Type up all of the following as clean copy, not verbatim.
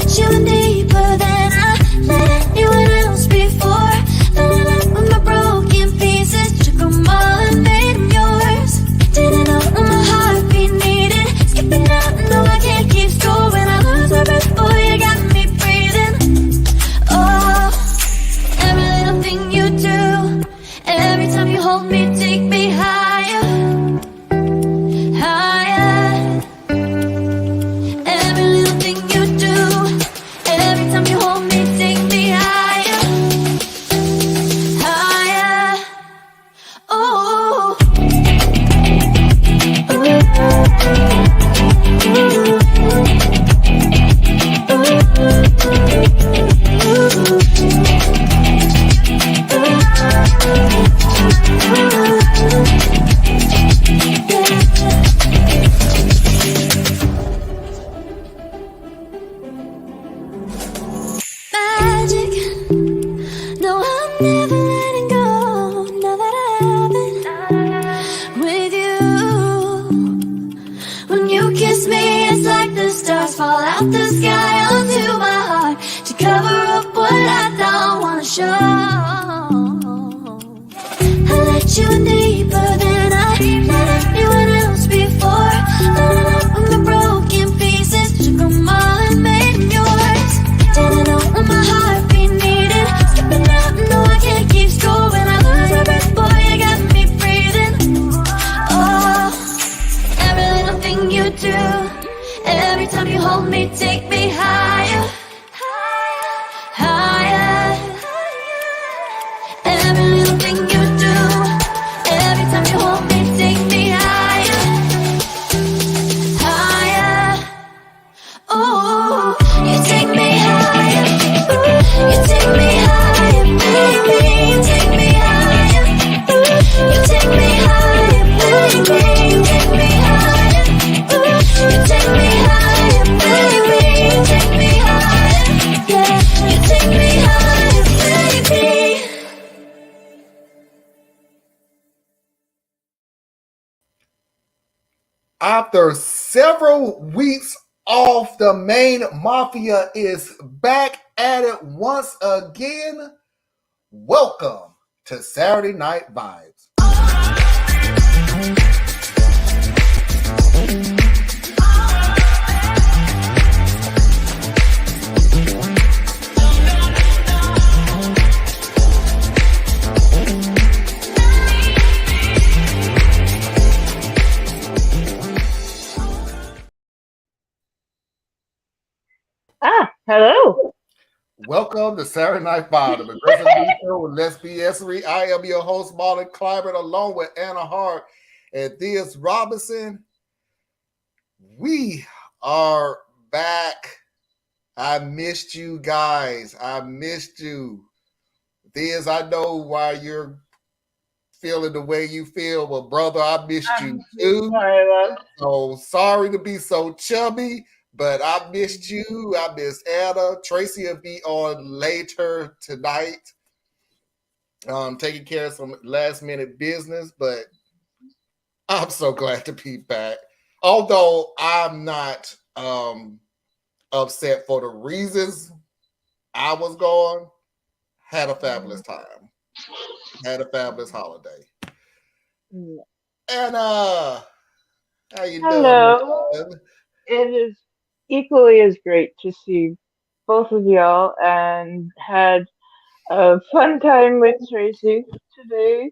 let you in deeper than I let anyone else before. Fell in love with my broken pieces, took them all and made them yours. Didn't know what my heartbeat needed, skipping out, no I can't keep score. When I lose my breath, boy, you got me breathing. Oh, every little thing you do, every time you hold me, take me higher, higher. Every little thing you do, every time you hold me, take me higher, higher. Oh, magic. No, I'm never letting go. Now that I have it with you. When you kiss me, it's like the stars fall out the sky onto my heart to cover up what I don't wanna show. I let you in deeper than I let anyone else before. Fell in love with my broken pieces, took them all and made them yours. Didn't know what my heartbeat needed, skipping out, no I can't keep score. When I lose my breath, boy, you got me breathing. Oh, every little thing you do, every time you hold me, take me higher, higher. Every little thing you do, every time you hold me, take me higher, higher. Oh, you take me higher, you take me higher, baby, you take me higher, you take me higher, baby, you take me higher, you take me higher, baby, you take me higher, yeah, you take me higher, baby. After several weeks off, the Main Mafia is back at it once again. Welcome to Saturday Night Vibes. Hello. Welcome to Saturday Night Vibes, the progressive news show with Let's BS3. I am your host, Marlon Clyburn, along with Anna Hart and Theus Robinson. We are back. I missed you guys. I missed you. Theus, I know why you're feeling the way you feel, but brother, I missed you too. Sorry, love. So sorry to be so chubby, but I missed you. I missed Anna. Tracy will be on later tonight, taking care of some last minute business, but I'm so glad to be back. Although I'm not upset for the reasons I was gone, had a fabulous time. Had a fabulous holiday. And how you Hello. doing? It is equally as great to see both of y'all and had a fun time with Tracy today.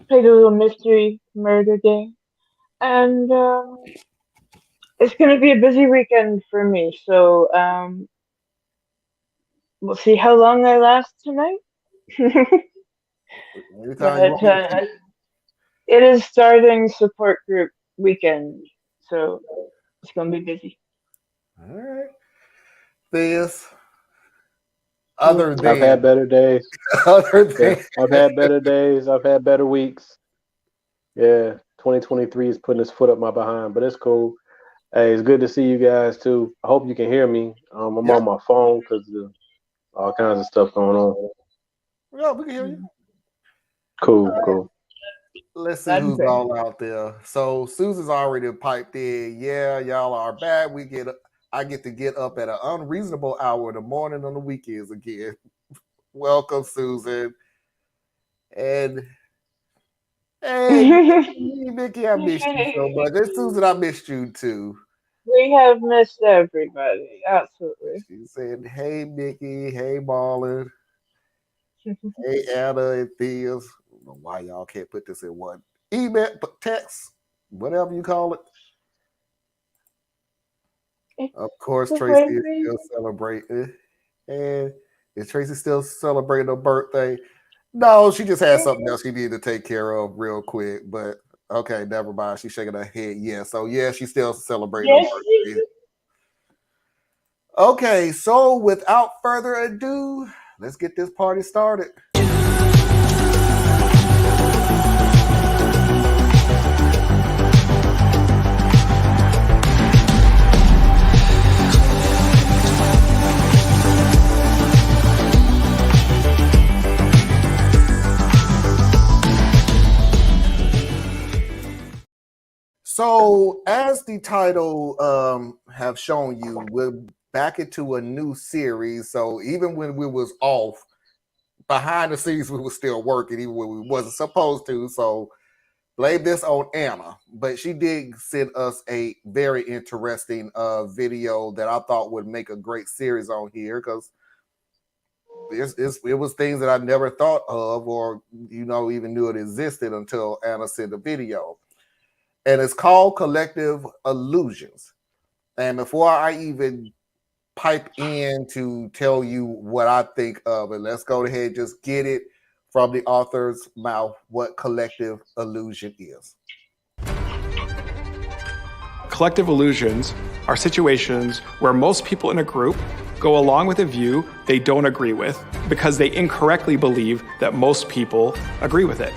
Played a little mystery murder game. And it's going to be a busy weekend for me, so we'll see how long I last tonight. But it is starting support group weekend, so it's going to be busy. All right. This other than I've had better days. Other than I've had better days. I've had better weeks. Yeah, 2023 is putting its foot up my behind, but it's cool. Hey, it's good to see you guys too. I hope you can hear me. I'm on my phone because all kinds of stuff going on. Yeah, we can hear you. Cool. Let's see who's all out there. So Susan's already piped in. Yeah, y'all are back. We get I get to get up at an unreasonable hour in the morning on the weekends again. Welcome, Susan. And hey, Mickey, I missed you so much. And Susan, I missed you too. We have missed everybody, absolutely. She said, hey, Mickey. Hey, Marlon. Hey, Anna and Theas. I don't know why y'all can't put this in one email, text, whatever you call it. Of course, Tracy is still celebrating. And is Tracy still celebrating her birthday? No, she just had something else she needed to take care of real quick. But okay, never mind. She's shaking her head. Yeah, so yeah, she's still celebrating her birthday. Okay, so without further ado, let's get this party started. So, as the title have shown you, we're back into a new series. So, even when we was off behind the scenes, we were still working, even when we wasn't supposed to. So, blame this on Anna. But she did send us a very interesting video that I thought would make a great series on here because it was things that I never thought of or even knew it existed until Anna sent the video. And it's called Collective Illusions. And before I even pipe in to tell you what I think of it, let's go ahead and just get it from the author's mouth what collective illusion is. Collective illusions are situations where most people in a group go along with a view they don't agree with because they incorrectly believe that most people agree with it.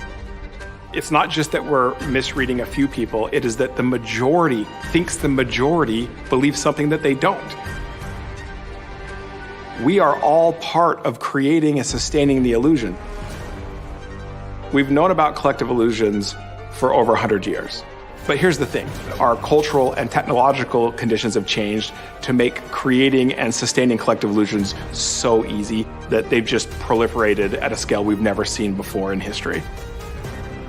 It's not just that we're misreading a few people, it is that the majority thinks the majority believes something that they don't. We are all part of creating and sustaining the illusion. We've known about collective illusions for over 100 years. But here's the thing, our cultural and technological conditions have changed to make creating and sustaining collective illusions so easy that they've just proliferated at a scale we've never seen before in history.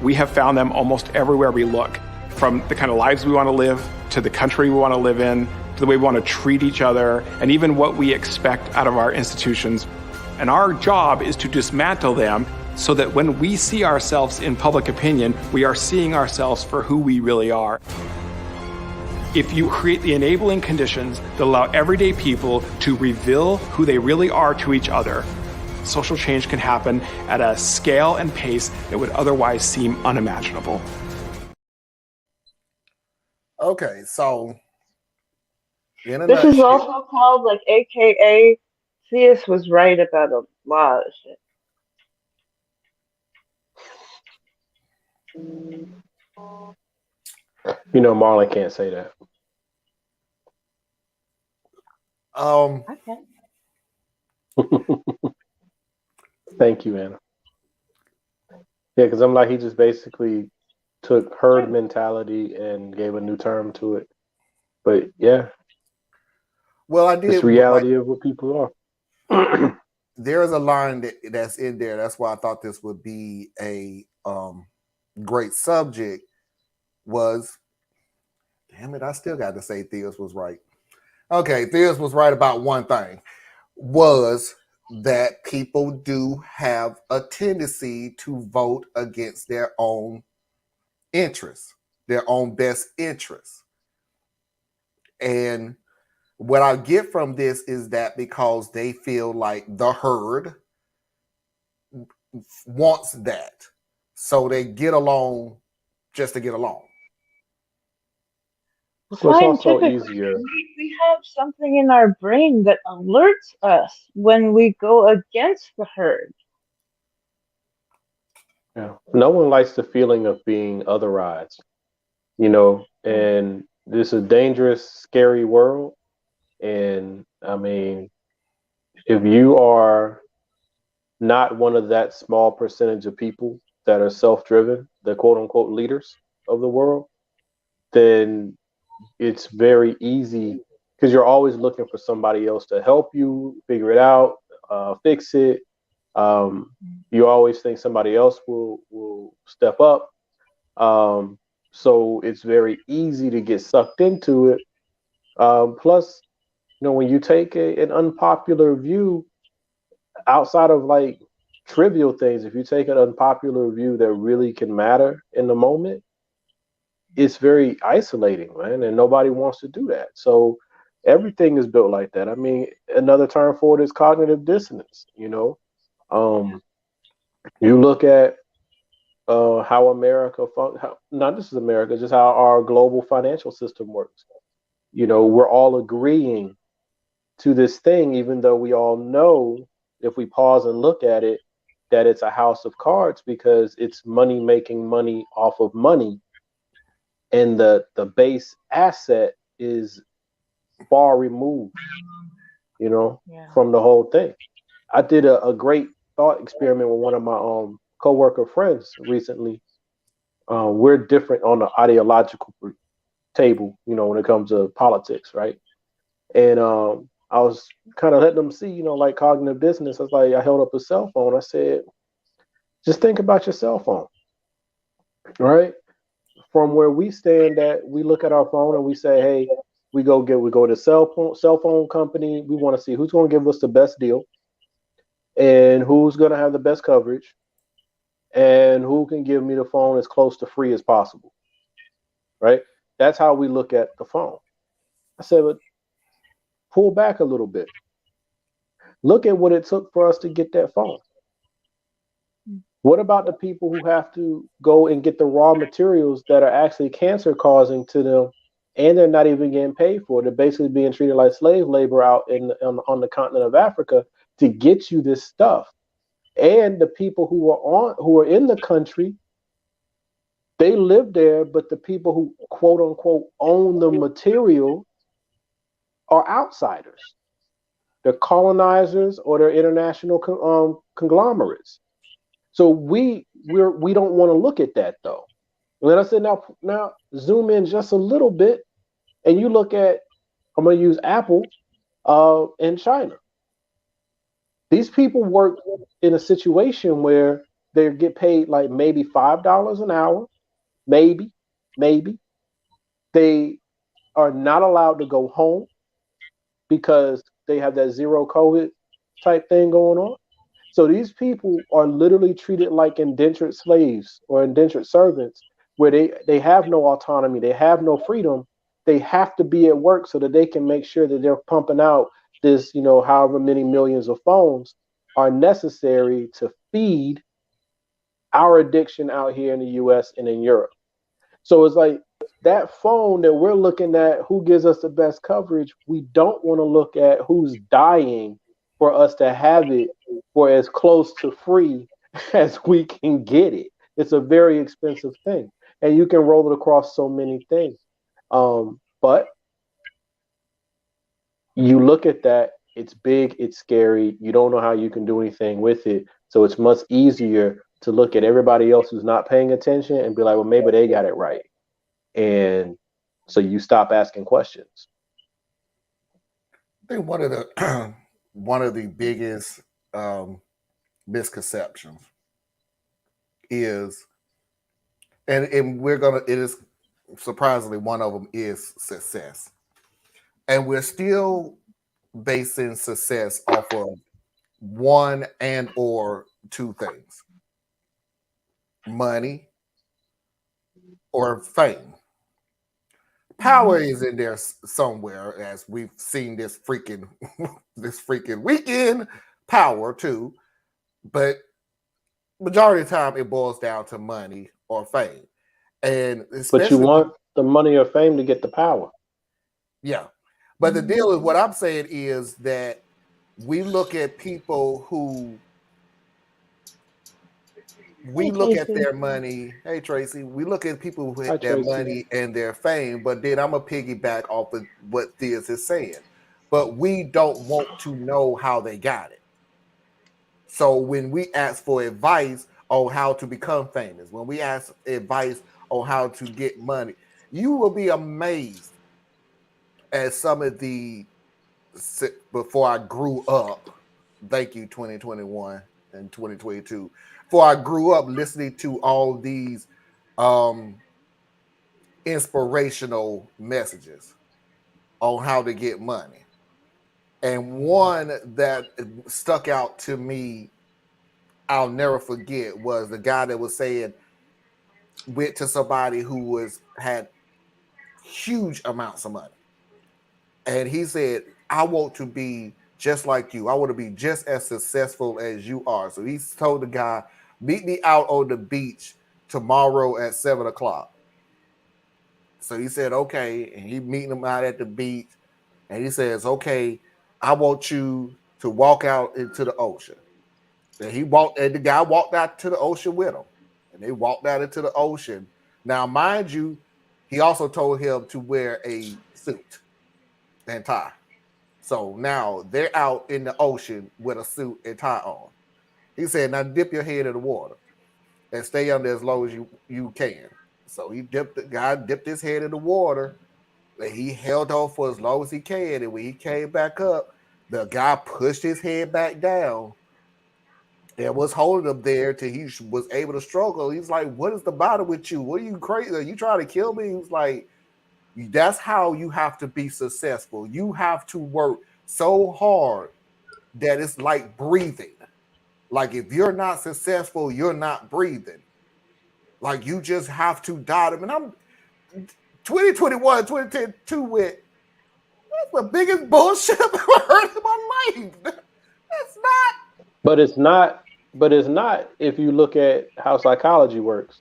We have found them almost everywhere we look, from the kind of lives we want to live, to the country we want to live in, to the way we want to treat each other, and even what we expect out of our institutions. And our job is to dismantle them so that when we see ourselves in public opinion, we are seeing ourselves for who we really are. If you create the enabling conditions that allow everyday people to reveal who they really are to each other, social change can happen at a scale and pace that would otherwise seem unimaginable. Okay, so this is also called like AKA Theus was right about a lot of shit. Marlon can't say that. Okay. Thank you, Anna. Yeah, because I'm like, he just basically took herd mentality and gave a new term to it. But yeah. Well, I did. It's reality of what people are. There is a line that's in there. That's why I thought this would be a great subject. Damn it, I still got to say Theus was right. Okay, Theus was right about one thing. Was that people do have a tendency to vote against their own interests, their own best interests. And what I get from this is that because they feel like the herd wants that, so they get along just to get along. Well, it's also easier. We have something in our brain that alerts us when we go against the herd. Yeah. No one likes the feeling of being otherized, and this is a dangerous, scary world. And I mean, if you are not one of that small percentage of people that are self-driven, the quote unquote leaders of the world, then it's very easy because you're always looking for somebody else to help you figure it out, fix it. You always think somebody else will step up. So it's very easy to get sucked into it. Plus, when you take an unpopular view outside of like trivial things, if you take an unpopular view that really can matter in the moment, it's very isolating, man, and nobody wants to do that. So everything is built like that. I mean, another term for it is cognitive dissonance. You look at how America, not just America, just how our global financial system works. We're all agreeing to this thing, even though we all know, if we pause and look at it, that it's a house of cards because it's money making money off of money. And the base asset is far removed, from the whole thing. I did a great thought experiment with one of my coworker friends recently. We're different on the ideological table, when it comes to politics, right? And I was kind of letting them see, like cognitive dissonance. I was like, I held up a cell phone. I said, just think about your cell phone, right? From where we stand at, we look at our phone and we say, hey, we go to cell phone company. We want to see who's going to give us the best deal and who's going to have the best coverage and who can give me the phone as close to free as possible, right? That's how we look at the phone. I said, but pull back a little bit. Look at what it took for us to get that phone. What about the people who have to go and get the raw materials that are actually cancer causing to them, and they're not even getting paid for it? They're basically being treated like slave labor out on the continent of Africa to get you this stuff. And the people who are in the country, they live there, but the people who quote unquote own the material are outsiders. They're colonizers or they're international conglomerates. So we don't want to look at that though. Let us say now zoom in just a little bit, and you look at, I'm going to use Apple in China. These people work in a situation where they get paid like maybe $5 an hour, maybe. They are not allowed to go home because they have that zero COVID type thing going on. So these people are literally treated like indentured slaves or indentured servants, where they have no autonomy, they have no freedom. They have to be at work so that they can make sure that they're pumping out this, however many millions of phones are necessary to feed our addiction out here in the US and in Europe. So it's like that phone that we're looking at, who gives us the best coverage, we don't want to look at who's dying for us to have it for as close to free as we can get it. It's a very expensive thing, and you can roll it across so many things. But you look at that, it's big, it's scary. You don't know how you can do anything with it. So it's much easier to look at everybody else who's not paying attention and be like, well, maybe they got it right. And so you stop asking questions. I think one of the biggest misconceptions is, and it is surprisingly one of them is success, and we're still basing success off of one and or two things: money or fame. Power is in there somewhere, as we've seen this freaking weekend. Power too, but majority of the time it boils down to money or fame, and but you want the money or fame to get the power. Yeah, but the deal is, what I'm saying is that we look at people who look at their money. Hey, Tracy, we look at people who have their money and their fame, but then I'm going to piggyback off of what Theus is saying. But we don't want to know how they got it. So when we ask for advice on how to become famous, when we ask advice on how to get money, you will be amazed as some of the before I grew up. Thank you, 2021 and 2022. Before I grew up listening to all these um, inspirational messages on how to get money. And one that stuck out to me, I'll never forget, was the guy that was saying, went to somebody who had huge amounts of money. And he said, I want to be just like you. I want to be just as successful as you are. So he told the guy, meet me out on the beach tomorrow at 7 o'clock. So he said, okay. And he meeting him out at the beach. And he says, okay, I want you to walk out into the ocean. And the guy walked out to the ocean with him. And they walked out into the ocean. Now, mind you, he also told him to wear a suit and tie. So now they're out in the ocean with a suit and tie on. He said, now dip your head in the water and stay under as long as you can. So the guy dipped his head in the water, and he held on for as long as he can. And when he came back up, the guy pushed his head back down and was holding him there till he was able to struggle. He's like, what is the matter with you? What are you crazy? Are you trying to kill me? He was like, that's how you have to be successful. You have to work so hard that it's like breathing. Like if you're not successful, you're not breathing. Like you just have to die. I mean, I'm 2021, 2022 with that's the biggest bullshit I've ever heard in my life. That's not. But it's not. But it's not if you look at how psychology works.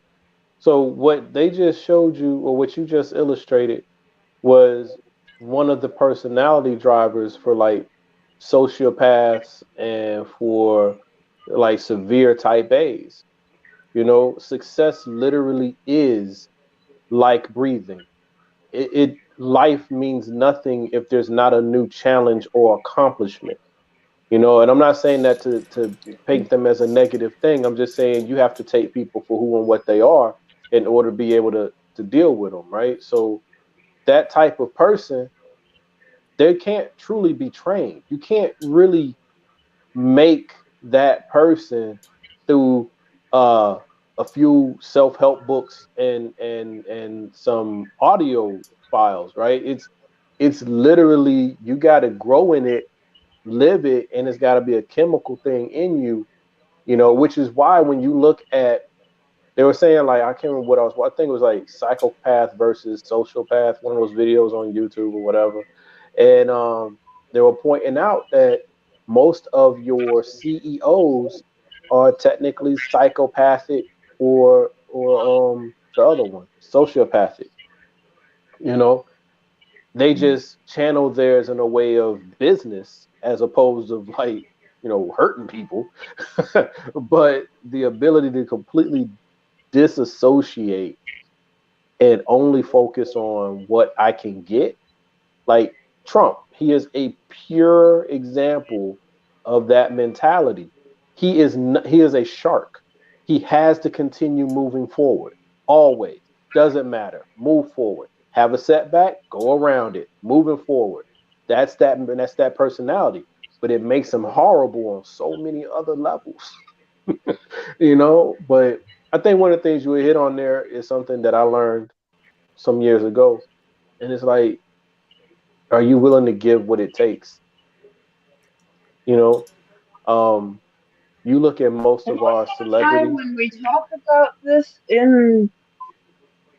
So what they just showed you, or what you just illustrated, was one of the personality drivers for like sociopaths and for like severe type A's. You know, success literally is like breathing. It life means nothing if there's not a new challenge or accomplishment. You know, and I'm not saying that to paint them as a negative thing. I'm just saying you have to take people for who and what they are in order to be able to deal with them, right? So that type of person, they can't truly be trained. You can't really make that person through uh, a few self-help books and some audio files, right? It's literally you got to grow in it, live it, and it's got to be a chemical thing in you, you know, which is why when you look at, they were saying, like, I can't remember what I was, I think it was like psychopath versus sociopath, one of those videos on YouTube or whatever. And they were pointing out that most of your CEOs are technically psychopathic or the other one, sociopathic. You know, they just channel theirs in a way of business as opposed to like, you know, hurting people. But the ability to completely disassociate and only focus on what I can get. Like Trump, he is a pure example of that mentality. He is a shark. He has to continue moving forward always. Doesn't matter. Move forward. Have a setback, go around it. Moving forward. That's that personality. But it makes him horrible on so many other levels. You know, but I think one of the things you hit on there is something that I learned some years ago. And it's like, are you willing to give what it takes? You know, um, you look at most And of most our of the time, celebrities. when we talk about this in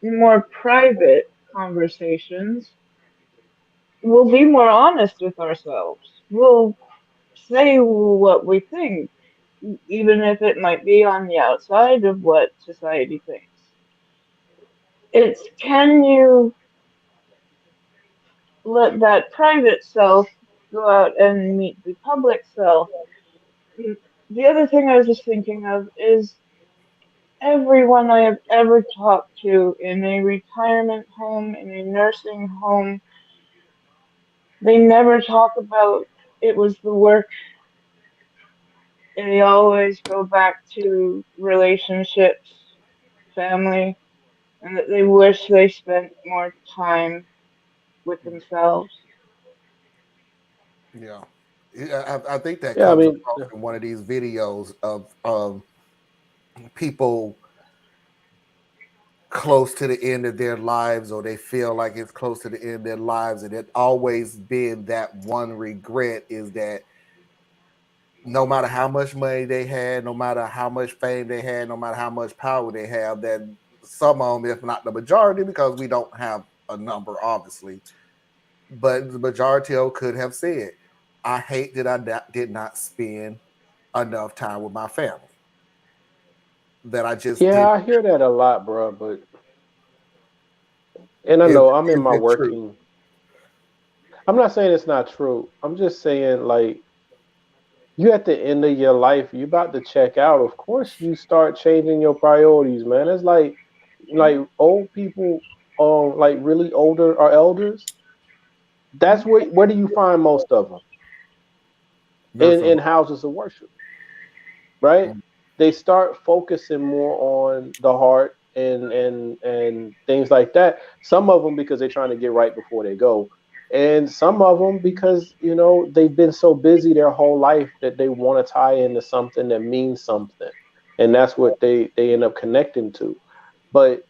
more private conversations, we'll be more honest with ourselves. We'll say what we think, even if it might be on the outside of what society thinks. It's can you let that private self go out and meet the public self? The other thing I was just thinking of is everyone I have ever talked to in a retirement home, in a nursing home, they never talk about it was the work. They always go back to relationships, family, and that they wish they spent more time with themselves. Yeah. I think that Yeah, I comes mean, across in one of these videos of people close to the end of their lives, or they feel like it's close to the end of their lives, and it always been that one regret is that no matter how much money they had, no matter how much fame they had, no matter how much power they have, that some of them, if not the majority, because we don't have a number, obviously, but the majority of could have said, I hate that I did not spend enough time with my family, that I just yeah, did. I hear that a lot, bro. But and I Is, know I'm in is my it true? working. I'm not saying it's not true. I'm just saying like you at the end of your life, you about to check out. Of course, you start changing your priorities, man. It's like old people, like really older or elders. That's where do you find most of them Nursing in home. houses of worship, right? They start focusing more on the heart and things like that. Some of them because they're trying to get right before they go, and some of them because they've been so busy their whole life that they want to tie into something that means something, and that's what they end up connecting to. But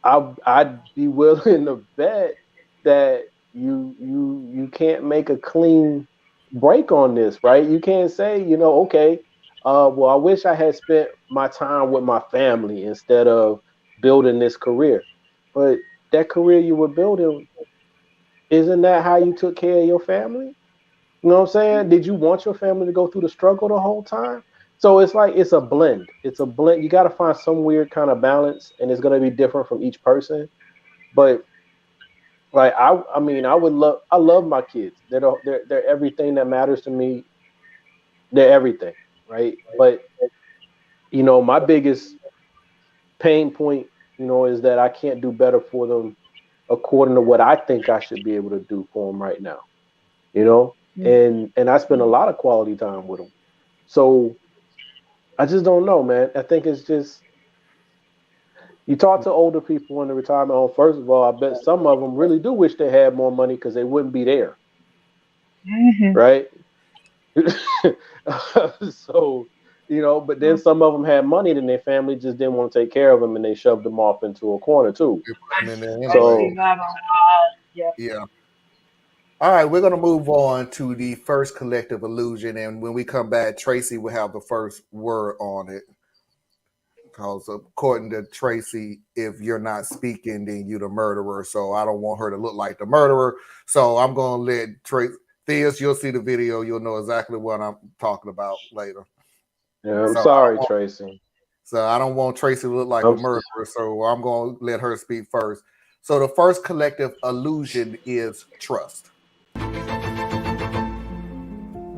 I'd be willing to bet that you can't make a clean break on this, right? You can't say, okay, well, I wish I had spent my time with my family instead of building this career. But that career you were building, isn't that how you took care of your family? You know what I'm saying? Did you want your family to go through the struggle the whole time? So it's like it's a blend. It's a blend. You got to find some weird kind of balance, and it's going to be different from each person. But like I mean, I love my kids. They're everything that matters to me. They're everything, right? But my biggest pain point, is that I can't do better for them according to what I think I should be able to do for them right now. You know, and I spend a lot of quality time with them. So I just don't know, man. I think it's just you talk to older people in the retirement home. First of all, I bet some of them really do wish they had more money because they wouldn't be there, Mhm. right? So, but then some of them had money, then their family just didn't want to take care of them, and they shoved them off into a corner too. We put them in there I anyway. see So, that a lot. Yep. Yeah. All right, we're going to move on to the first collective illusion. And when we come back, Tracy will have the first word on it. Because according to Tracy, if you're not speaking, then you're the murderer. So I don't want her to look like the murderer. So I'm going to let Tracy, Theus, you'll see the video. You'll know exactly what I'm talking about later. yeah, I'm So sorry, Tracy. I don't want Tracy to look like a I'm murderer. So I'm going to let her speak first. So the first collective illusion is trust.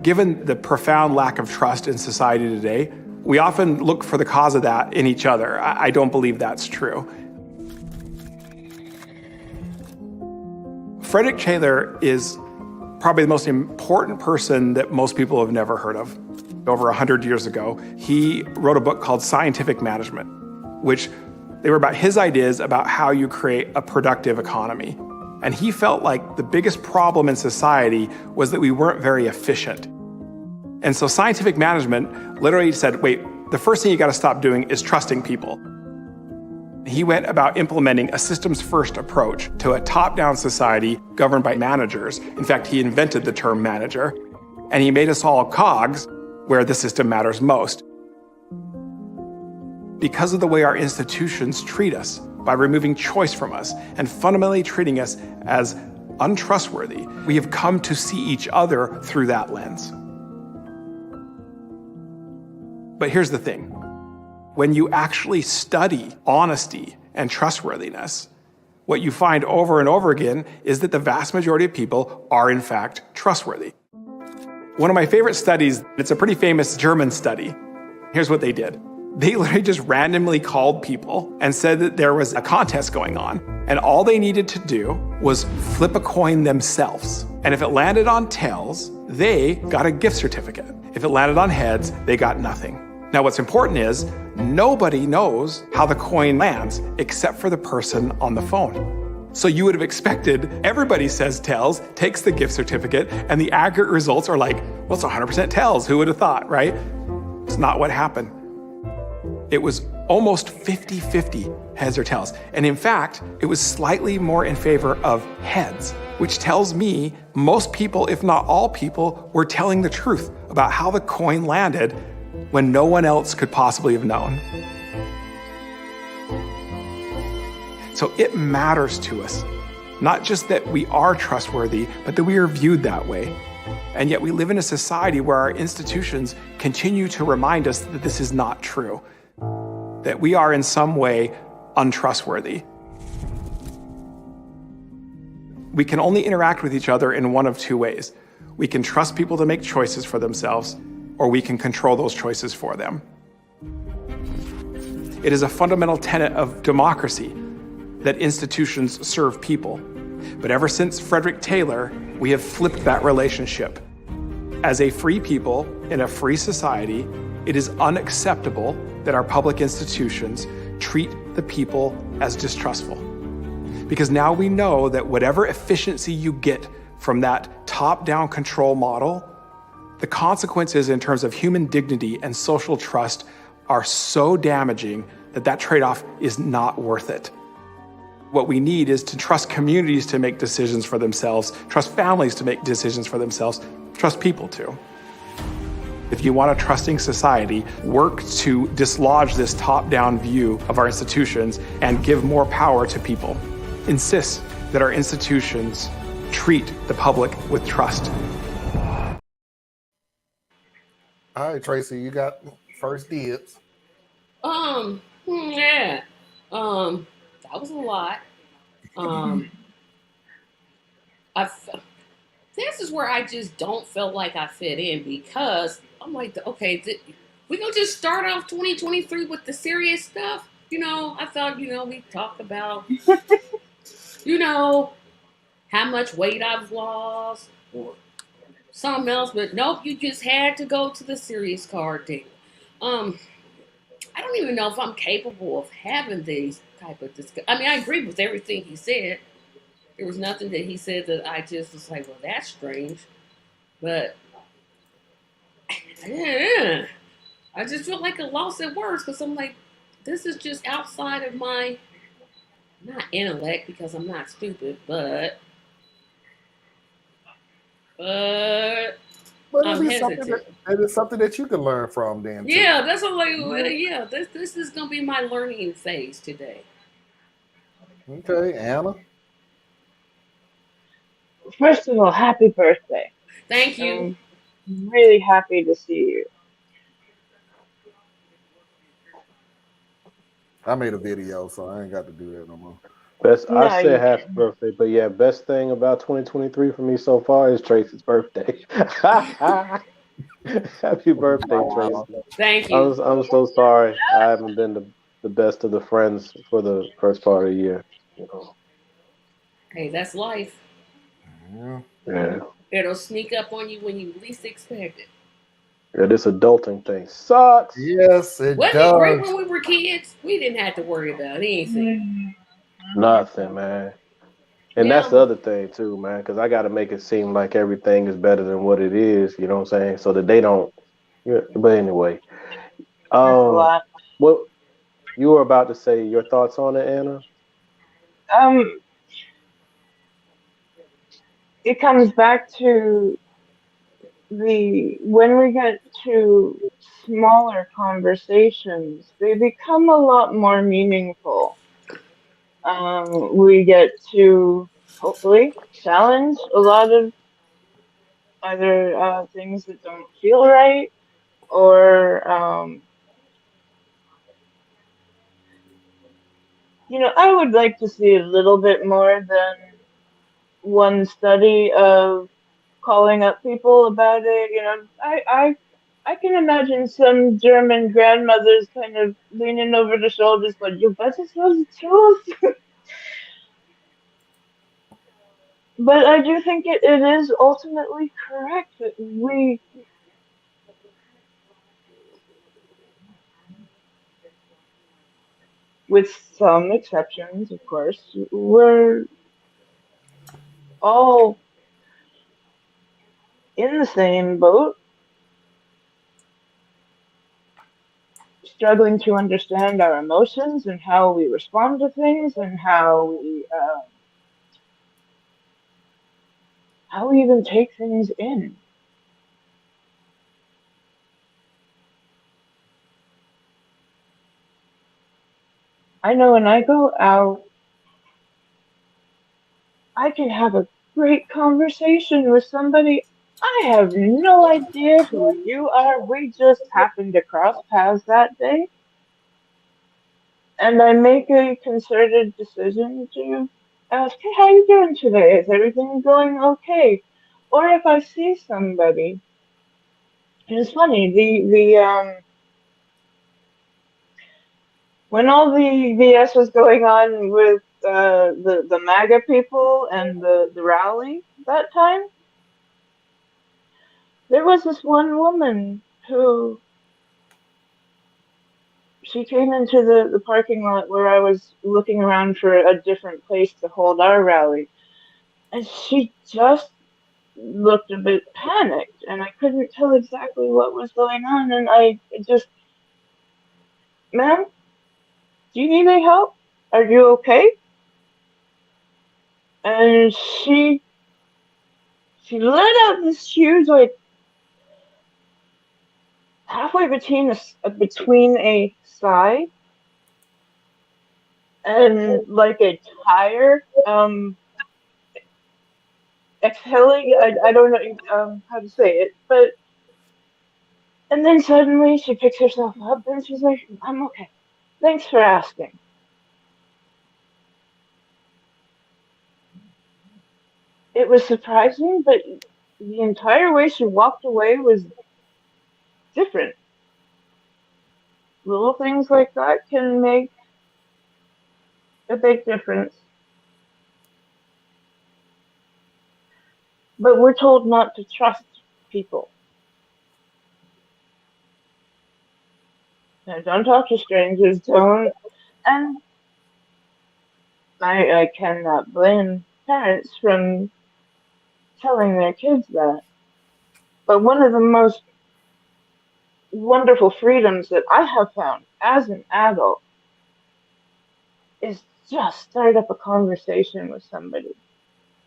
Given the profound lack of trust in society today, we often look for the cause of that in each other. I don't believe that's true. Frederick Taylor is probably the most important person that most people have never heard of. Over 100 years ago, he wrote a book called Scientific Management, which they were about his ideas about how you create a productive economy. And he felt like the biggest problem in society was that we weren't very efficient. And so scientific management literally said, wait, the first thing you got to stop doing is trusting people. He went about implementing a systems-first approach to a top-down society governed by managers. In fact, he invented the term manager, and he made us all cogs where the system matters most. Because of the way our institutions treat us, by removing choice from us and fundamentally treating us as untrustworthy, we have come to see each other through that lens. But here's the thing. When you actually study honesty and trustworthiness, what you find over and over again is that the vast majority of people are in fact trustworthy. One of my favorite studies, it's a pretty famous German study. Here's what they did. They literally just randomly called people and said that there was a contest going on, and all they needed to do was flip a coin themselves. And if it landed on tails, they got a gift certificate. If it landed on heads, they got nothing. Now, what's important is nobody knows how the coin lands except for the person on the phone. So you would have expected everybody says tails, takes the gift certificate, and the aggregate results are like, well, it's 100% tails. Who would have thought, right? It's not what happened. It was almost 50-50 heads or tails. And in fact, it was slightly more in favor of heads, which tells me most people, if not all people, were telling the truth about how the coin landed when no one else could possibly have known. So it matters to us, not just that we are trustworthy, but that we are viewed that way. And yet we live in a society where our institutions continue to remind us that this is not true, that we are in some way untrustworthy. We can only interact with each other in one of two ways. We can trust people to make choices for themselves, or we can control those choices for them. It is a fundamental tenet of democracy that institutions serve people. But ever since Frederick Taylor, we have flipped that relationship. As a free people in a free society, it is unacceptable that our public institutions treat the people as distrustful. Because now we know that whatever efficiency you get from that top-down control model, the consequences in terms of human dignity and social trust are so damaging that that trade-off is not worth it. What we need is to trust communities to make decisions for themselves, trust families to make decisions for themselves, trust people to. If you want a trusting society, work to dislodge this top-down view of our institutions and give more power to people. Insist that our institutions treat the public with trust. All right, Tracy, you got first dibs. Yeah. That was a lot. This is where I just don't feel like I fit in, because I'm like, okay, we gonna just start off 2023 with the serious stuff. I thought, we talk about, how much weight I've lost or something else, but nope, you just had to go to the serious card thing. I don't even know if I'm capable of having these type of discussions. I mean, I agree with everything he said. There was nothing that he said that I just was like, well, that's strange. But yeah, I just feel like a loss at words, because I'm like, this is just outside of my, not intellect, because I'm not stupid, but I'm hesitant. It is something that you can learn from then, too. Yeah, that's what I'm like, yeah, this is going to be my learning phase today. Okay, Anna? First of all, happy birthday. Thank you. I'm really happy to see you. I made a video, so I ain't got to do that no more. I said happy birthday, but yeah, best thing about 2023 for me so far is Tracy's birthday. Happy birthday, Tracy. Thank you. I'm so sorry I haven't been the best of the friends for the first part of the year. Hey, that's life. Yeah. It'll sneak up on you when you least expect it. Yeah, this adulting thing sucks. Yes, it Wasn't does. it great when we were kids? We didn't have to worry about anything. Nothing, man. And that's the other thing too, man, because I got to make it seem like everything is better than what it is. You know what I'm saying? So that they don't. Yeah, but anyway, what you were about to say? Your thoughts on it, Anna? It comes back to when we get to smaller conversations, they become a lot more meaningful. We get to hopefully challenge a lot of either things that don't feel right, or I would like to see a little bit more than one study of calling up people about it. I can imagine some German grandmothers kind of leaning over the shoulders, but you better tell the truth. But I do think it is ultimately correct that we, with some exceptions, of course, we're all in the same boat, struggling to understand our emotions and how we respond to things and how we even take things in. I know when I go out, I can have a great conversation with somebody. I have no idea who you are. We just happened to cross paths that day. And I make a concerted decision to ask, hey, how you doing today? Is everything going okay? Or if I see somebody, and it's funny, when all the VS was going on with the MAGA people and the rally that time, there was this one woman who she came into the parking lot where I was looking around for a different place to hold our rally. And she just looked a bit panicked, and I couldn't tell exactly what was going on. And I just, ma'am, do you need any help? Are you okay? And she let out this huge, like, halfway between a sigh and like a tire exhaling. I don't know how to say it, but and then suddenly she picks herself up and she's like, I'm okay. Thanks for asking. It was surprising, but the entire way she walked away was different. Little things like that can make a big difference. But we're told not to trust people. Now, don't talk to strangers, don't. And I cannot blame parents from telling their kids that. But one of the most wonderful freedoms that I have found as an adult is just start up a conversation with somebody.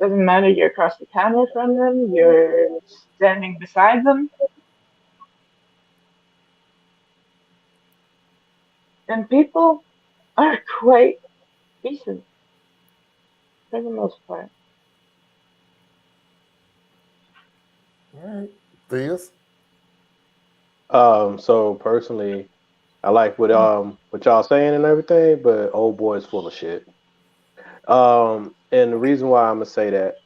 Doesn't matter you're across the counter from them, you're standing beside them, and people are quite decent for the most part. All right. This. So personally, I like what y'all saying and everything, but old boy is full of shit. And the reason why I'm gonna say that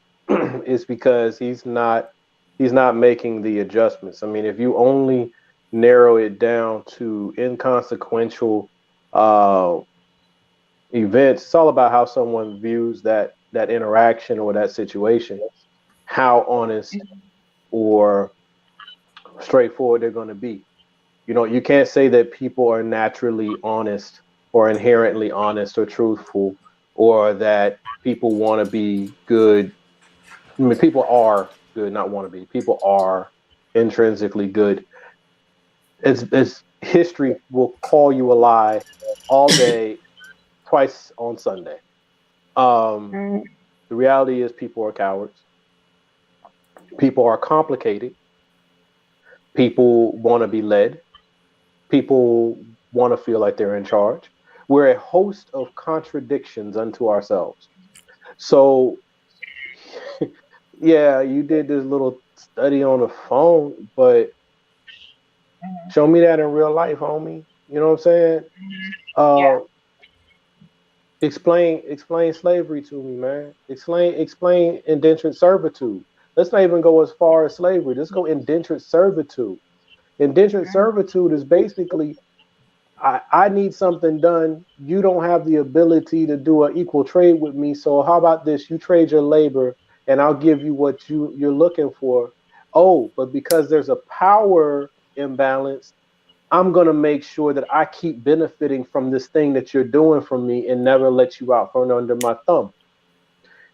is because he's not making the adjustments. I mean, if you only narrow it down to inconsequential uh, events, it's all about how someone views that interaction or that situation, how honest or straightforward they're going to be. You know, you can't say that people are naturally honest or inherently honest or truthful, or that people want to be good. I mean, people are good, not want to be. People are intrinsically good. It's history will call you a lie all day, twice on Sunday. Um, Mm, the reality is people are cowards. People are complicated. People want to be led. People want to feel like they're in charge. We're a host of contradictions unto ourselves. So, yeah, you did this little study on the phone, but mm, show me that in real life, homie. You know what I'm saying? yeah. Uh, explain slavery to me, man. Explain indentured servitude. Let's not even go as far as slavery. Let's go indentured servitude. Indentured Mm, servitude is basically I need something done. You don't have the ability to do an equal trade with me. So how about this? You trade your labor and I'll give you what you're looking for. Oh, but because there's a power imbalance, I'm gonna make sure that I keep benefiting from this thing that you're doing for me and never let you out from under my thumb.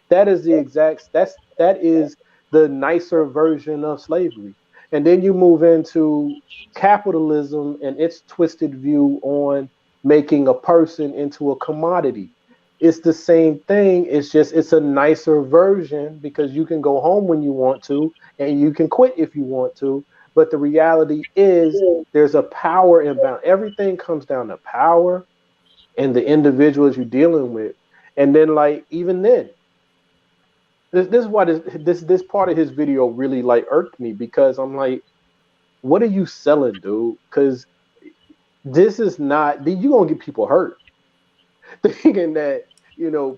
That is that is the nicer version of slavery. And then you move into capitalism and its twisted view on making a person into a commodity. It's the same thing. It's just it's a nicer version because you can go home when you want to and you can quit if you want to. But the reality is there's a power imbalance. Everything comes down to power and the individuals you're dealing with. And then like even then, this is why this part of his video really like irked me because I'm like, what are you selling, dude? Because this is not you gonna get people hurt thinking that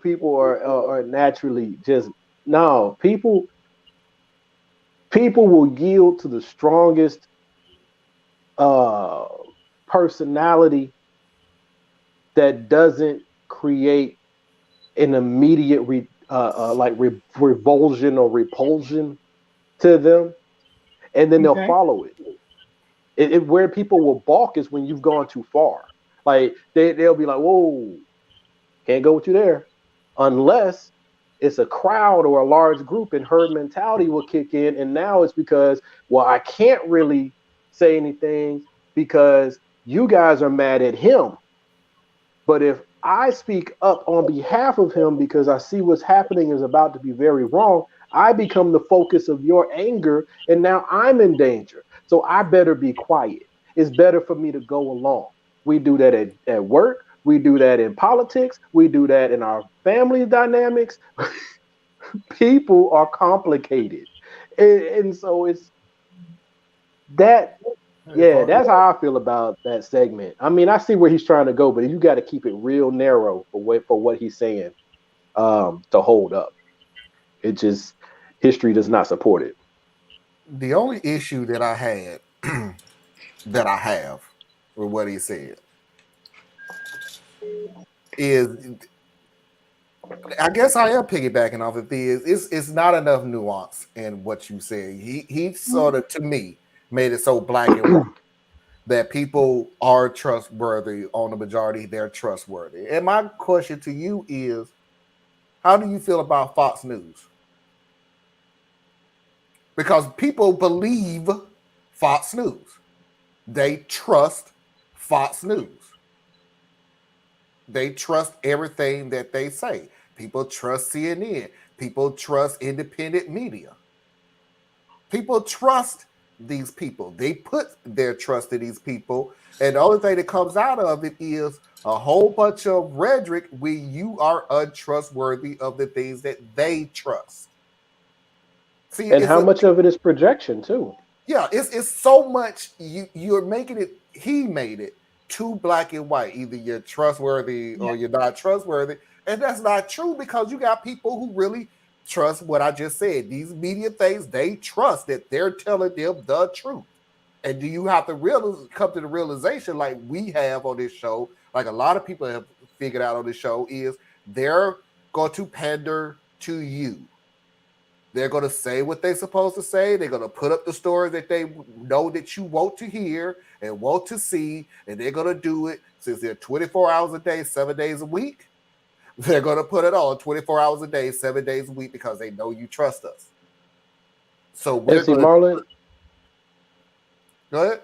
people are naturally just no people will yield to the strongest uh personality that doesn't create an immediate revulsion or repulsion to them, and then they'll Okay. follow it. Where people will balk is when you've gone too far. Like they'll be like, "Whoa, can't go with you there," unless it's a crowd or a large group, and herd mentality will kick in. And now it's because, well, I can't really say anything because you guys are mad at him. But if I speak up on behalf of him because I see what's happening is about to be very wrong, I become the focus of your anger, and now I'm in danger. So I better be quiet. It's better for me to go along. We do that at work. We do that in politics. We do that in our family dynamics. People are complicated. And so it's that yeah, that's how I feel about that segment. I mean, I see where he's trying to go, but you got to keep it real narrow for what he's saying to hold up. It just history does not support it. The only issue that I had that I have with what he said is I guess I am piggybacking off of this. It's not enough nuance in what you said. He sort of to me made it so black and white that people are trustworthy on the majority, they're trustworthy. And my question to you is, how do you feel about Fox News? Because people believe Fox News. They trust Fox News. They trust everything that they say. People trust CNN. People trust independent media. People trust these people. They put their trust in these people. And the only thing that comes out of it is a whole bunch of rhetoric where you are untrustworthy of the things that they trust. See, And how much of it is projection too? Yeah, it's so much you're making it. He made it too black and white. Either you're trustworthy or you're not trustworthy, and that's not true because you got people who really trust what I just said. These media things, they trust that they're telling them the truth. And do you have to come to the realization, like we have on this show, like a lot of people have figured out on this show, is they're going to pander to you. They're going to say what they're supposed to say. They're going to put up the stories that they know that you want to hear and want to see, and they're going to do it since they're 24 hours a day, 7 days a week. They're going to put it on 24 hours a day, 7 days a week because they know you trust us. So we're going to... Marlon, go ahead.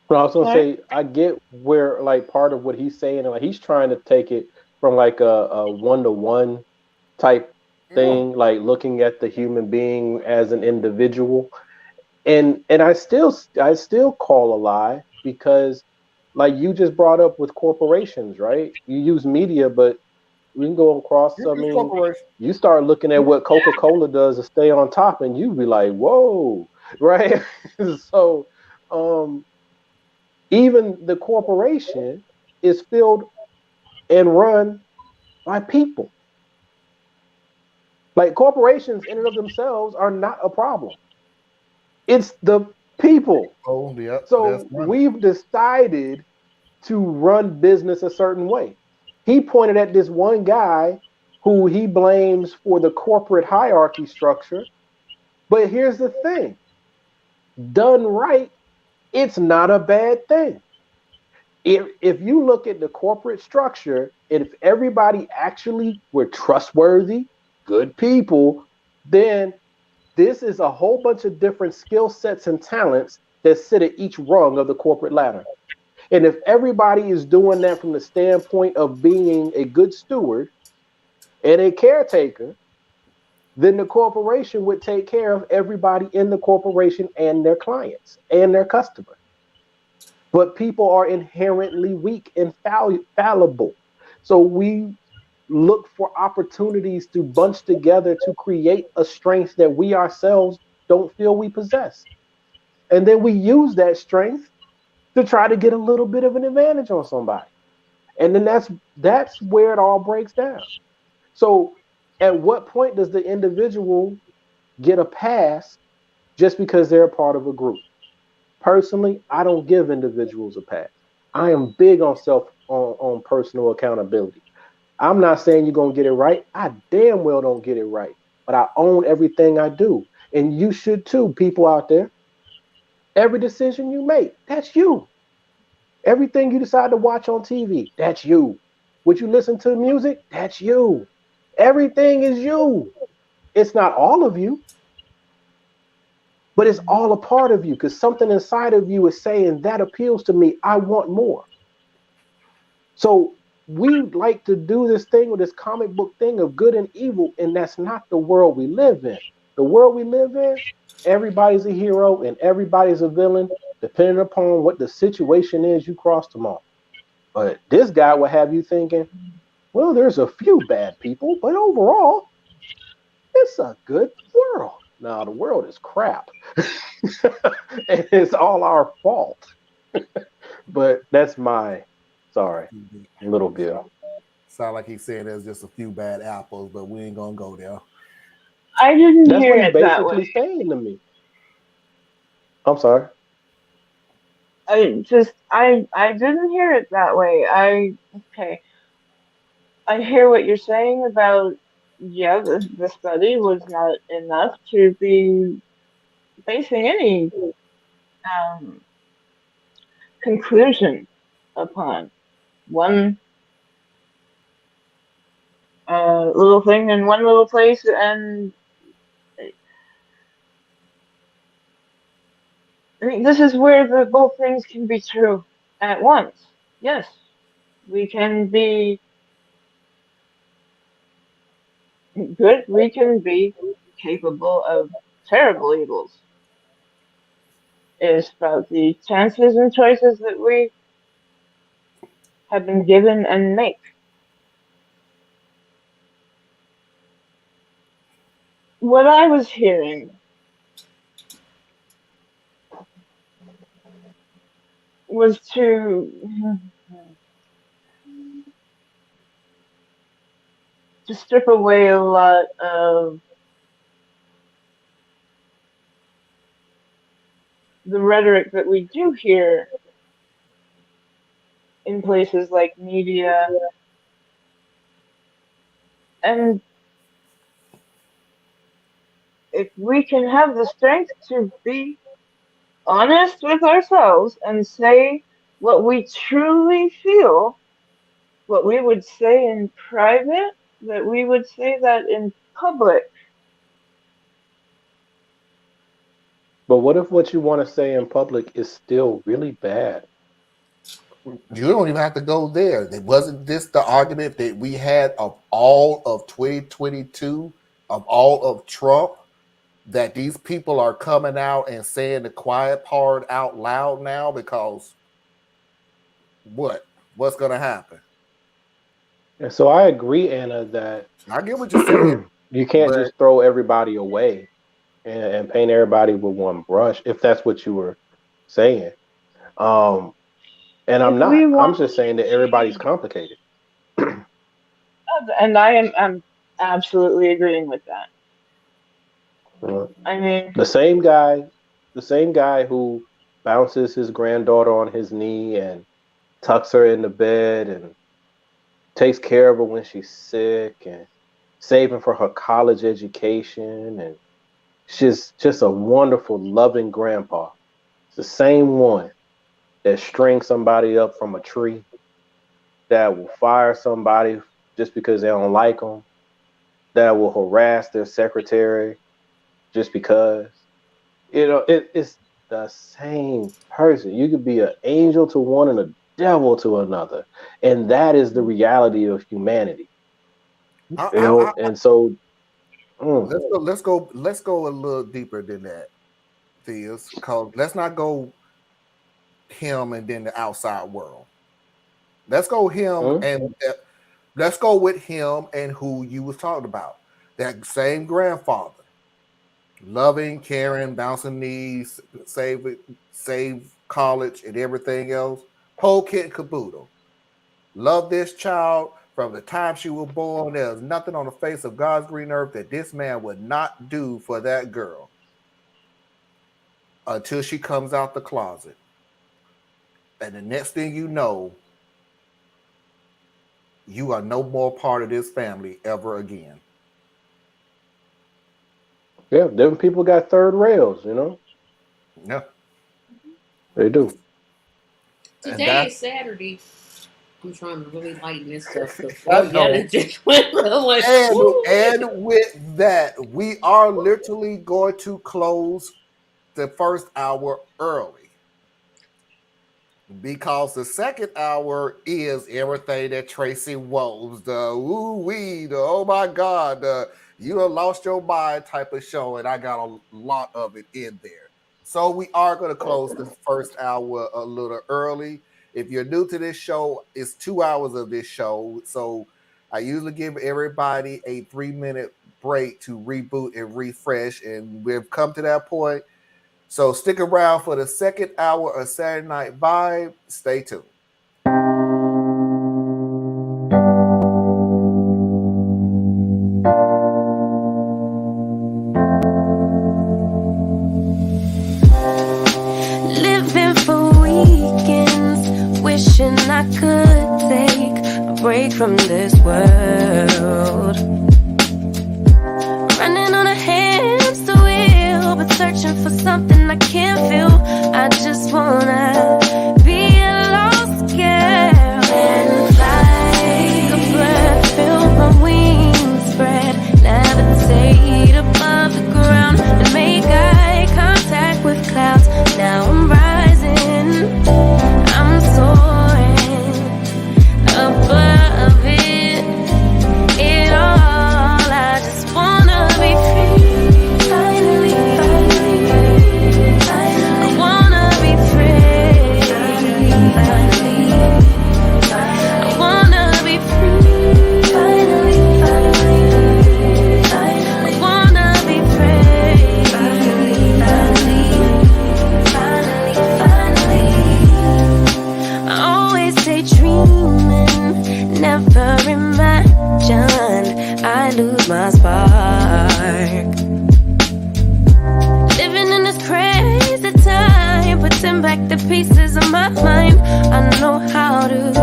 I was gonna say I get where like part of what he's saying, like he's trying to take it from like a one-to-one type thing, like looking at the human being as an individual. And I still call a lie because like you just brought up with corporations, right? You use media, but we can go across. I mean, you start looking at what Coca-Cola does to stay on top, and you be like, whoa, right? So even the corporation is filled and run by people. Like corporations in and of themselves are not a problem. It's the people. Oh, yeah. So we've decided to run business a certain way. He pointed at this one guy who he blames for the corporate hierarchy structure. But here's the thing. Done right, it's not a bad thing. If you look at the corporate structure, and if everybody actually were trustworthy, good people, then this is a whole bunch of different skill sets and talents that sit at each rung of the corporate ladder. And if everybody is doing that from the standpoint of being a good steward and a caretaker, then the corporation would take care of everybody in the corporation and their clients and their customers. But people are inherently weak and fallible. So we look for opportunities to bunch together to create a strength that we ourselves don't feel we possess. And then we use that strength to try to get a little bit of an advantage on somebody. And then that's where it all breaks down. So at what point does the individual get a pass just because they're a part of a group? Personally, I don't give individuals a pass. I am big on on personal accountability. I'm not saying you're gonna get it right. I damn well don't get it right. But I own everything I do. And you should too, people out there. Every decision you make, that's you. Everything you decide to watch on TV, that's you. What you listen to music, that's you. Everything is you. It's not all of you, but it's all a part of you because something inside of you is saying that appeals to me. I want more. So we like to do this thing with this comic book thing of good and evil, and that's not the world we live in. The world we live in, everybody's a hero and everybody's a villain, depending upon what the situation is you crossed them on. But this guy will have you thinking, well, there's a few bad people, but overall, it's a good world. Now, the world is crap. And it's all our fault. But that's my, sorry, little Bill. Sound like he's saying there's just a few bad apples, but we ain't gonna go there. I didn't That's hear what he's it that basically way. saying to me. I'm sorry. I didn't hear it that way. Okay. I hear what you're saying about, yeah, the study was not enough to be basing any um, conclusion upon one little thing in one little place. And I mean, this is where the both things can be true at once. Yes, we can be good, we can be capable of terrible evils. It's about the chances and choices that we have been given and make. What I was hearing was to strip away a lot of the rhetoric that we do hear in places like media, and if we can have the strength to be honest with ourselves and say what we truly feel, what we would say in private, that we would say that in public. But what if what you want to say in public is still really bad? You don't even have to go there. It wasn't this the argument that we had of all of 2022, of all of Trump, that these people are coming out and saying the quiet part out loud now because what? What's going to happen? And so I agree, Anna, that I get what you're saying, you can't but just throw everybody away and paint everybody with one brush if that's what you were saying. Um, and I'm If we not. I'm want just saying that to everybody's change, complicated. and I'm absolutely agreeing with that. Uh, I mean, the same guy, the same guy who bounces his granddaughter on his knee and tucks her in the bed and takes care of her when she's sick and saving for her college education and she's just a wonderful, loving grandpa. It's the same one that strings somebody up from a tree, that will fire somebody just because they don't like them, that will harass their secretary just because. It's the same person. You could be an angel to one and a devil to another, and that is the reality of humanity. And so let's go a little deeper than that, Theus, because let's not go him and then the outside world. Let's go him and let's go with him and who you was talking about. That same grandfather, loving, caring, bouncing knees, save college and everything else. Whole kit and caboodle. Love this child from the time she was born. There's nothing on the face of God's green earth that this man would not do for that girl until she comes out the closet. And the next thing you know, you are no more part of this family ever again. Yeah, different people got third rails, Yeah. They do. Today is Saturday. I'm trying to really lighten this stuff before just went like, and with that, we are literally going to close the first hour early. Because the second hour is everything that Tracy Woes, the ooh-wee, the oh my God, the you have lost your mind type of show, and I got a lot of it in there. So we are going to close the first hour a little early. If you're new to this show, it's 2 hours of this show. So I usually give everybody a 3-minute break to reboot and refresh, and we've come to that point. So stick around for the second hour of Saturday Night Vibe. Stay tuned. Living for weekends, wishing I could take a break from this world. Running on a hamster wheel, but searching for something I can't feel. I just wanna be a lost girl and fly. Take a breath, feel my wings spread, levitate above the ground and make eye contact with clouds. Now I'm rising, I'm soaring above it all. I just wanna be free, finally, I wanna be free, finally, I wanna be free, finally, I wanna be free, finally. I always daydreaming, never imagined I lose my spark. Living in this crazy time, putting back the pieces of my mind. I know how to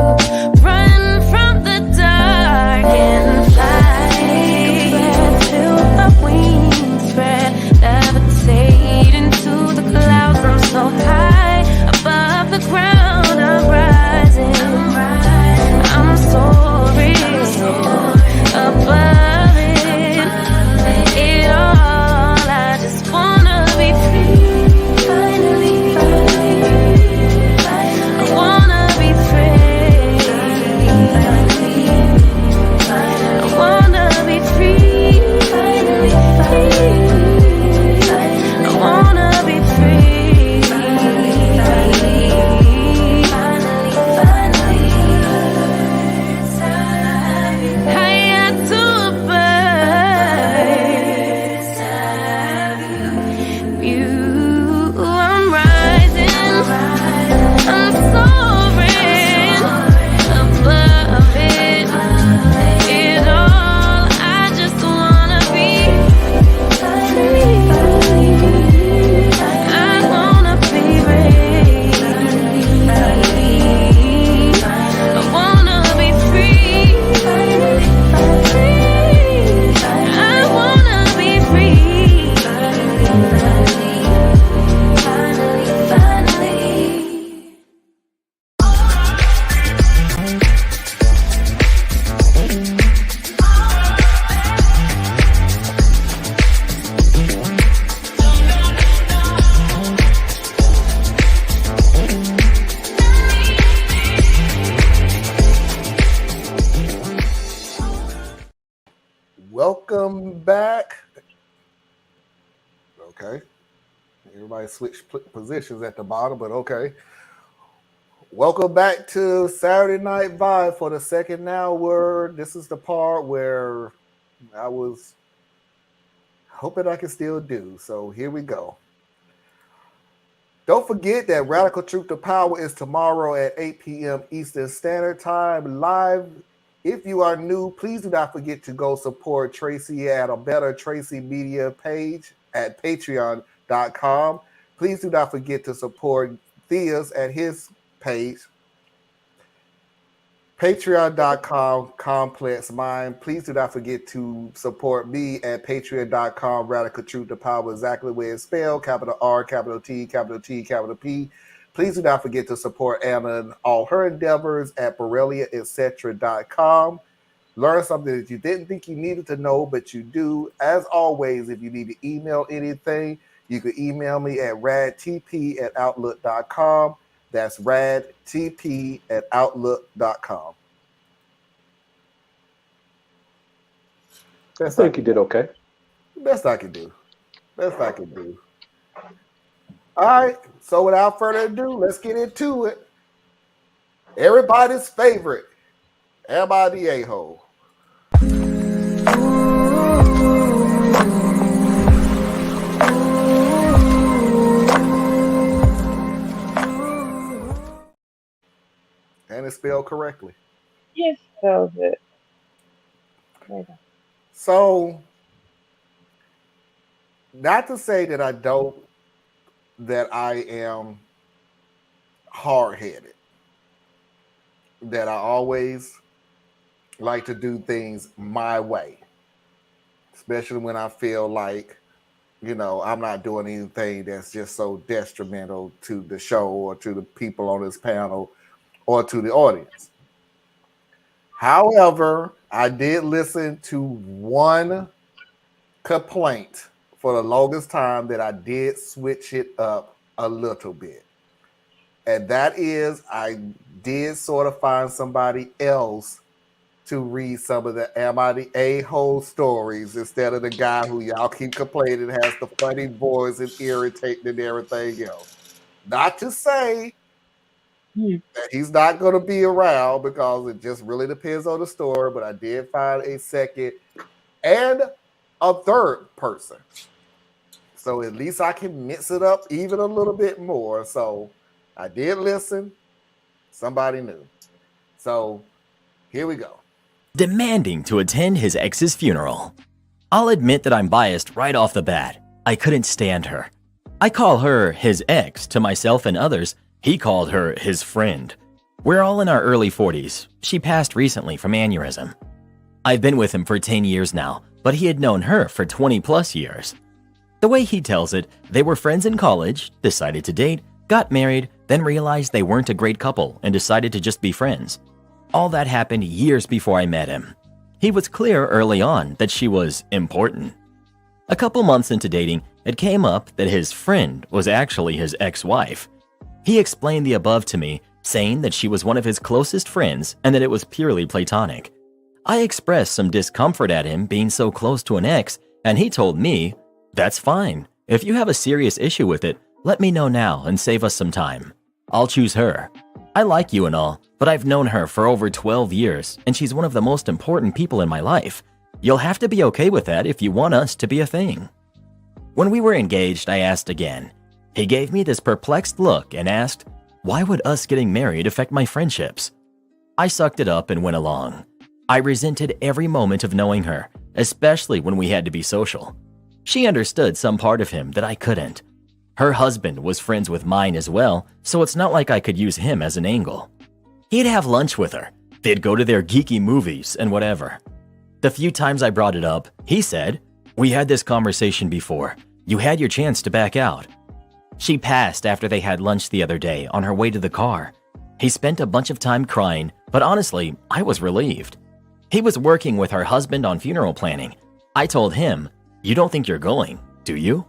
run from the dark and fly. Take a breath, feel my wings spread, levitate into the clouds. I'm so high above the ground. I'm rising, I'm soaring above it all. I just wanna be free, finally, I wanna Okay. Everybody switched positions at the bottom, but okay. Welcome back to Saturday Night Vibe for the second hour. This is the part where I was hoping I can still do. So here we go. Don't forget that Radical Truth to Power is tomorrow at 8 p.m. Eastern Standard Time live. If you are new, please do not forget to go support Tracy at a Better Tracy Media page at patreon.com. Please do not forget to support Thea's at his page, patreon.com complex mind. Please do not forget to support me at patreon.com Radical Truth to Power, exactly where it's spelled, capital R, capital T, capital T, capital P. Please do not forget to support Anna and all her endeavors at BoreliaEtc.com. Learn something that you didn't think you needed to know, but you do. As always, if you need to email anything, you can email me at radtp@outlook.com. That's radtp@outlook.com. I think you did okay. Best I can do. All right. So without further ado, let's get into it. Everybody's favorite. Am I the a-hole? And it's spelled correctly. Yes, spells it. So, not to say that I am hard-headed, that I always like to do things my way, especially when I feel like, I'm not doing anything that's just so detrimental to the show or to the people on this panel or to the audience. However, I did listen to one complaint for the longest time that I did switch it up a little bit. And that is, I did sort of find somebody else to read some of the Am I the A-hole stories instead of the guy who y'all keep complaining has the funny voice and irritating and everything else. Not to say that he's not going to be around, because it just really depends on the story, but I did find a second and a third person. So at least I can mix it up even a little bit more. So I did listen. Somebody knew. So here we go. Demanding to attend his ex's funeral. I'll admit that I'm biased right off the bat. I couldn't stand her. I call her his ex to myself and others. He called her his friend. We're all in our early 40s. She passed recently from aneurysm. I've been with him for 10 years now, but he had known her for 20 plus years. The way he tells it, they were friends in college, decided to date, got married, then realized they weren't a great couple and decided to just be friends. All that happened years before I met him. He was clear early on that she was important. A couple months into dating, it came up that his friend was actually his ex-wife. He explained the above to me, saying that she was one of his closest friends and that it was purely platonic. I expressed some discomfort at him being so close to an ex, and he told me, "That's fine. If you have a serious issue with it, let me know now and save us some time. I'll choose her. I like you and all, but I've known her for over 12 years, and she's one of the most important people in my life. You'll have to be okay with that if you want us to be a thing." When we were engaged, I asked again. He gave me this perplexed look and asked, "Why would us getting married affect my friendships?" I sucked it up and went along. I resented every moment of knowing her, especially when we had to be social. She understood some part of him that I couldn't. Her husband was friends with mine as well, so it's not like I could use him as an angle. He'd have lunch with her. They'd go to their geeky movies and whatever. The few times I brought it up, he said, "We had this conversation before. You had your chance to back out." She passed after they had lunch the other day on her way to the car. He spent a bunch of time crying, but honestly, I was relieved. He was working with her husband on funeral planning. I told him, "You don't think you're going, do you?"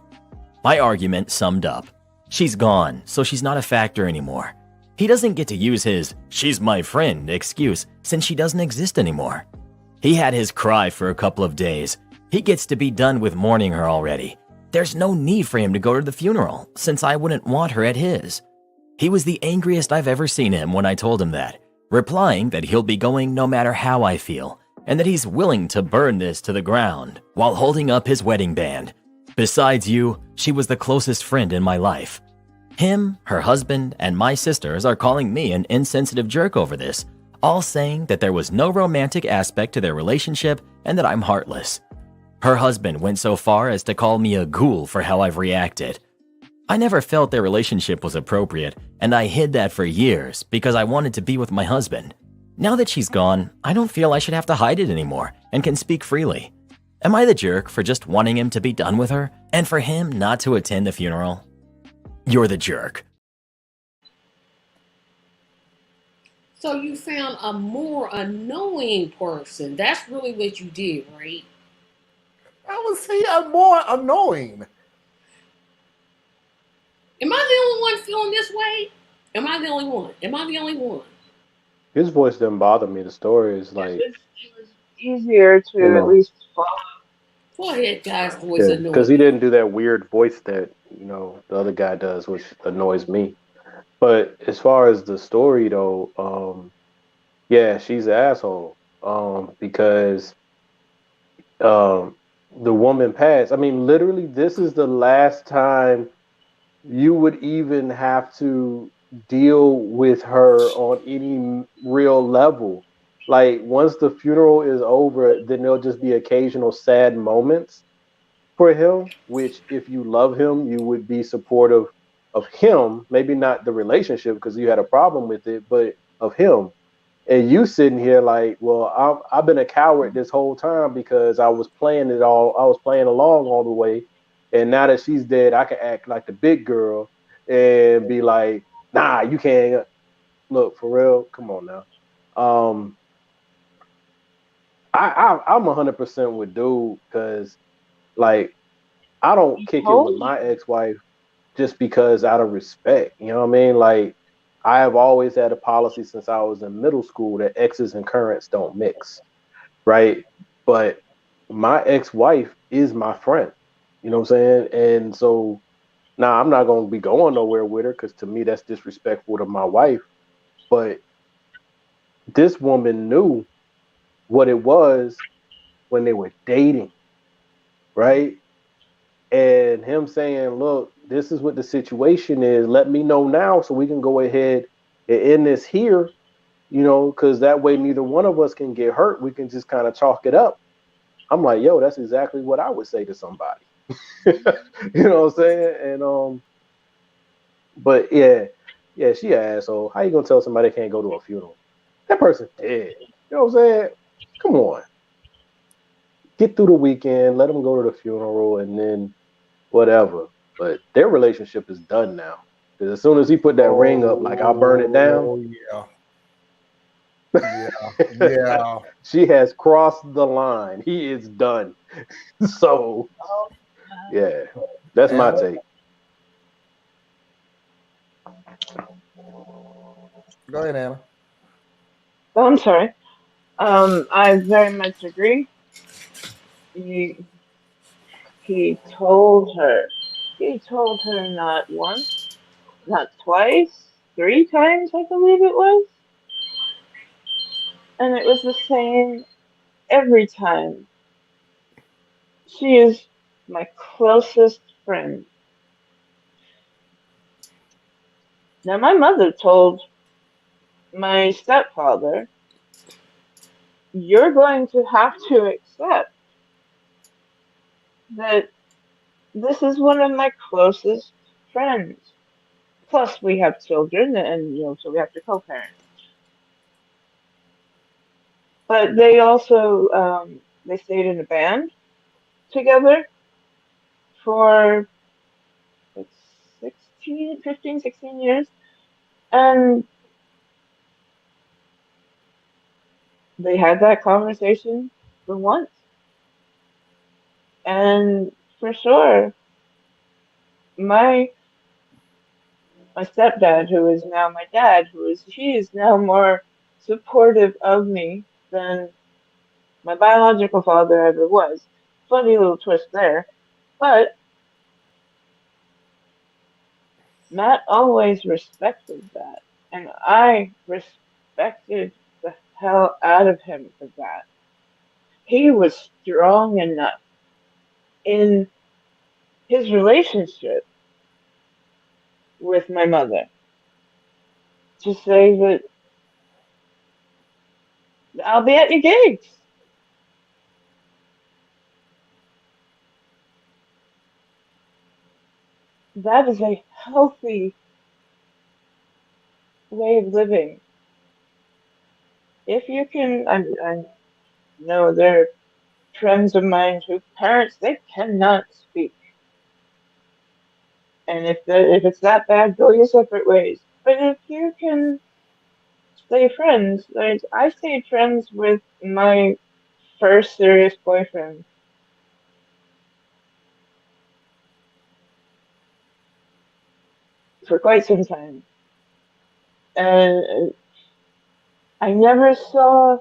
My argument summed up. She's gone, so she's not a factor anymore. He doesn't get to use his "she's my friend" excuse since she doesn't exist anymore. He had his cry for a couple of days. He gets to be done with mourning her already. There's no need for him to go to the funeral, since I wouldn't want her at his. He was the angriest I've ever seen him when I told him that, replying that he'll be going no matter how I feel, and that he's willing to burn this to the ground while holding up his wedding band. Besides you, she was the closest friend in my life. Him, her husband, and my sisters are calling me an insensitive jerk over this, all saying that there was no romantic aspect to their relationship and that I'm heartless. Her husband went so far as to call me a ghoul for how I've reacted. I never felt their relationship was appropriate, and I hid that for years because I wanted to be with my husband. Now that she's gone, I don't feel I should have to hide it anymore and can speak freely. Am I the jerk for just wanting him to be done with her and for him not to attend the funeral? You're the jerk. So you found a more annoying person. That's really what you did, right? I would say I'm more annoying. Am I the only one feeling this way? Am I the only one? Am I the only one? His voice didn't bother me. The story is like, It was easier to you at know, least follow. Go ahead, guys. Voice yeah, because he annoying. didn't do that weird voice that the other guy does, which annoys me. But as far as the story, though, yeah, she's an asshole. Because um, the woman passed. I mean, literally, this is the last time you would even have to deal with her on any real level. Like once the funeral is over, then there'll just be occasional sad moments for him, which if you love him, you would be supportive of him, maybe not the relationship because you had a problem with it, but of him. And you sitting here like, well, I've been a coward this whole time because I was playing it all. I was playing along all the way. And now that she's dead, I can act like the big girl and be like, nah, you can't. Look, for real, come on now. Um, I'm 100% with dude because like I don't He kick it with told my ex-wife just because out of respect. You know what I mean? Like I have always had a policy since I was in middle school that exes and currents don't mix, right? But my ex-wife is my friend. You know what I'm saying? And so now I'm not gonna be going nowhere with her because to me that's disrespectful to my wife. But this woman knew what it was when they were dating, right? And him saying, look, this is what the situation is. Let me know now so we can go ahead and end this here, because that way neither one of us can get hurt. We can just kind of chalk it up. I'm like, yo, that's exactly what I would say to somebody. You know what I'm saying? And but yeah, she an asshole. How you gonna tell somebody they can't go to a funeral? That person's dead. You know what I'm saying? Come on. Get through the weekend, let them go to the funeral, and then whatever. But their relationship is done now. Because as soon as he put that ring up, like I'll burn it down, Oh yeah, yeah, yeah. she has crossed the line. He is done. So yeah, that's my Anna, take. go ahead, Anna. Oh, I'm sorry. I very much agree. He he told her. He told her not once, not twice, 3 times, I believe it was, and it was the same every time. She is my closest friend. Now, my mother told my stepfather, "You're going to have to accept that this is one of my closest friends. Plus, we have children, and so we have to co-parent." But they also they stayed in a band together for like 16, 15, 16 years, and they had that conversation for once. And for sure, my my stepdad, who is now my dad, he is now more supportive of me than my biological father ever was. Funny little twist there, but Matt always respected that, and I respected the hell out of him for that. He was strong enough in his relationship with my mother to say that I'll be at your gigs. That is a healthy way of living. If you can, I know there are friends of mine whose parents they cannot speak, and if it's that bad, go your separate ways. But if you can stay friends, like I stayed friends with my first serious boyfriend for quite some time, and I never saw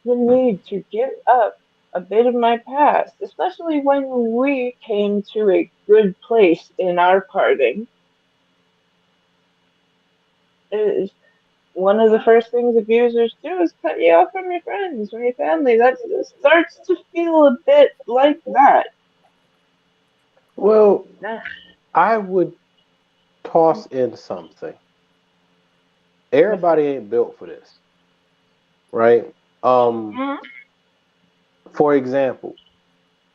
the need to give up a bit of my past, especially when we came to a good place in our parting. Is one of the first things abusers do is cut you off from your friends, from your family. That starts to feel a bit like that. Well, Nah. I would toss in something. Everybody ain't built for this, right? Um, Mhm. for example,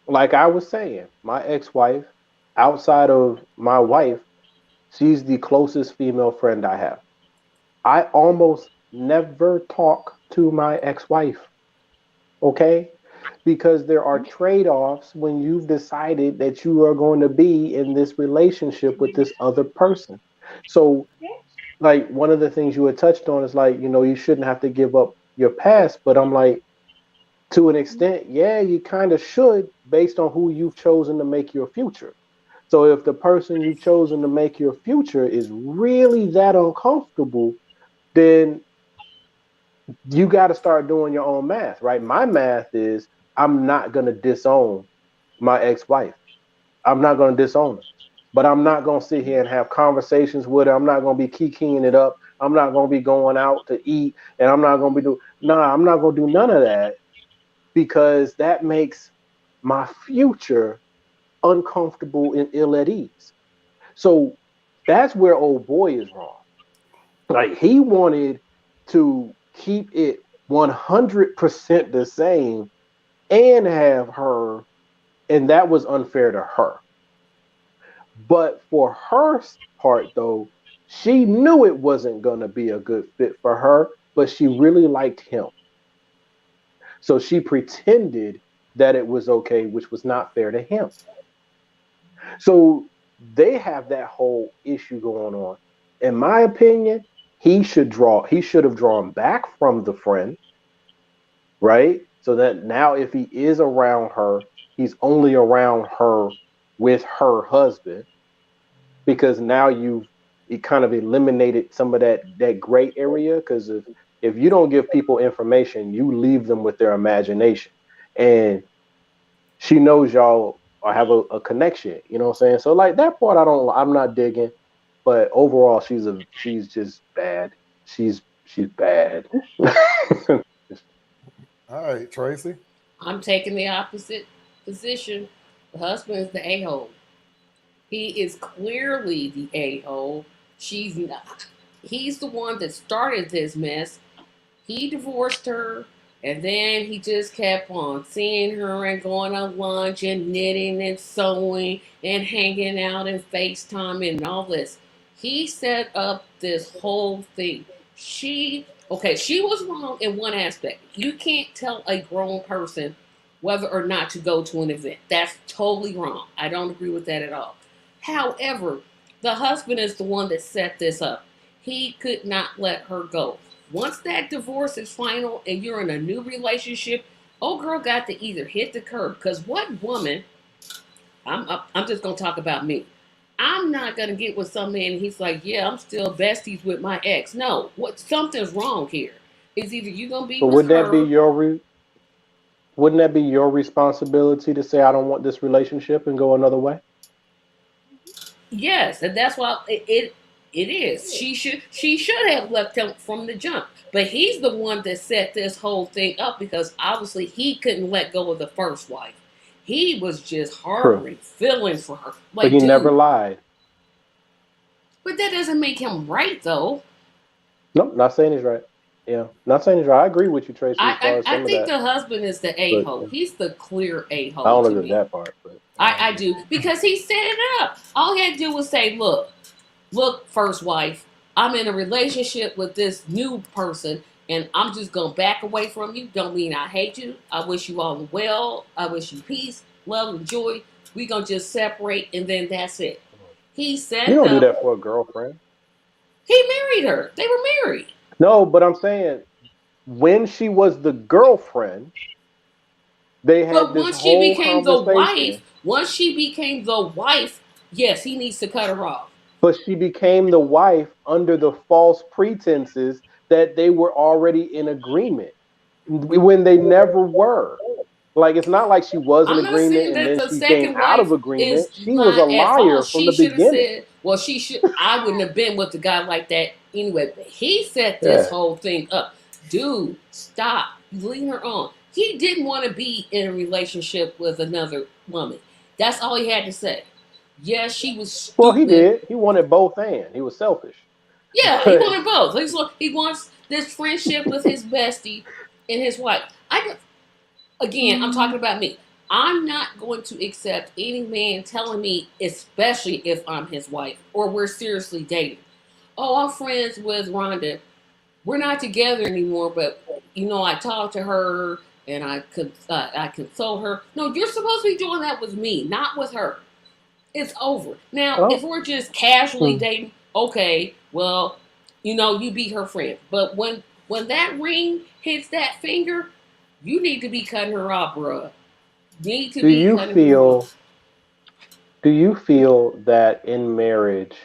like I was saying, my ex-wife, outside of my wife, she's the closest female friend I have. I almost never talk to my ex-wife, okay? Because there are trade-offs when you've decided that you are going to be in this relationship with this other person. So, like one of the things you had touched on is like, you shouldn't have to give up your past, but I'm like, to an extent, yeah, you kind of should based on who you've chosen to make your future. So if the person you've chosen to make your future is really that uncomfortable, then you got to start doing your own math, right? My math is I'm not going to disown my ex-wife. I'm not going to disown her. But I'm not going to sit here and have conversations with her. I'm not going to be kikiing it up. I'm not going to be going out to eat. And I'm not going to be doing, nah, I'm not going to do none of that because that makes my future uncomfortable and ill at ease. So that's where old boy is wrong. Like he wanted to keep it 100% the same and have her, and that was unfair to her. But for her part, though, she knew it wasn't going to be a good fit for her, but she really liked him. So she pretended that it was okay, which was not fair to him. So they have that whole issue going on. In my opinion, he should have drawn back from the friend, right? So that now if he is around her, he's only around her with her husband because now you've it kind of eliminated some of that gray area because if you don't give people information, you leave them with their imagination. And she knows y'all have a connection, you know what I'm saying? So like that part I'm not digging, but overall she's just bad. She's bad. All right, Tracy. I'm taking the opposite position. The husband is the a hole. He is clearly the a hole. She's not. He's the one that started this mess. He divorced her, and then he just kept on seeing her and going on lunch and knitting and sewing and hanging out and FaceTime and all this. He set up this whole thing. She was wrong in one aspect. You can't tell a grown person whether or not to go to an event. That's totally wrong. I don't agree with that at all. However, the husband is the one that set this up. He could not let her go. Once that divorce is final and you're in a new relationship, old girl got to either hit the curb. Because what woman, I'm just going to talk about me. I'm not going to get with some man and he's like, yeah, I'm still besties with my ex. No, something's wrong here. It's either you going to be But with her. wouldn't that be your responsibility to say I don't want this relationship and go another way? Yes, and that's why it is. She should have left him from the jump. But he's the one that set this whole thing up because obviously he couldn't let go of the first wife. He was just True. harboring feelings for her. But Like, he dude, never lied. but that doesn't make him right though. Nope, not saying he's right. Yeah, not saying he's right. I agree with you, Tracy, as far as I some of think that. the husband is the a But hole. He's the clear a I hole don't to agree with me. that part. But I do because he set it up. All he had to do was say, look, first wife, I'm in a relationship with this new person and I'm just gonna back away from you. Don't mean I hate you. I wish you all well. I wish you peace, love, and joy. We gonna just separate and then that's it. He set you it don't do up. that for a girlfriend. He married her. They were married. No, but I'm saying when she was the girlfriend, they had But this whole conversation. once she became the wife, yes, he needs to cut her off. But she became the wife under the false pretenses that they were already in agreement when they never were. Like, it's not like she was in I'm not agreement saying and that then the she came second out of wife agreement. is She was a not at fault. liar from She the should have beginning. said, well, she should. I wouldn't have been with a guy like that anyway. But he set this Yeah. whole thing up. Dude, stop. Leave her on. He didn't want to be in a relationship with another woman. That's all he had to say. Yes, she was Well, he stupid. did. He wanted both and he was selfish. Yeah, he But wanted both. He wants this friendship with his bestie and his wife. Again, I'm talking about me. I'm not going to accept any man telling me, especially if I'm his wife or we're seriously dating. Oh, I'm friends with Rhonda. We're not together anymore, but I talk to her and I console her. No, you're supposed to be doing that with me, not with her. It's over. Now, if oh, we're just casually dating, okay, well, you be her friend. But when that ring hits that finger, you need to be cutting her off, bruh. Need to do be you cutting her feel off. do you feel that in marriage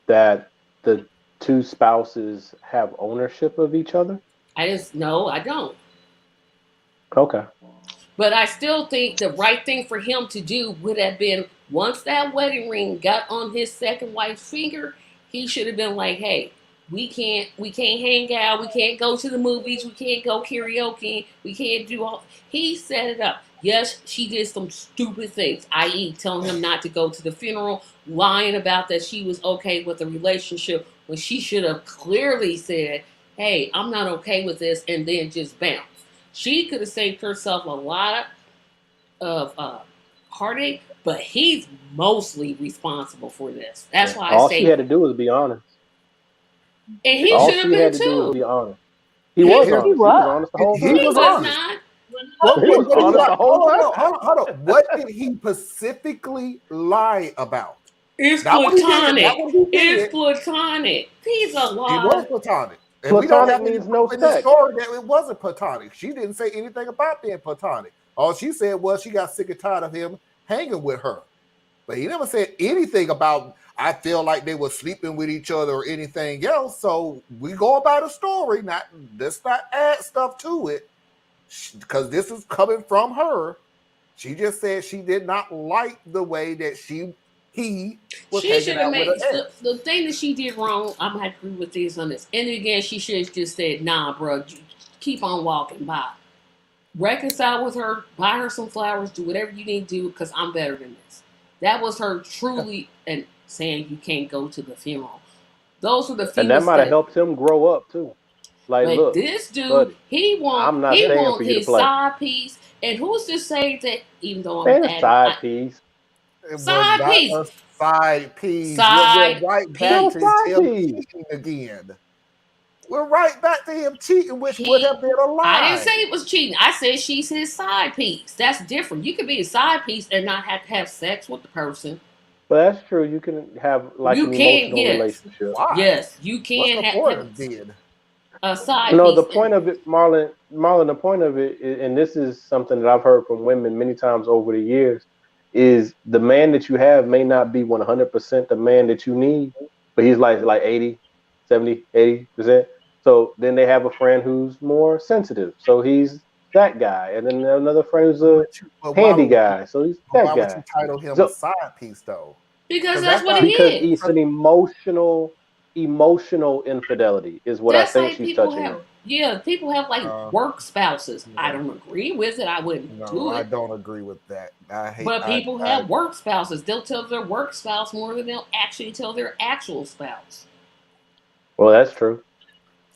that the two spouses have ownership of each other? No, I don't. Okay. But I still think the right thing for him to do would have been once that wedding ring got on his second wife's finger, he should have been like, "Hey, we can't hang out, we can't go to the movies, we can't go karaoke, we can't do all." He set it up. Yes, she did some stupid things, i.e., telling him not to go to the funeral, lying about that she was okay with the relationship when she should have clearly said, "Hey, I'm not okay with this," and then just bounce. She could have saved herself a lot of heartache, but he's mostly responsible for this. That's why I All she say, had to do was be honest. and he All should have she been had to do was be too. honest. He He, was Here, He honest. He was was. honest the whole he he time. was was honest. not. What, He what, was what, honest what, the whole time. hold on. What did he specifically lie about? It's Not what he did, not platonic. what he It's did. platonic. He's a It was lie. platonic. And we don't Platonic have any means no proof in the sex. story that it wasn't platonic. She didn't say anything about being platonic. All she said was she got sick and tired of him hanging with her. But he never said anything about, I feel like they were sleeping with each other or anything else. So we go about a story. Let's not add stuff to it because this is coming from her. She just said she did not like the way that he was She hanging should have out with made her ex. the thing that she did wrong. I'm gonna have to agree with this on this. And again, she should have just said, "Nah, bro, keep on walking by. Reconcile with her, buy her some flowers, do whatever you need to do, because I'm better than this." That was her truly and saying you can't go to the funeral. Those were the And few that might have mistakes. helped him grow up too. Like, But look, this dude, buddy, he want I'm not he staying for want you to his play. side piece. And who's to say that even though I'm Man, a adding side piece. It was side not piece, a side piece. We're side right back No piece. to side him piece. cheating again. We're right back to him cheating, which would have been a I didn't lie. say it was cheating. I said she's his side piece. That's different. You could be a side piece and not have to have sex with the person. But that's true. You can have like You an can, emotional yes. relationship. Why? Yes, you What's can the point have of being? a side No, piece. the point of it, Marlon, the point of it, and this is something that I've heard from women many times over the years, is the man that you have may not be 100% the man that you need, but he's like 80, 70, 80%. So then they have a friend who's more sensitive. So he's that guy. And then another friend who's a But handy guy. So he's that why would you guy. title him a So side piece though? Because 'Cause that's that's what how it Because is. it's an emotional infidelity is what I That's think like she's people touching have, on. yeah, people have like work spouses. I no, don't agree with it. I wouldn't no, do I it. don't agree with that. I hate. But people have work spouses. They'll tell their work spouse more than they'll actually tell their actual spouse. Well, that's true.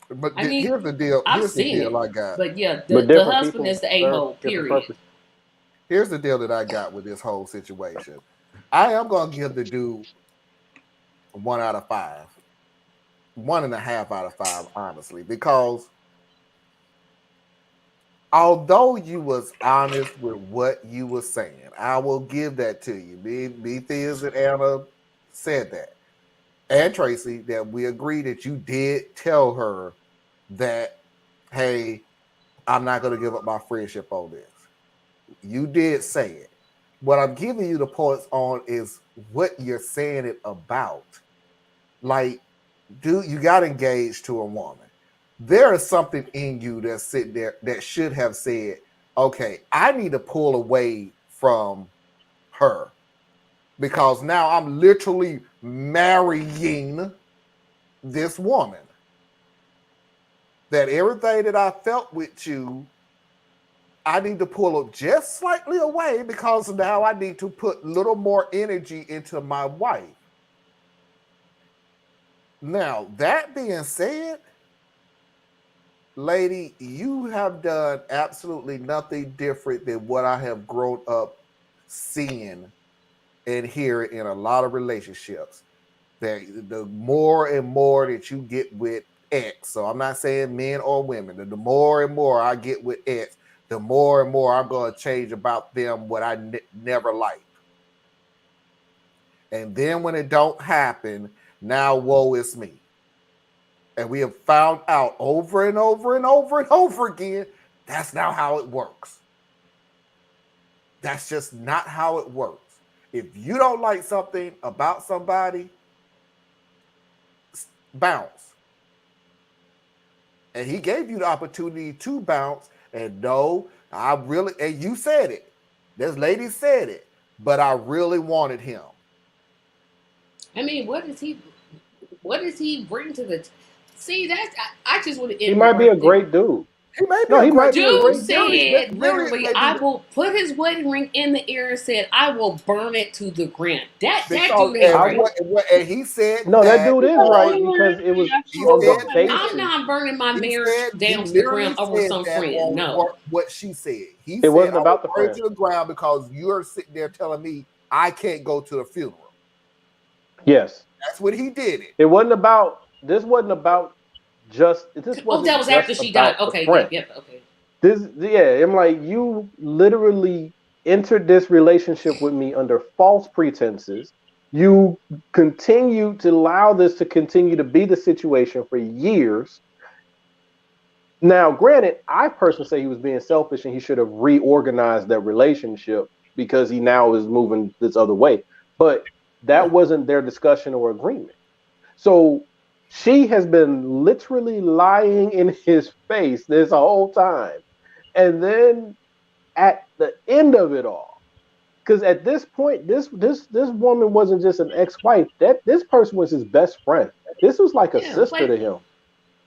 But I mean, here's the deal. I've Here's the seen deal it. I got. But yeah, But the different husband people is the a serve hole, different period. purposes. Here's the deal that I got with this whole situation. I am gonna give the dude 1 out of 5, 1.5 out of 5, honestly, because although you was honest with what you were saying, I will give that to you. Me, Thiz, and Anna said that, and Tracy, that we agree that you did tell her that, hey, I'm not going to give up my friendship on this. You did say it. What I'm giving you the points on is what you're saying it about. Like, dude, you got engaged to a woman. There is something in you that's sitting there that should have said, okay, I need to pull away from her because now I'm literally marrying this woman. That everything that I felt with you, I need to pull it just slightly away because now I need to put a little more energy into my wife. Now, that being said, lady, you have done absolutely nothing different than what I have grown up seeing and hearing in a lot of relationships. That the more and more that you get with X, so I'm not saying men or women, the more and more I get with X, the more and more I'm going to change about them what I never liked. And then when it don't happen, now woe is me. And we have found out over and over and over and over again, that's not how it works. That's just not how it works. If you don't like something about somebody, bounce. And he gave you the opportunity to bounce. And no, I really, and you said it. This lady said it, but I really wanted him. I mean, what does he bring to the see that's I just want to He end with might be one a thing. great dude. He may be No, a he great might be a dude. Dude great Really, dude. said really, it literally, may be I will put his wedding ring in the air and said, I will burn it to the ground. That because dude ain't I right. would. and he said No, that that. dude is Because right he because learned it the was He actual on the said woman. I'm basis. not burning my he marriage said he down to the literally ground over said some that friend. on No. what she said. He It said, wasn't "I will about the burn it friend. to the ground because you're sitting there telling me I can't go to the funeral." Yes, That's what he did it. it wasn't about. This wasn't about just. This Oh, that wasn't was just after she died. about the Okay, friend. yep, okay. This, yeah, I'm like, you literally entered this relationship with me under false pretenses. You continue to allow this to continue to be the situation for years. Now, granted, I personally say he was being selfish and he should have reorganized that relationship because he now is moving this other way. But that Yeah. wasn't their discussion or agreement. So she has been literally lying in his face this whole time. And then at the end of it all, because at this point, this woman wasn't just an ex-wife. That this person was his best friend. This was like a Yeah, sister like to him.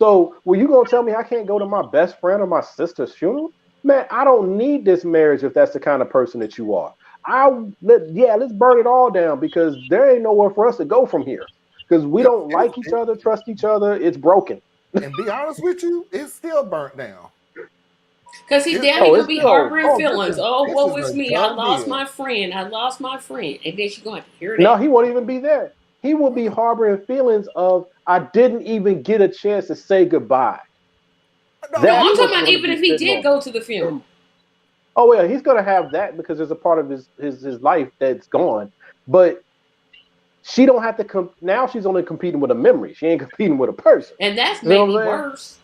So, were you gonna tell me I can't go to my best friend or my sister's funeral? Man, I don't need this marriage if that's the kind of person that you are. Let's burn it all down because there ain't nowhere for us to go from here. Because we Yeah. don't like each other, trust each other. It's broken. And be honest with you, it's still burnt down. because he's It's down, he Oh, gonna it's be still harboring oh, feelings. Oh, this woe is is a me. I done lost deal. my friend. I lost my friend. And then she's going to hear no. that. He won't even be there. He will be harboring feelings of I didn't even get a chance to say goodbye. No, No, I'm That's you talking what's about going to even be if he sitting did on. go to the funeral. Oh yeah, he's gonna have that because there's a part of his life that's gone. But she don't have to come now. She's only competing with a memory. She ain't competing with a person. And that's You know what maybe I'm saying? worse.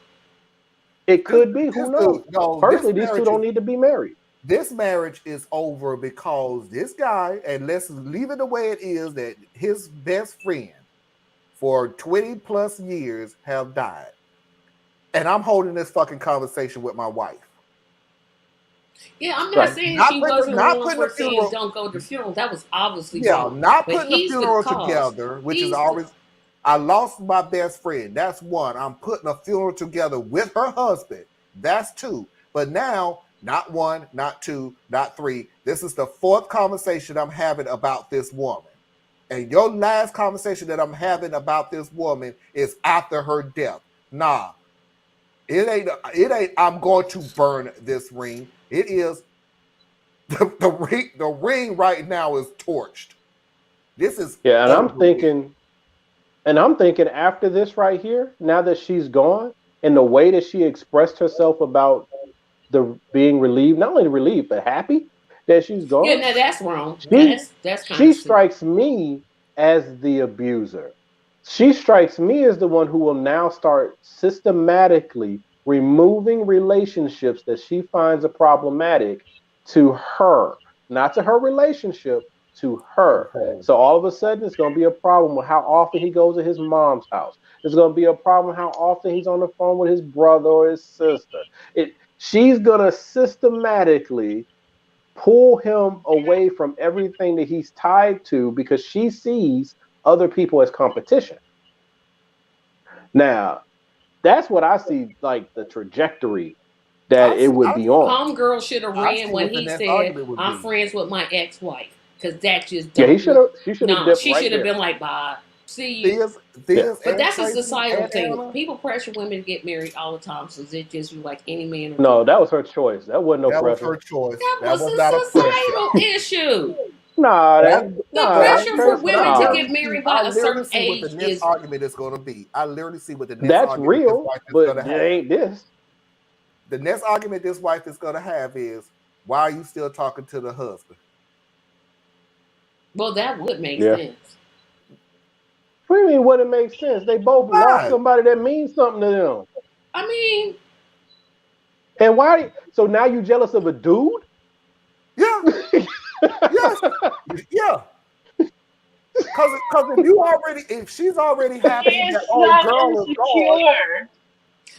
It this could be. this Who dude, knows? no, Personally, these two don't need to be married. this marriage is over because this guy, and let's leave it the way it is, that his best friend for 20 plus years have died. And I'm holding this fucking conversation with my wife. Yeah, I'm not Right. saying Not she putting wasn't not wrong putting for the saying funeral. don't go to funeral. That was obviously Yeah, wrong. not But putting the he's the funeral cause. together, which is He's the always. I lost my best friend. That's one. I'm putting a funeral together with her husband. That's two. But now, not one, not two, not three. This is the fourth conversation I'm having about this woman. And your last conversation that I'm having about this woman is after her death. Nah, it ain't I'm going to burn this ring. It is the ring right now is torched. This is Yeah, and over with. I'm thinking after this right here, now that she's gone, and the way that she expressed herself about the being relieved, not only relieved but happy that she's Yeah, gone, now that's wrong. she That's kind she of sick. strikes me as the abuser. She strikes me as the one who will now start systematically removing relationships that she finds are problematic to her, not to her relationship, to her. So all of a sudden, it's going to be a problem with how often he goes to his mom's house. There's going to be a problem how often he's on the phone with his brother or his sister. She's going to systematically pull him away from everything that he's tied to because she sees other people as competition. Now, that's what I see like the trajectory that I it see, would I, be on. Homegirl should have I ran see when what the he next said, argument would I'm be. friends with my ex-wife. Because that just Yeah, don't look. she should have Nah, dipped she right should have there. been like, bye. See you. Thea's, Yeah. Thea's But and that's a Tracy societal and thing. Anna. People pressure women to get married all the time, so it just be like any man or No, female. that was her choice. That wasn't no That was pressure. her choice. That That was was a not a pressure. societal issue. Nah, That, The but I pressure see, for Tracy, but I women to nah. get literally see, married I by a literally certain see what the age next is. argument is going to be. I literally see what the next That's argument this real, wife is but going to it have. ain't this. The next argument this wife is going to have is, why are you still talking to the husband? Well, that would make Yeah. sense. What do you mean? What it makes sense? They both lost Why? somebody that means something to them. I mean, And why? So now you jealous of a dude? Yeah, yes, yeah. Because if she's already happy that She's old not girl is gone. insecure.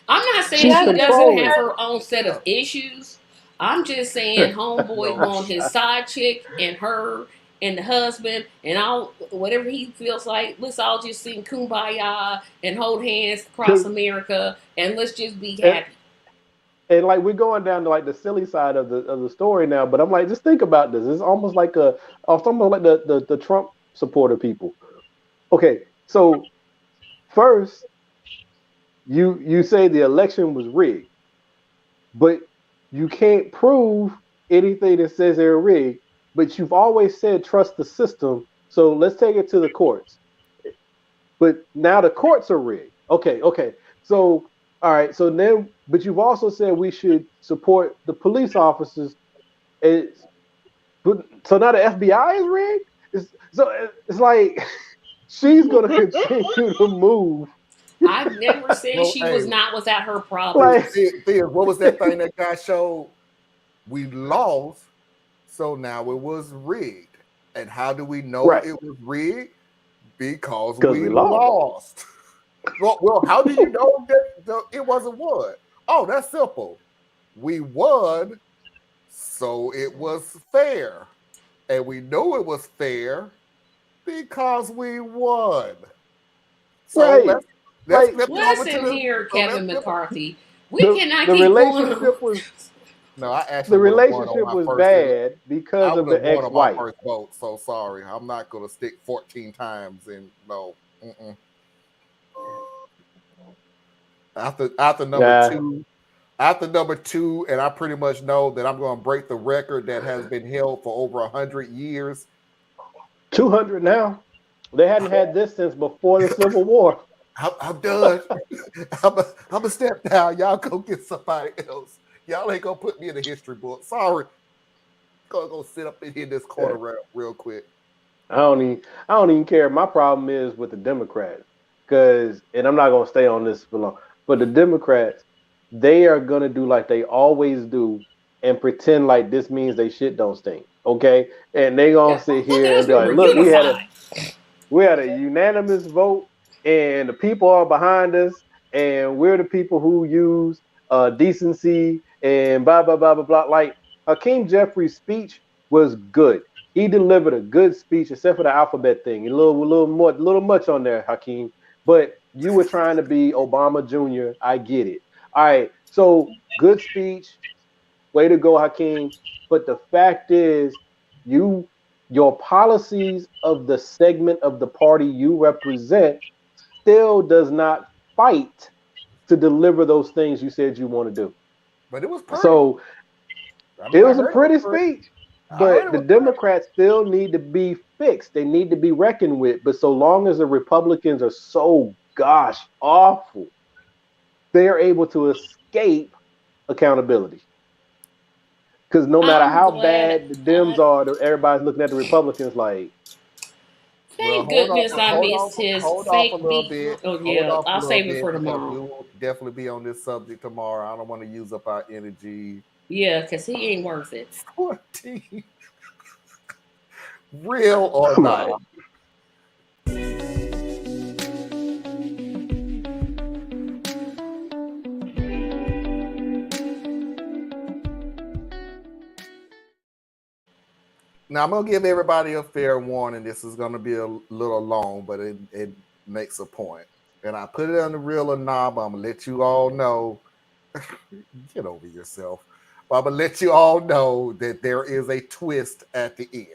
I'm not saying She's That she doesn't have controlling. doesn't. her own set Yeah, of issues. I'm just saying homeboy no. want his side chick and her and the husband and all whatever he feels like. Let's all just sing kumbaya and hold hands across Because America and let's just be and, happy. and like we're going down to like the silly side of the story now, but I'm like, just think about this. It's almost like almost like the Trump supporter people. Okay, so first you say the election was rigged, but you can't prove anything that says they're rigged. But you've always said trust the system, so let's take it to the courts. But now the courts are rigged. Okay. So all right. So then, but you've also said we should support the police officers. It's, but so now the FBI is rigged. It's like she's gonna continue to move. I never said Well, she was hey, not without her Like problems. What was that thing that guy showed? We lost, so now it was rigged. And how do we know right, it was rigged? Because because we we lost. lost. Well, how do you know that it wasn't won? Oh, that's simple. We won, so it was fair. And we knew it was fair because we won. So Right. let's Like flip it over to Listen the here, so let's Kevin flip it. McCarthy. We the cannot the keep going. relationship was No, I the actually would have won on relationship my was first bad I because of would have the won on my ex-wife. first vote. So sorry. I'm not gonna stick 14 times and no. Mm-mm. After number Yeah, two, and I pretty much know that I'm going to break the record that has been held for over 100 years. 200 now. They hadn't had this since before the Civil War. I'm done. I'm a step down. Y'all go get somebody else. Y'all ain't gonna put me in the history book. Sorry. Gonna go sit up in here in this corner real quick. I don't even care. My problem is with the Democrats. Cause and I'm not gonna stay on this for long, but the Democrats, they are gonna do like they always do and pretend like this means they shit don't stink. Okay? And they gonna Yeah, sit look at here and us. be We like, were look, unified. we had a unanimous vote and the people are behind us and we're the people who use decency and blah blah blah blah blah. Like, Hakeem Jeffries' speech was good. He delivered a good speech, except for the alphabet thing. A little much on there, Hakeem. But you were trying to be Obama Jr. I get it. All right. So good speech. Way to go, Hakeem. But the fact is, your policies of the segment of the party you represent still does not fight to deliver those things you said you want to do. But it was pretty. So I mean, it was a pretty speech. But the Democrats still need to be fixed. They need to be reckoned with. But so long as the Republicans are so gosh awful, they are able to escape accountability. Because no matter how bad the Dems are, everybody's looking at the Republicans like. Thank goodness I missed his fake beat. Oh yeah, I'll save it for tomorrow. We will definitely be on this subject tomorrow. I don't want to use up our energy. Yeah, because he ain't worth it. 14. Real or Come not? on. Now, I'm going to give everybody a fair warning. This is going to be a little long, but it makes a point. And I put it on the real or not, but I'm going to let you all know. Get over yourself. But I'm going to let you all know that there is a twist at the end.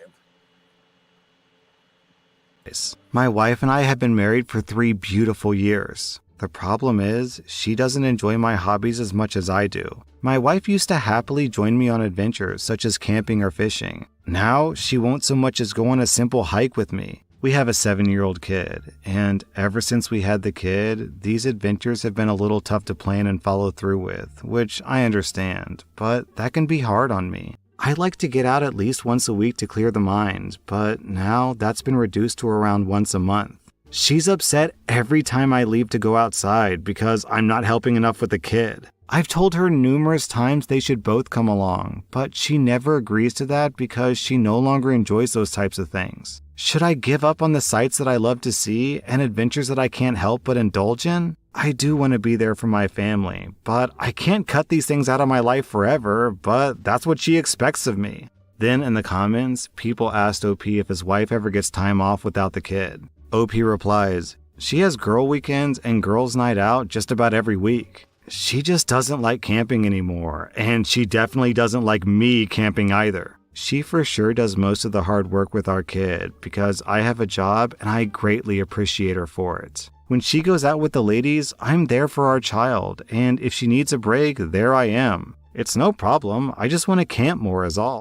My wife and I have been married for 3 beautiful years. The problem is, she doesn't enjoy my hobbies as much as I do. My wife used to happily join me on adventures such as camping or fishing. Now, she won't so much as go on a simple hike with me. We have a 7-year-old kid, and ever since we had the kid, these adventures have been a little tough to plan and follow through with, which I understand, but that can be hard on me. I like to get out at least once a week to clear the mind, but now that's been reduced to around once a month. She's upset every time I leave to go outside because I'm not helping enough with the kid. I've told her numerous times they should both come along, but she never agrees to that because she no longer enjoys those types of things. Should I give up on the sights that I love to see and adventures that I can't help but indulge in? I do want to be there for my family, but I can't cut these things out of my life forever, but that's what she expects of me. Then in the comments, people asked OP if his wife ever gets time off without the kid. OP replies, she has girl weekends and girls' night out just about every week. She just doesn't like camping anymore, and she definitely doesn't like me camping either. She for sure does most of the hard work with our kid because I have a job and I greatly appreciate her for it. When she goes out with the ladies, I'm there for our child, and if she needs a break, there I am. It's no problem, I just want to camp more is all.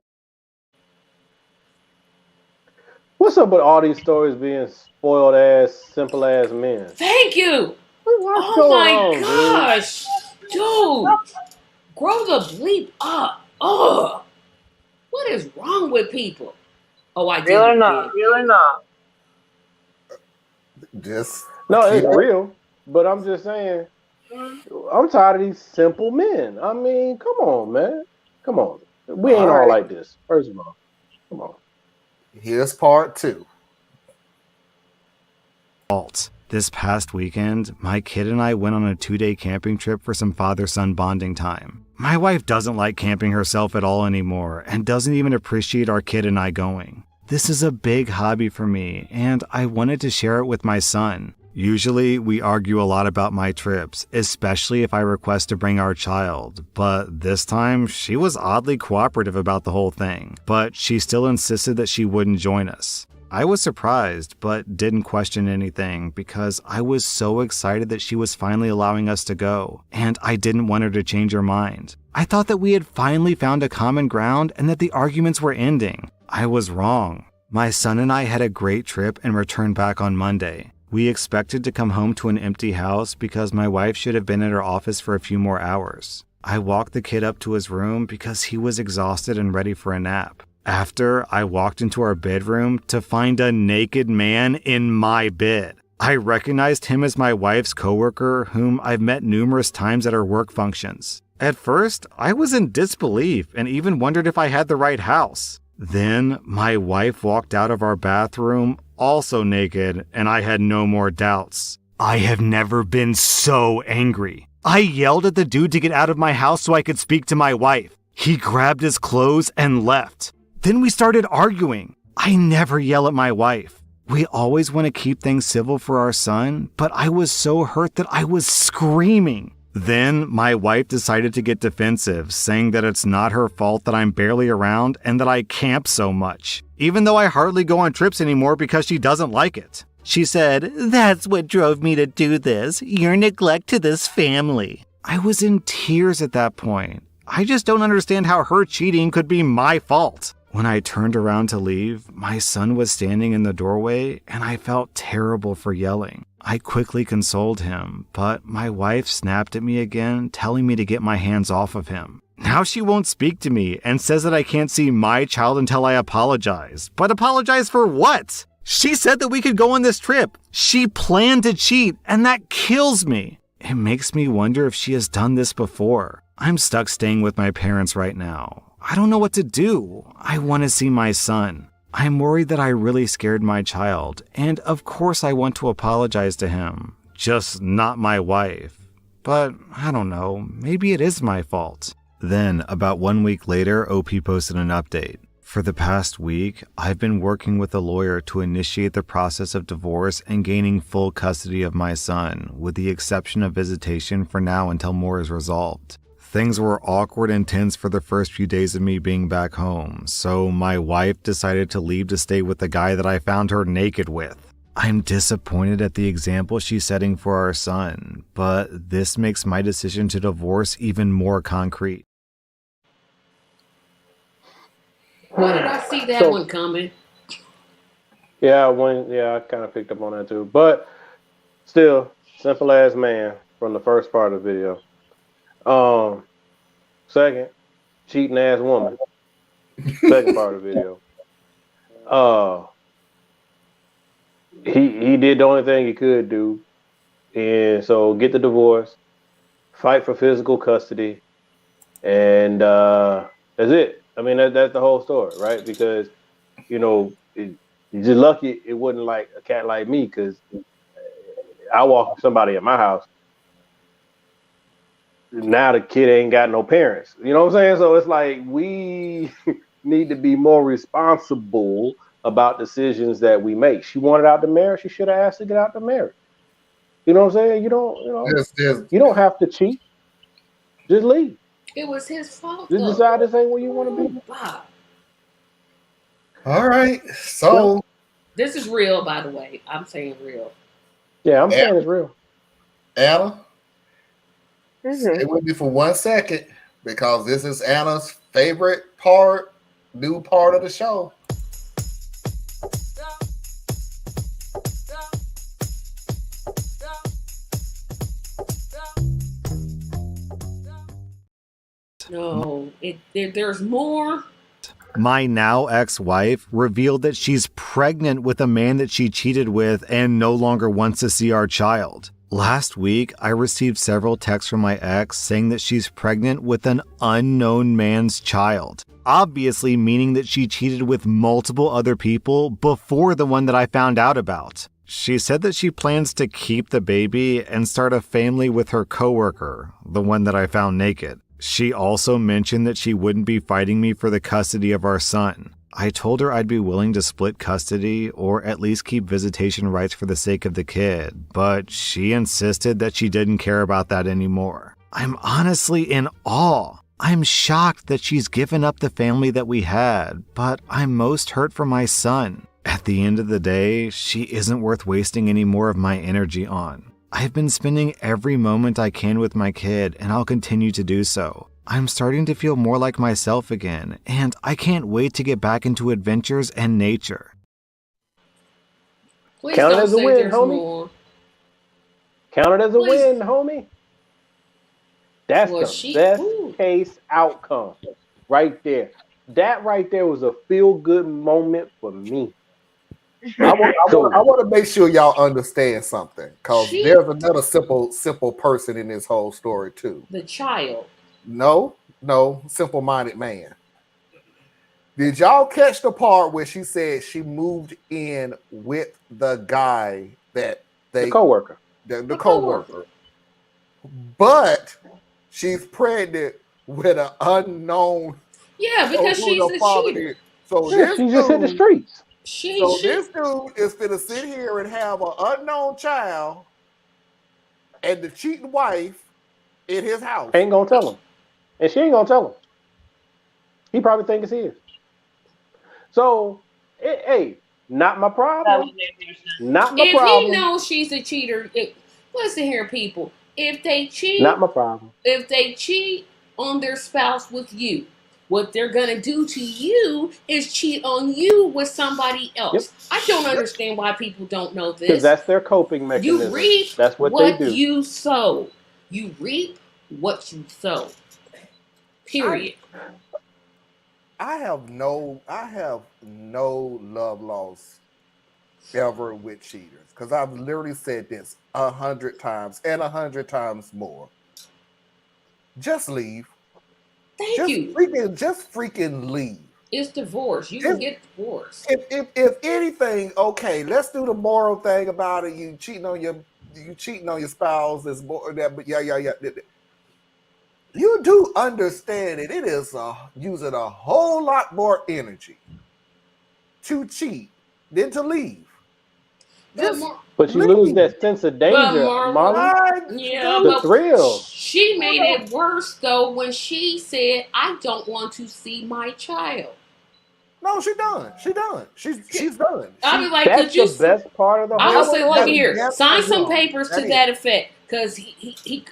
What's up with all these stories being spoiled ass, simple ass men? Thank you. What's Oh going my on, gosh, dude, grow the bleep up. Ugh. What is wrong with people? Oh, I did. Real or not? Real or not? Just No, it's real, but I'm just saying, I'm tired of these simple men. I mean, come on, man. Come on. We ain't all like this, first of all. Come on. Here's part 2. This past weekend, my kid and I went on a 2-day camping trip for some father-son bonding time. My wife doesn't like camping herself at all anymore and doesn't even appreciate our kid and I going. This is a big hobby for me, and I wanted to share it with my son. Usually, we argue a lot about my trips, especially if I request to bring our child, but this time, she was oddly cooperative about the whole thing, but she still insisted that she wouldn't join us. I was surprised, but didn't question anything because I was so excited that she was finally allowing us to go, and I didn't want her to change her mind. I thought that we had finally found a common ground and that the arguments were ending. I was wrong. My son and I had a great trip and returned back on Monday. We expected to come home to an empty house because my wife should have been at her office for a few more hours. I walked the kid up to his room because he was exhausted and ready for a nap. After, I walked into our bedroom to find a naked man in my bed. I recognized him as my wife's coworker, whom I've met numerous times at our work functions. At first, I was in disbelief and even wondered if I had the right house. Then, my wife walked out of our bathroom, also naked, and I had no more doubts. I have never been so angry. I yelled at the dude to get out of my house so I could speak to my wife. He grabbed his clothes and left. Then we started arguing. I never yell at my wife. We always want to keep things civil for our son, but I was so hurt that I was screaming. Then my wife decided to get defensive, saying that it's not her fault that I'm barely around and that I camp so much, even though I hardly go on trips anymore because she doesn't like it. She said, "That's what drove me to do this, your neglect to this family." I was in tears at that point. I just don't understand how her cheating could be my fault. When I turned around to leave, my son was standing in the doorway and I felt terrible for yelling. I quickly consoled him, but my wife snapped at me again, telling me to get my hands off of him. Now she won't speak to me and says that I can't see my child until I apologize. But apologize for what? She said that we could go on this trip. She planned to cheat, and that kills me. It makes me wonder if she has done this before. I'm stuck staying with my parents right now. I don't know what to do. I want to see my son. I'm worried that I really scared my child, and of course I want to apologize to him. Just not my wife. But I don't know, maybe it is my fault. Then, about 1 week later, OP posted an update. For the past week, I've been working with a lawyer to initiate the process of divorce and gaining full custody of my son, with the exception of visitation for now until more is resolved. Things were awkward and tense for the first few days of me being back home, so my wife decided to leave to stay with the guy that I found her naked with. I'm disappointed at the example she's setting for our son, but this makes my decision to divorce even more concrete. Why did I see that one coming? Yeah, I kind of picked up on that too. But still, simple ass man from the first part of the video. Second, cheating ass woman. Second part of the video. He did the only thing he could do, and so get the divorce, fight for physical custody, and that's it. I mean, that's the whole story, right? Because you're just lucky it wasn't like a cat like me, because I walk somebody at my house. Now the kid ain't got no parents. You know what I'm saying? So it's like we need to be more responsible about decisions that we make. She wanted out the marriage. She should have asked to get out the marriage. You know what I'm saying? You don't have to cheat. Just leave. It was his fault. Just decide this ain't where you want to be. Wow. All right. So this is real, by the way. I'm saying real. Yeah, I'm saying it's real. Anna, stay with me for 1 second, because this is Anna's favorite new part of the show. No, there's more. My now ex-wife revealed that she's pregnant with a man that she cheated with and no longer wants to see our child. Last week, I received several texts from my ex saying that she's pregnant with an unknown man's child, obviously meaning that she cheated with multiple other people before the one that I found out about. She said that she plans to keep the baby and start a family with her coworker, the one that I found naked. She also mentioned that she wouldn't be fighting me for the custody of our son. I told her I'd be willing to split custody or at least keep visitation rights for the sake of the kid, but she insisted that she didn't care about that anymore. I'm honestly in awe. I'm shocked that she's given up the family that we had, but I'm most hurt for my son. At the end of the day, she isn't worth wasting any more of my energy on. I've been spending every moment I can with my kid, and I'll continue to do so. I'm starting to feel more like myself again, and I can't wait to get back into adventures and nature. Please Count it don't as a say win, there's homie. more. Count it as a win, homie. That's Well, the best case outcome right there. That right there was a feel-good moment for me. I want to make sure y'all understand something, because there's another simple person in this whole story too. The child. No, simple-minded man. Did y'all catch the part where she said she moved in with the guy the coworker, the coworker, but she's pregnant with an unknown Yeah, because who she's the a father cheater. is. So Yeah, this she just hit the dude, streets. so this dude is gonna sit here and have an unknown child and the cheating wife in his house. Ain't gonna tell him, and she ain't gonna tell him. He probably think it's his. So, hey, not my That problem. would make more sense. Not my If he problem. knows she's a cheater, listen here, people. If they Not cheat, my problem. on their spouse with you, what they're gonna do to you is cheat on you with somebody Yep. else. I don't understand why people don't know Because this. that's their coping You mechanism. reap That's what they what do. you sow. You reap what you sow. Period. I have no love lost ever with cheaters because I've literally said this 100 times and 100 times more. Just leave. Thank you. Just freaking leave. It's divorce. You can get divorced. If anything, okay, let's do the moral thing about it. You cheating on your spouse is more that, but yeah. You do understand it. It is using a whole lot more energy to cheat than to leave. But you lose that sense of danger, Molly. Yeah, The but thrill. she made it worse though when she said, "I don't want to see my child." No, she done. She's done. I'll be like, That's could you? the best part of the I whole would say, look That is here, yes sign or some no. papers to That that effect, because he.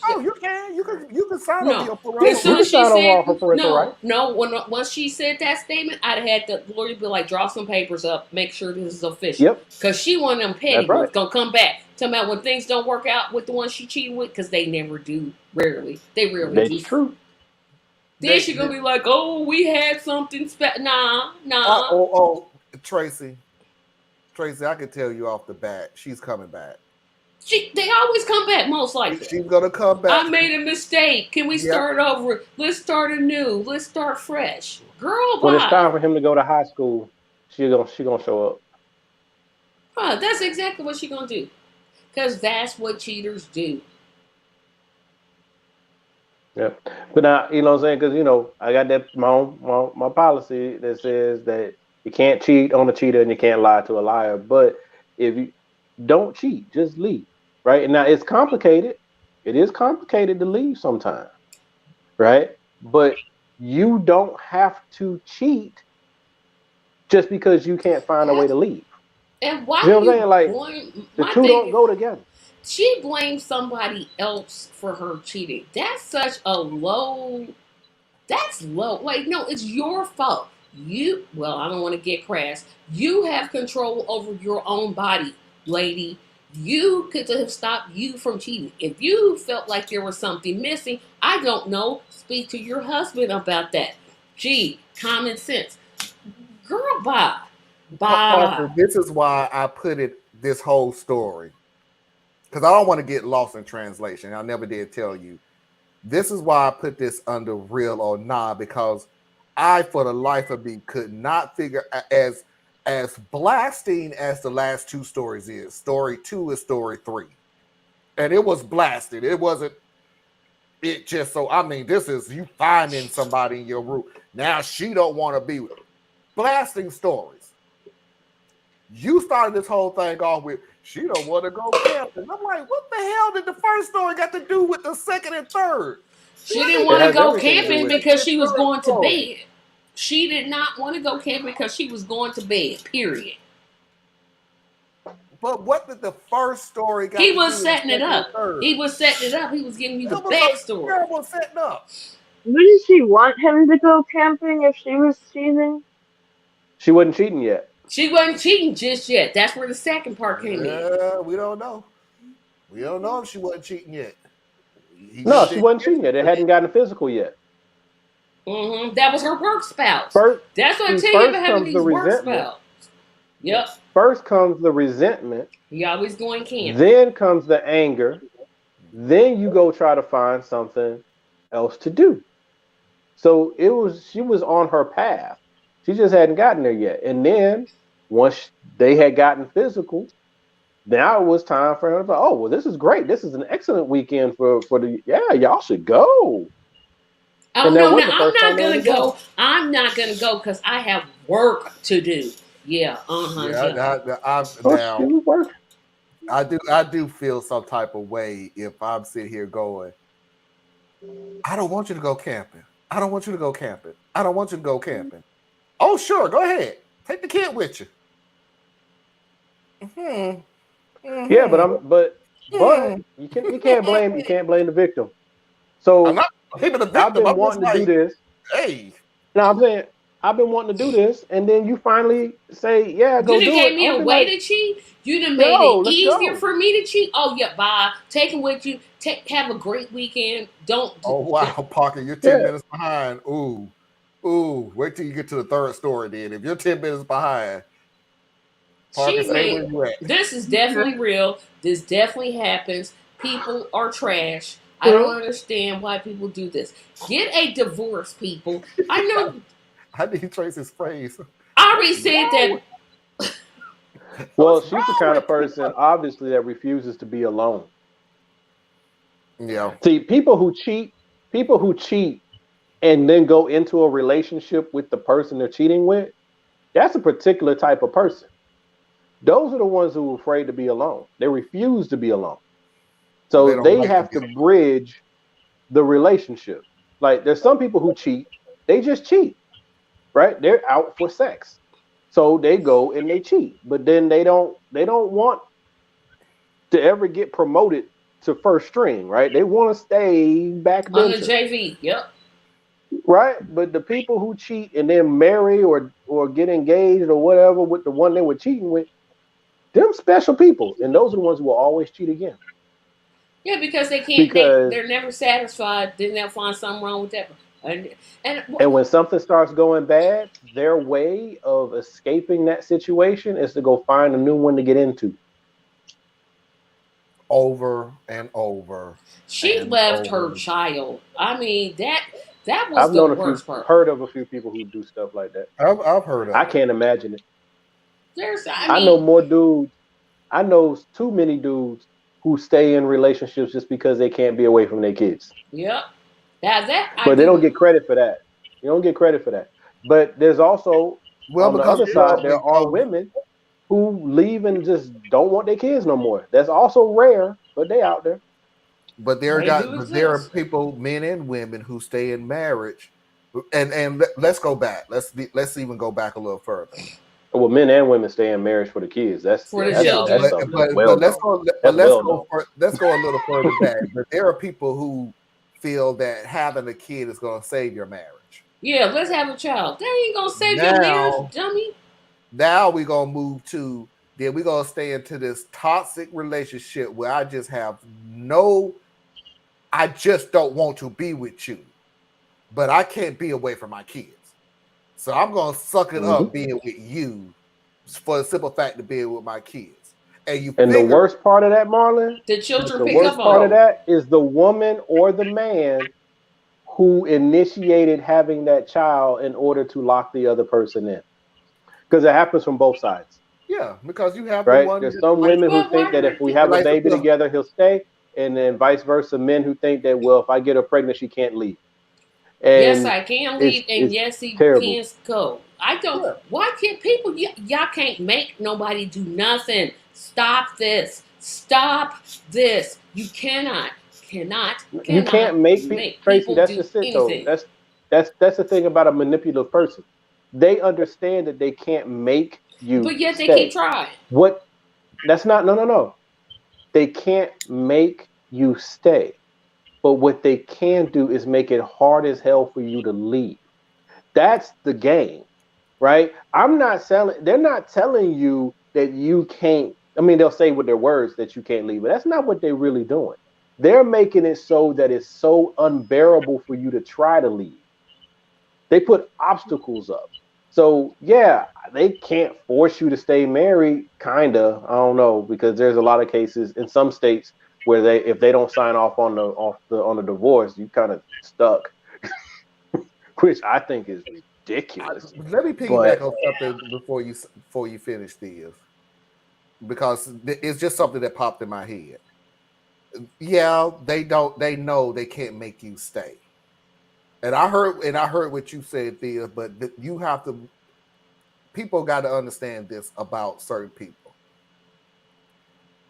Oh, you can. You can sign over No, your as soon You can as she sign said off for parental rights. once she said that statement, I'd have had the lawyer be like, draw some papers up, make sure this is official. Yep. Because she one of them petty That's right. ones gonna come back talking about when things don't work out with the one she cheated with, because they never do. Rarely, they rarely That's do. true. Then she gonna be like, "Oh, we had something special." Nah. Tracy, I can tell you off the bat, she's coming back. They always come back, most likely. She's gonna come back. I made a mistake. Can we start over? Let's start anew. Let's start fresh. Girl, When it's bye. time for him to go to high school, she gonna show up. That's exactly what she gonna do. Because that's what cheaters do. Yep. But now, you know what I'm saying? Because, I got that my policy that says that you can't cheat on a cheater and you can't lie to a liar. But if you don't cheat, just leave. Right? And now it's complicated. It is complicated to leave sometimes. Right? But you don't have to cheat just because you can't find a way to leave. And why You know do what I'm saying? Like, blame the two don't go together. She blames somebody else for her cheating. That's such a low. That's low. Like, no, it's your fault. I don't want to get crass. You have control over your own body, lady. You could have stopped you from cheating. If you felt like there was something missing, I don't know. Speak to your husband about that. Gee, common sense. Girl, bye. Parker, this is why I put this whole story. Because I don't want to get lost in translation. I never did tell you. This is why I put this under real or not, because I, for the life of me, could not figure as blasting as the last two stories is. Story 2 is story 3. And it was blasted. It wasn't this is you finding somebody in your room. Now she don't want to be with blasting stories. You started this whole thing off with she don't want to go camping. I'm like, what the hell did the first story got to do with the second and third? She didn't want to go camping because she was going to bed. She did not want to go camping because she was going to bed, period. But what did the first story got He to do was with setting it the second up. and third? He was setting it up. He was giving you the It was backstory. terrible setting up. Wouldn't she want him to go camping if she was cheating? She wasn't cheating yet. She wasn't cheating just yet. That's where the second part came in. Yeah, we don't know. We don't know if she wasn't cheating yet. No, she wasn't cheating yet. It hadn't gotten physical yet. Mm-hmm. That was her work spouse. That's what I tell you about having these work spouses. Yep. First comes the resentment. He always going camping. Then comes the anger. Then you go try to find something else to do. So she was on her path. She just hadn't gotten there yet. And then once they had gotten physical, now it was time for her to go, oh, well, this is great. This is an excellent weekend for y'all should go. Oh And that no, was no, the I'm first time not they gonna ever done it. go. I'm not gonna go because I have work to do. Yeah, yeah. Oh, she was working. I do feel some type of way if I'm sitting here going, I don't want you to go camping. I don't want you to go camping. I don't want you to go camping. Oh, sure, go ahead. Take the kid with you. Hmm. Yeah, Hmm. but Hmm. you can't blame the victim. I'm So not blaming the I've victim. been I'm just wanting to do like, this. hey, Now I'm saying I've been wanting to do this, and then you finally say, "Yeah, You go done do it." gave me I'm a gonna be way like, to cheat. You done made "Yo, it let's easier go." for me to cheat. Oh yeah, bye. Take him with you. Have a great weekend. Don't. oh wow, Parker, you're 10 Yeah. minutes behind. Ooh. Ooh. Wait till you get to the third story then. If you're 10 minutes behind, Parker, She stay where made you at. this is definitely real. This definitely happens. People are trash. I don't understand why people do this. Get a divorce, people. I know. I need Tracy's phrase. I already What's said wrong that. with Well, what's she's the wrong kind with of person, obviously, that refuses to be alone. you? Yeah. See, people who cheat and then go into a relationship with the person they're cheating with, that's a particular type of person. Those are the ones who are afraid to be alone. They refuse to be alone. They So don't they like to have be to bridge the relationship. Like there's some people who cheat, they just cheat, right? They're out for sex. So they go and they cheat. But then they don't want to ever get promoted to first string, right? They want to stay On the backbencher, JV. Yep. right? But the people who cheat and then marry or get engaged or whatever with the one they were cheating with, them special people, and those are the ones who will always cheat again Yeah, because they can't. because They're never satisfied. Then they'll find something wrong with that. And and when something starts going bad, their way of escaping that situation is to go find a new one to get into. over and over she and left her over. child. I mean that was I've the known worst part. heard of a few people who do stuff like that. I've heard I of it. can't imagine it. I I know mean, more dudes. I know too many dudes who stay in relationships just because they can't be away from their kids. yep. That I But they don't do. get credit for that. You don't get credit for that. But there's also Well, on the because other side, there are because women who leave and just don't want their kids no more. That's also rare, but they out there. They do but there are exist. people, men and women, who stay in marriage, and let's go back. Let's even go back a little further. Well, men and women stay in marriage for the kids. That's For the that's children. something that's well known. That's let's well go known. let's go a little further back. But there are people who feel that having a kid is going to save your marriage. Yeah, let's have a child. That ain't gonna save your marriage, Now, dummy. now we're gonna move to then we're gonna stay into this toxic relationship where I just don't want to be with you, but I can't be away from my kids. So I'm gonna suck it Mm-hmm. up being with you for the simple fact of being with my kids. And you And the figure worst part of that, Marlon, The children the pick up worst on part of it. no, that is the woman or the man who initiated having that child in order to lock the other person in. Because it happens from both sides, yeah, because you have the right? one There's that some women who Well, think why that if hurt we have a people? likes to baby feel, together, he'll stay. And then vice versa, men who think that, well, if I get her pregnant, she can't leave. Yes, And I can leave, and it's yes, he terrible. can go. I don't. yeah. Why can't people? Y'all can't make nobody do nothing. Stop this. Stop this. You You cannot can't make people, make Tracy. people That's do just it, though. anything. That's the thing about a manipulative person. They understand that they can't make you But yet they keep stay. trying. What? That's not. No, no, no. They can't make you stay. But what they can do is make it hard as hell for you to leave. That's the game, right? I'm not selling. They're not telling you that you can't. I mean, they'll say with their words that you can't leave, but that's not what they're really doing. They're making it so that it's so unbearable for you to try to leave. They put obstacles up. So yeah, they can't force you to stay married. Kinda, I don't know, because there's a lot of cases in some states where they, if they don't sign off on the divorce, you kind of stuck, which I think is ridiculous. Let me piggyback But on something before you finish this, because it's just something that popped in my head. Yeah, they know they can't make you stay. And I heard what you said, Thea, but you have to, people got to understand this about certain people.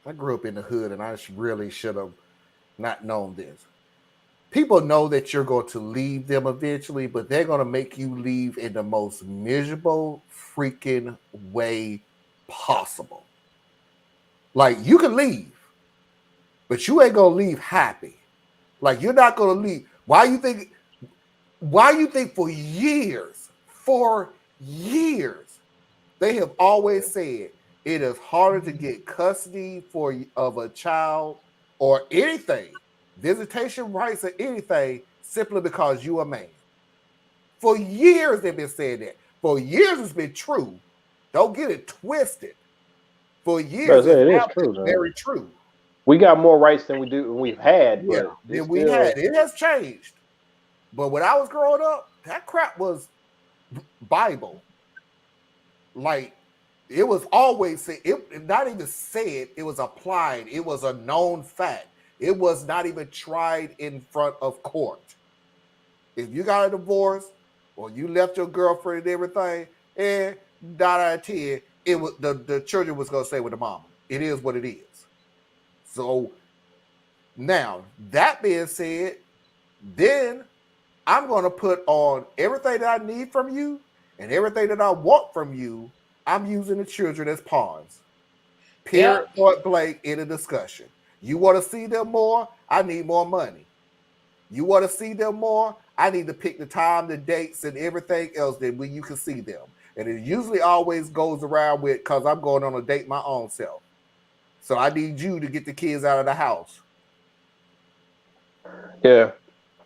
I grew up in the hood and really should have not known this. People know that you're going to leave them eventually, but they're going to make you leave in the most miserable freaking way possible. Like, you can leave, but you ain't going to leave happy. Like, you're not going to leave. Why you think for years, they have always said it is harder to get custody of a child or anything, visitation rights or anything, simply because you a man. For years they've been saying that. For years it's been true. Don't get it twisted. For years It is it's true, though. very true. We got more rights than we've had, Yeah, but than we had. It has changed. But when I was growing up, that crap was Bible. Like, it was always said, it not even said, it was applied. It was a known fact. It was not even tried in front of court. If you got a divorce or you left your girlfriend and everything, and 9 out of 10, it was the children was gonna stay with the mama. It is what it is. So now, that being said, then I'm gonna put on everything that I need from you and everything that I want from you. I'm using the children as pawns. Period, point blank, in a discussion. You want to see them more? I need more money. You want to see them more? I need to pick the time, the dates, and everything else that when you can see them. And it usually always goes around with, because I'm going on a date my own self. So I need you to get the kids out of the house. Yeah.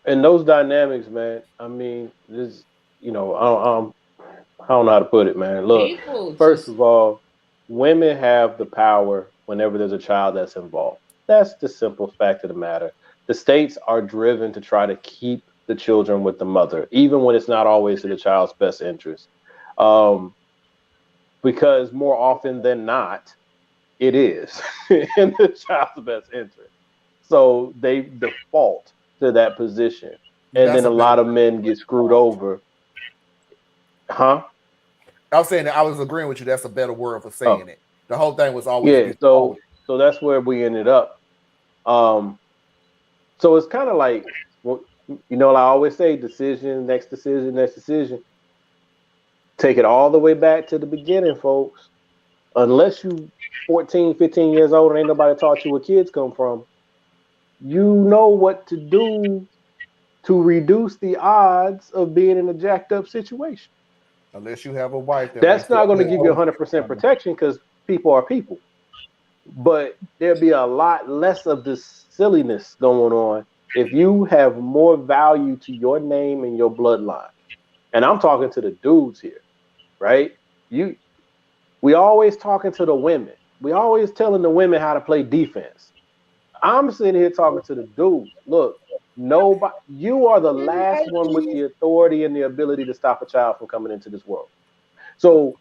And those dynamics, man, I mean, this, I don't know how to put it, man. Look, first of all, women have the power whenever there's a child that's involved. That's the simple fact of the matter. The states are driven to try to keep the children with the mother, even when it's not always in the child's best interest. Because more often than not, it is in the child's best interest. So they default to that position. And then a lot of men get screwed over. Huh? I was saying that I was agreeing with you. That's a better word for saying it. The whole thing was always so that's where we ended up. So it's kind of like, I always say, decision, next decision, next decision. Take it all the way back to the beginning, folks. Unless you 14, 15 years old and ain't nobody taught you where kids come from, you know what to do to reduce the odds of being in a jacked up situation. Unless you have a wife. That's not going to give you 100% protection, because people are people. But there'll be a lot less of this silliness going on if you have more value to your name and your bloodline. And I'm talking to the dudes here, right? We always talking to the women. We always telling the women how to play defense. I'm sitting here talking to the dudes. Look, nobody, you are the last one with the authority and the ability to stop a child from coming into this world. So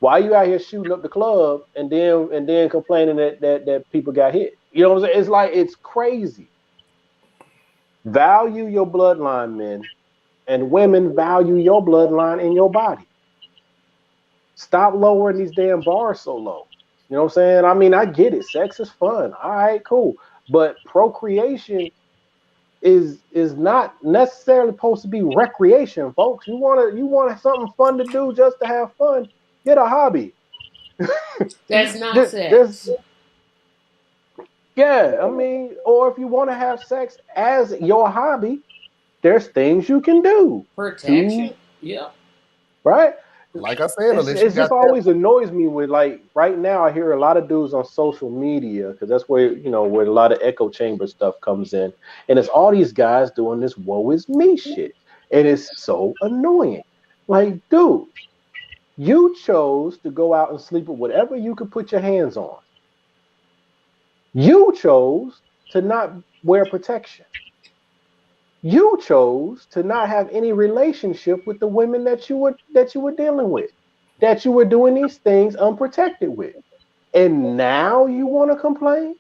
why you out here shooting up the club and then complaining that people got hit? You know what I'm saying? It's like, it's crazy. Value your bloodline, men, and women value your bloodline and your body. Stop lowering these damn bars so low. You know what I'm saying? I mean, I get it. Sex is fun. All right, cool. But procreation is not necessarily supposed to be recreation, folks. You want something fun to do just to have fun, get a hobby. That's not sex. Yeah, I mean, or if you want to have sex as your hobby, there's things you can do. Protection. Yeah. Right? Like I said, it just always annoys me with, like, right now I hear a lot of dudes on social media, because that's where where a lot of echo chamber stuff comes in, and it's all these guys doing this woe is me shit, and it's so annoying. Like, dude, you chose to go out and sleep with whatever you could put your hands on. You chose to not wear protection. You chose to not have any relationship with the women that you were dealing with, that you were doing these things unprotected with. And now you want to complain?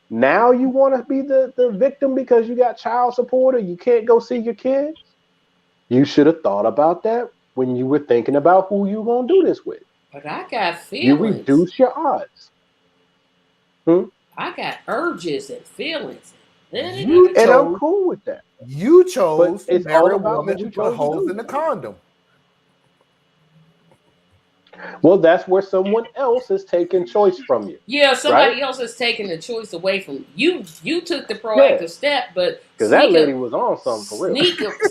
Now you want to be the victim because you got child support or you can't go see your kids? You should have thought about that when you were thinking about who you going to do this with. But I got You feelings. reduce your odds. I got urges and feelings. You And I'm chose. cool with that. You But chose to it's marry all a about woman what you and put chose to holes do. in the condom. Well, that's where someone else is taking choice from you. Yeah, somebody Right? else is taking the choice away from you. You took the Yeah. proactive step, but Because that lady was on something for real.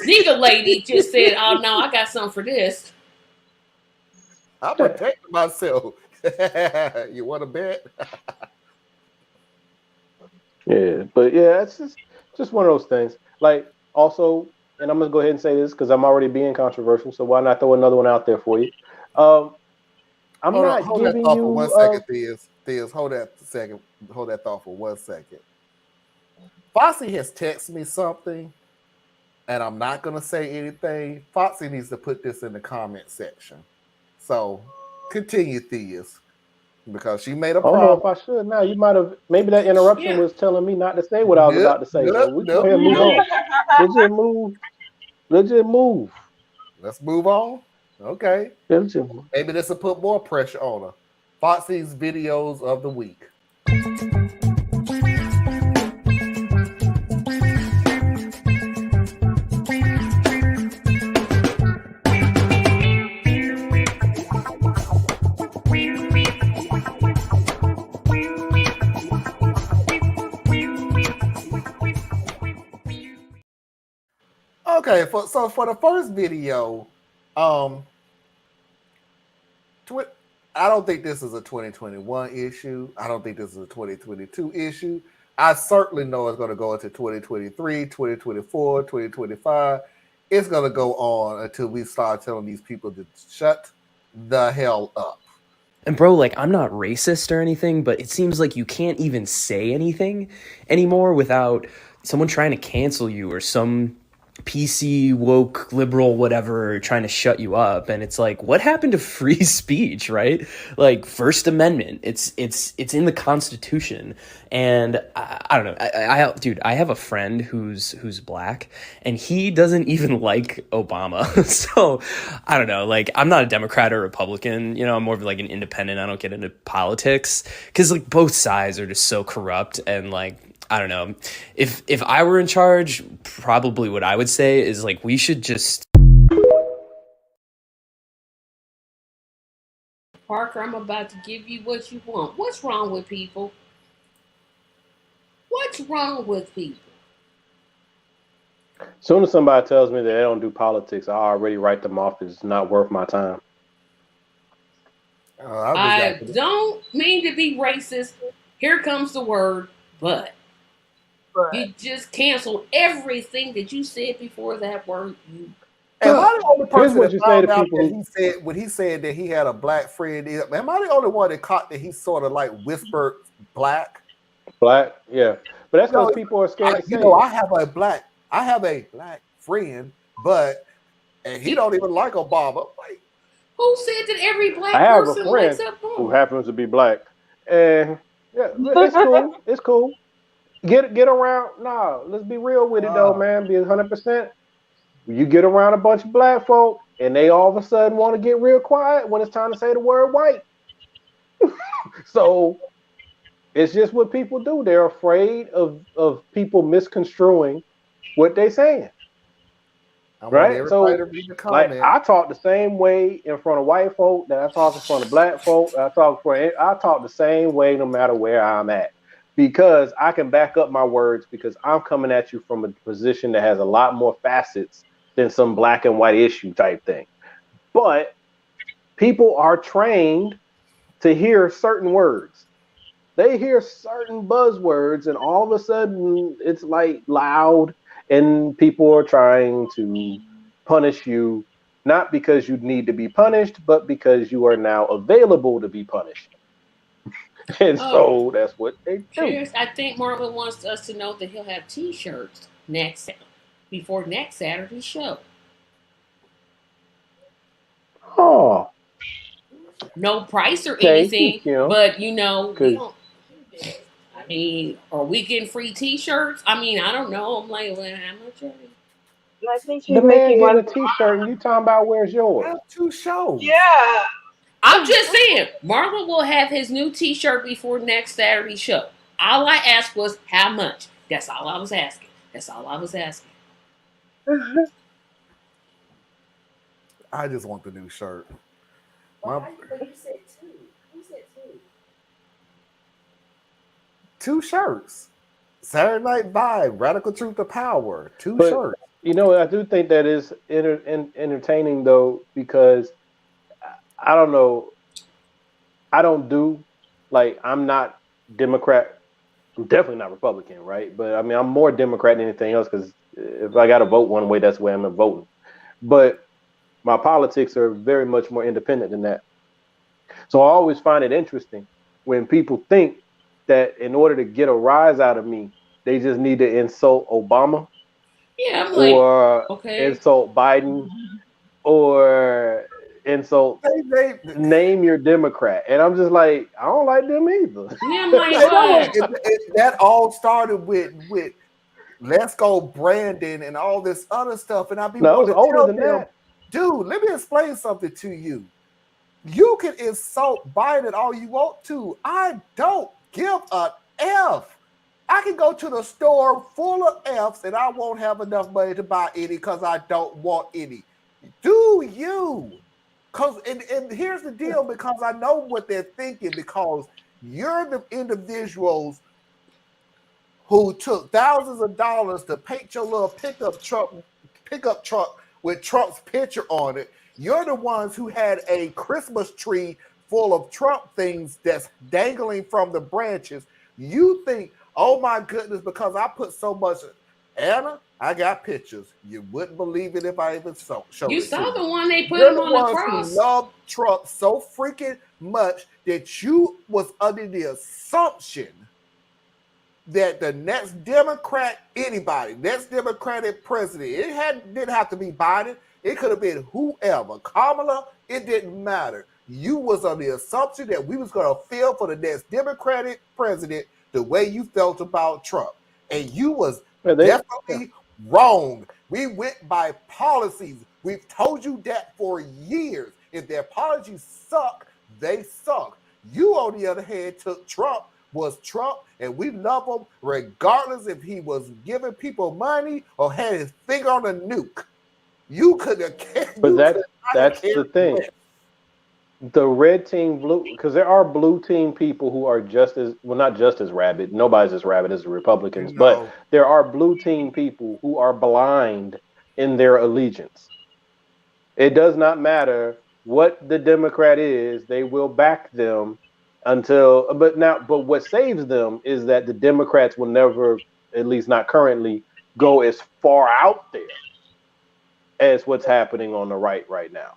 sneaker lady just said, "Oh no, I got something for this." I'm protecting myself. You want to bet? Yeah, but yeah, it's just one of those things. Like also, and I'm gonna go ahead and say this because I'm already being controversial, so why not throw another one out there for you? I'm not Hold that giving thought for 1 you second, Theus. Hold that thought for 1 second. Foxy has texted me something, and I'm not gonna say anything. Foxy needs to put this in the comment section. So continue, Theus, because she made a I don't know promise. if I should now. You might have maybe that interruption Yeah. was telling me not to say what I was Nope, about to say. So nope, we can go nope, ahead and move nope. on. Let's just move. Let's just move. Let's move on. Okay. Let's just move. Maybe this will put more pressure on her. Foxy's videos of the week. Okay, for the first video, um, I don't think this is a 2021 issue. I don't think this is a 2022 issue. I certainly know it's going to go into 2023, 2024, 2025. It's going to go on until we start telling these people to shut the hell up. And bro, like, I'm not racist or anything, but it seems like you can't even say anything anymore without someone trying to cancel you or some PC woke liberal whatever trying to shut you up. And it's like, what happened to free speech, right? Like, First Amendment, it's in the Constitution. And I don't know. Dude, I have a friend who's black, and he doesn't even like Obama. So I don't know. Like, I'm not a Democrat or Republican. You know, I'm more of like an independent. I don't get into politics because like both sides are just so corrupt. And like, I don't know. If I were in charge, probably what I would say is like we should just. Parker, I'm about to give you what you want. What's wrong with people? What's wrong with people? As soon as somebody tells me that they don't do politics, I already write them off as not worth my time. I don't mean to be racist. Here comes the word, but. You just canceled everything that you said before that word. Am I the only person what that you say to found out people that he said when he said that he had a black friend? Am I the only one that caught that he sort of like whispered black? Black, yeah, but that's because people are scared to say. I have a black friend, but and he don't even like Obama. Like, who said that every black I have person a friend likes Obama? who happens to be black, and yeah, it's cool. It's cool. Get around. Nah, let's be real with it though, man. Be 100%. You get around a bunch of black folk, and they all of a sudden want to get real quiet when it's time to say the word white. So it's just what people do. They're afraid of people misconstruing what they're saying. Right? So, like, I talk the same way in front of white folk that I talk in front of black folk. I talk the same way no matter where I'm at, because I can back up my words because I'm coming at you from a position that has a lot more facets than some black and white issue type thing. But people are trained to hear certain words. They hear certain buzzwords, and all of a sudden it's like loud, and people are trying to punish you, not because you need to be punished, but because you are now available to be punished. And so that's what they do. Cheers. I think Marvin wants us to know that he'll have T-shirts before next Saturday's show. Oh. No price or anything, but we don't. mean, are we getting free T-shirts? I mean, I don't know. I'm like, well, how much are they? I think she's The man making getting one a for T-shirt, and you talking about where's yours? Have 2 shows. Yeah. I'm just saying, Marlon will have his new T-shirt before next Saturday's show. All I asked was how much. That's all I was asking. That's all I was asking. I just want the new shirt. But you said 2. Who said 2? 2 shirts. Saturday Night Vibe, Radical Truth to Power. 2 But shirts. you know, I do think that is entertaining though, because I don't know. I don't do like I'm not Democrat. I'm definitely not Republican, right? But I mean, I'm more Democrat than anything else because if I got to vote one way, that's the way I'm voting. But my politics are very much more independent than that. So I always find it interesting when people think that in order to get a rise out of me, they just need to insult Obama Yeah, I'm like, or okay. insult Biden or insult name your Democrat. And I'm just like, I don't like them either. Yeah, I'm like, That all started with Let's Go Brandon and all this other stuff. And I'll be No, it was wanting to older tell than them, that. dude, let me explain something to you. You can insult Biden all you want to. I don't give a F. I can go to the store full of Fs and I won't have enough money to buy any because I don't want any. Do you? And here's the deal, because I know what they're thinking, because you're the individuals who took thousands of dollars to paint your little pickup truck with Trump's picture on it. You're the ones who had a Christmas tree full of Trump things that's dangling from the branches. You think, oh my goodness, because I put so much. Anna, I got pictures. You wouldn't believe it if I even showed you it saw to the you. one they put You're him the on the ones cross. who love Trump so freaking much that you was under the assumption that the next Democrat, anybody, next Democratic president, didn't have to be Biden. It could have been whoever, Kamala. It didn't matter. You was on the assumption that we was going to feel for the next Democratic president the way you felt about Trump, and you was definitely wrong. We went by policies. We've told you that for years. If their policies suck, they suck. You, on the other hand, took Trump. Was Trump, and we love him regardless if he was giving people money or had his finger on a nuke. You could have cared. But that's the thing. The red team, blue, because there are blue team people who are just as, well, not just as rabid. Nobody's as rabid as the Republicans, but there are blue team people who are blind in their allegiance. It does not matter what the Democrat is, they will back them but what saves them is that the Democrats will never, at least not currently, go as far out there as what's happening on the right now.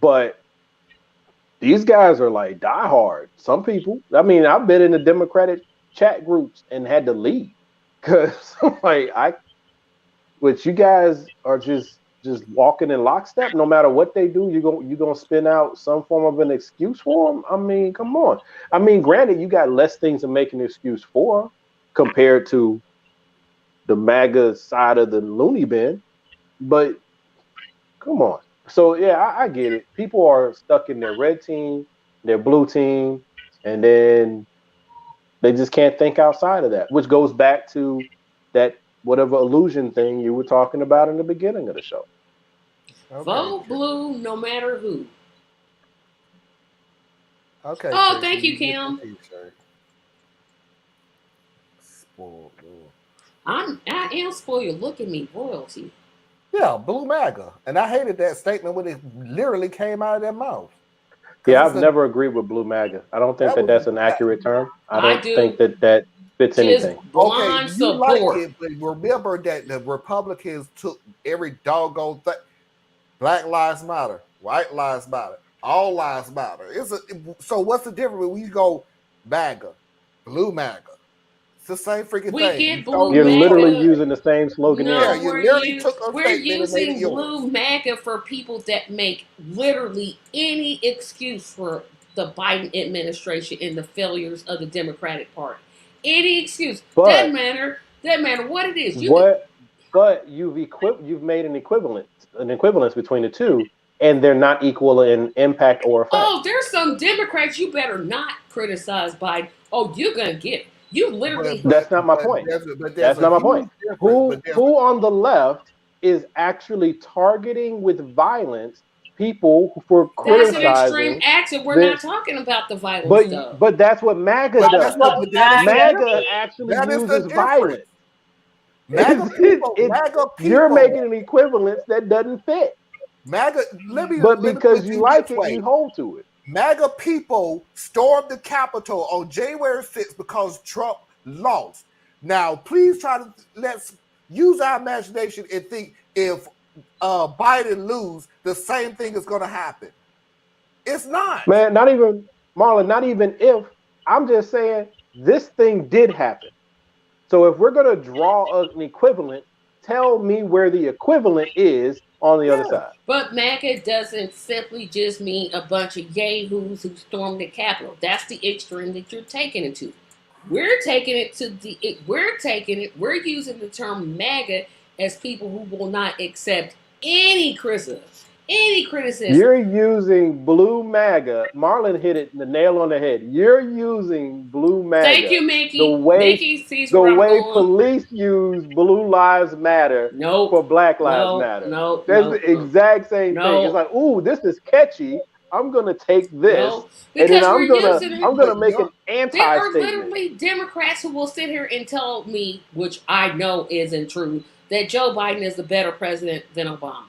But these guys are like diehard. Some people, I mean, I've been in the Democratic chat groups and had to leave because which you guys are just walking in lockstep. No matter what they do, you're gonna spin out some form of an excuse for them. I mean, come on. I mean, granted, you got less things to make an excuse for compared to the MAGA side of the loony bin, but come on. So yeah, I get it. People are stuck in their red team, their blue team, and then they just can't think outside of that, which goes back to that whatever illusion thing you were talking about in the beginning of the show. Vote blue no matter who. Okay. Oh, thank you, Kim. Spoiled. I am spoiled. Look at me, royalty. Yeah, blue MAGA. And I hated that statement when it literally came out of their mouth. Yeah, I've never agreed with blue MAGA. I don't think that's an accurate term. I don't think that fits anything. Okay, you like it, but remember that the Republicans took every doggone thing. Black Lives Matter, White Lives Matter, all lives matter. So what's the difference when you go MAGA, blue MAGA? It's the same freaking thing. You're literally using the same slogan. No, Yeah, you literally took a we're statement and made it using yours. blue MAGA for people that make literally any excuse for the Biden administration and the failures of the Democratic Party. any excuse. But Doesn't matter what it is. But you've made an equivalence between the two, and they're not equal in impact or effect. Oh, there's some Democrats you better not criticize Biden. Oh, you're gonna get it. You literally. That's not my point. That's not my point. Who on the left is actually targeting with violence people for criticizing? That's an extreme action. We're not talking about the violence stuff. But that's what MAGA does. MAGA actually uses violence. MAGA people, you're making an equivalence that doesn't fit. But because you like it, you hold to it. MAGA people stormed the Capitol on January 6th because Trump lost. Now, please let's use our imagination and think if Biden lose, the same thing is going to happen. It's not. Man, not even, Marlon, not even if. I'm just saying this thing did happen. So if we're going to draw an equivalent, tell me where the equivalent is on the other side. But MAGA doesn't simply just mean a bunch of yahoos who stormed the Capitol. That's the extreme that you're taking it to. We're using the term MAGA as people who will not accept any criticism. You're using blue MAGA. Marlon hit it the nail on the head. You're using blue MAGA. Thank you, Mickey. Mickey sees the way police use Blue Lives Matter for Black Lives Matter. That's the exact same thing. It's like, ooh, this is catchy. I'm gonna take this, and then I'm gonna make an anti-statement. There are literally Democrats who will sit here and tell me, which I know isn't true, that Joe Biden is a better president than Obama.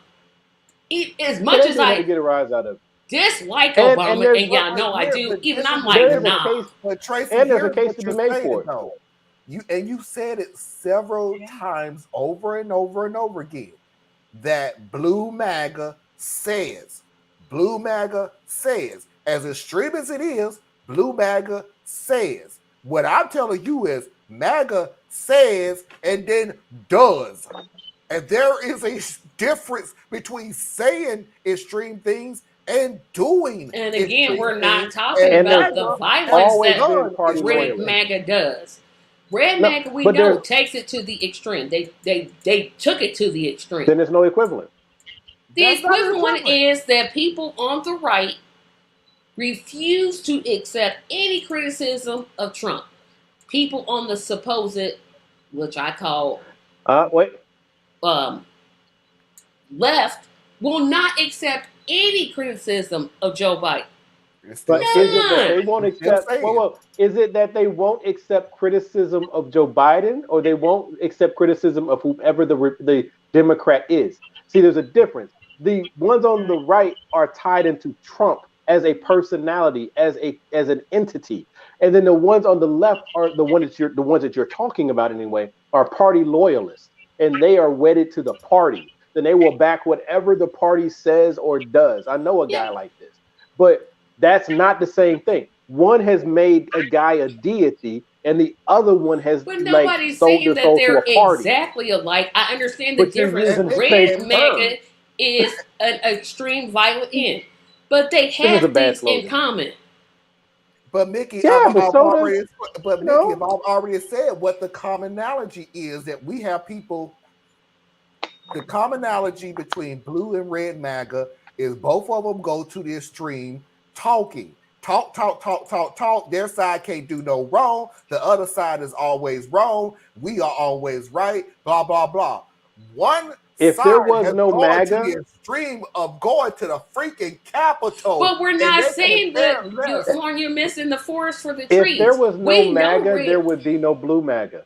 As much as I get a rise out of dislike Obama, and y'all know I do, even I'm like, nah. But Tracy, and there's a case to be made for it. You said it several times over and over and over again that Blue MAGA says, as extreme as it is, Blue MAGA says. What I'm telling you is MAGA says and then does. And there is a difference between saying extreme things and doing. And again, we're not talking about the violence that Red MAGA does. Red MAGA, we know, takes it to the extreme. They took it to the extreme. Then there's no equivalent. The equivalent is that people on the right refuse to accept any criticism of Trump. People on the supposed, which I call left, will not accept any criticism of Joe Biden. But is it that they won't accept? Is it that they won't accept criticism of Joe Biden, or they won't accept criticism of whoever the Democrat is? See, there's a difference. The ones on the right are tied into Trump as a personality, as an entity, and then the ones on the left are the ones that you're talking about anyway, are party loyalists, and they are wedded to the party. Then they will back whatever the party says or does. I know a guy like this, but that's not the same thing. One has made a guy a deity, and the other one has nobody's sold saying their soul that to they're a party. Exactly alike. I understand the difference. Red MAGA is an extreme violent end, but they have things in common. But Mickey, I've already said what the commonality is, that we have people. The commonality between blue and red MAGA is both of them go to the extreme, talking. Talk. Their side can't do no wrong. The other side is always wrong. We are always right. Blah, blah, blah. If there was no MAGA, to the extreme of going to the freaking Capitol. But we're not saying that you're missing the forest for the trees. If there was no MAGA, there would be no blue MAGA.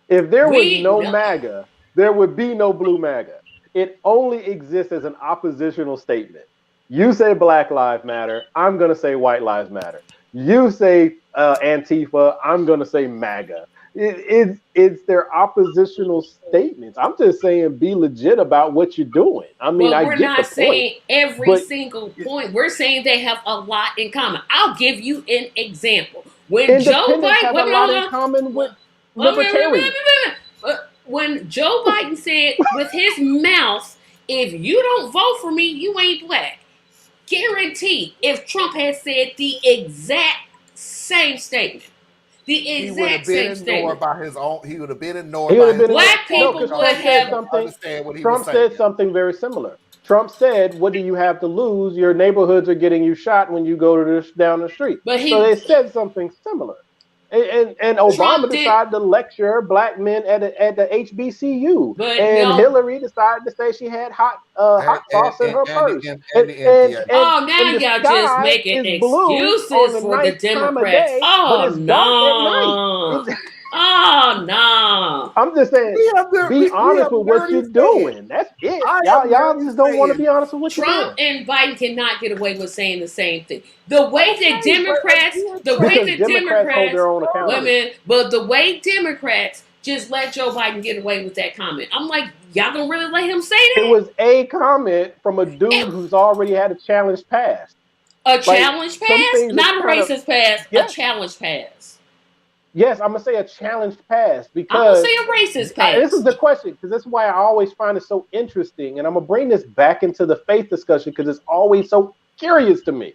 If there was no MAGA, there would be no blue MAGA. It only exists as an oppositional statement. You say Black Lives Matter, I'm going to say White Lives Matter. You say Antifa, I'm going to say MAGA. It's their oppositional statements. I'm just saying be legit about what you're doing. I mean, I get the point. We're not saying every single point. We're saying they have a lot in common. I'll give you an example. When Joe Biden have a lot in common with libertarians. When Joe Biden said with his mouth, if you don't vote for me, you ain't black. Guaranteed, if Trump had said the exact same statement, The he would have exact been same ignored statement. by his own. He would have been ignored He would by have his been own Black no, people party because because would Trump they said have. didn't something. understand what he was Trump saying. said something very similar. Trump said, "What do you have to lose? Your neighborhoods are getting you shot when you go to down the street." But So they said something similar. And Obama Trump did. decided to lecture black men at the HBCU, But and no. Hillary decided to say she had hot sauce in her purse. And the NPA. Oh, now And the y'all just sky making is blue on excuses the for the nice time of Democrats. day, but Oh it's dark at night. no. Oh no. I'm just saying, be honest with what you're doing. That's it. Y'all just don't want to be honest with what you're Trump doing. and Biden cannot get away with saying the same thing. The way that Because Democrats hold their own accountable. women, but the way Democrats just let Joe Biden get away with that comment. I'm like, y'all gonna really let him say that? It was a comment from a dude who's already had a challenge passed. A challenge pass? Not a racist pass, yes. a challenge pass. Yes, I'm gonna say a challenged pass because I'm gonna say a racist pass. This is the question, because this is why I always find it so interesting, and I'm gonna bring this back into the faith discussion because it's always so curious to me.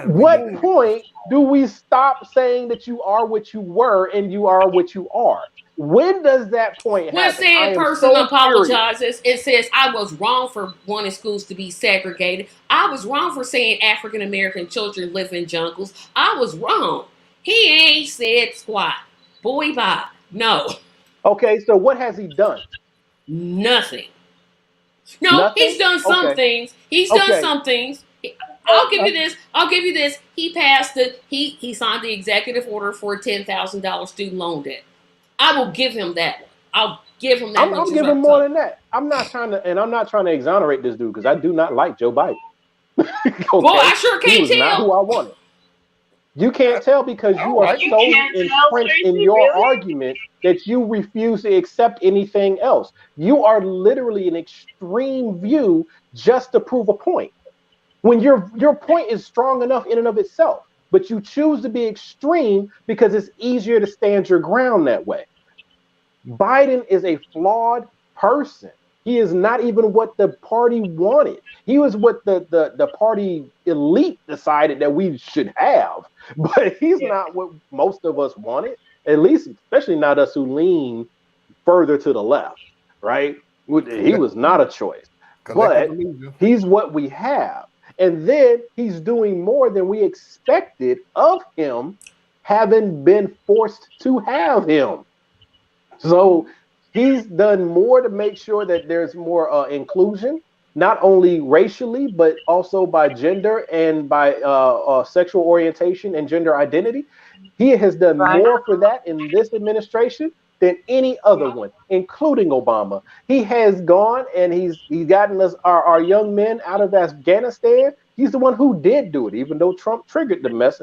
What point do we stop saying that you are what you were and you are what you are? When does that point happen? When said person apologizes, it says, I was wrong for wanting schools to be segregated. I was wrong for saying African American children live in jungles. I was wrong. He ain't said squat. Boy, bye. No. Okay, so what has he done? Nothing. No, he's done some things. He's done some things. I'll give you this. I'll give you this. He passed it. He signed the executive order for a $10,000 student loan debt. I will give him that one. I'll give him that. I'm giving more than that. I'm not trying to exonerate this dude because I do not like Joe Biden. Okay? Boy, I sure can't he was tell. Not who I wanted. You can't tell because you are so entrenched in your argument that you refuse to accept anything else. You are literally an extreme view just to prove a point. When your point is strong enough in and of itself, but you choose to be extreme because it's easier to stand your ground that way. Biden is a flawed person. He is not even what the party wanted. He was what the party elite decided that we should have, but he's not what most of us wanted, at least, especially not us who lean further to the left, right? He was not a choice, but he's what we have. And then he's doing more than we expected of him, having been forced to have him. So he's done more to make sure that there's more inclusion, not only racially, but also by gender and by sexual orientation and gender identity. He has done more for that in this administration than any other one, including Obama. He has gone and he's gotten us our young men out of Afghanistan. He's the one who did do it, even though Trump triggered the mess.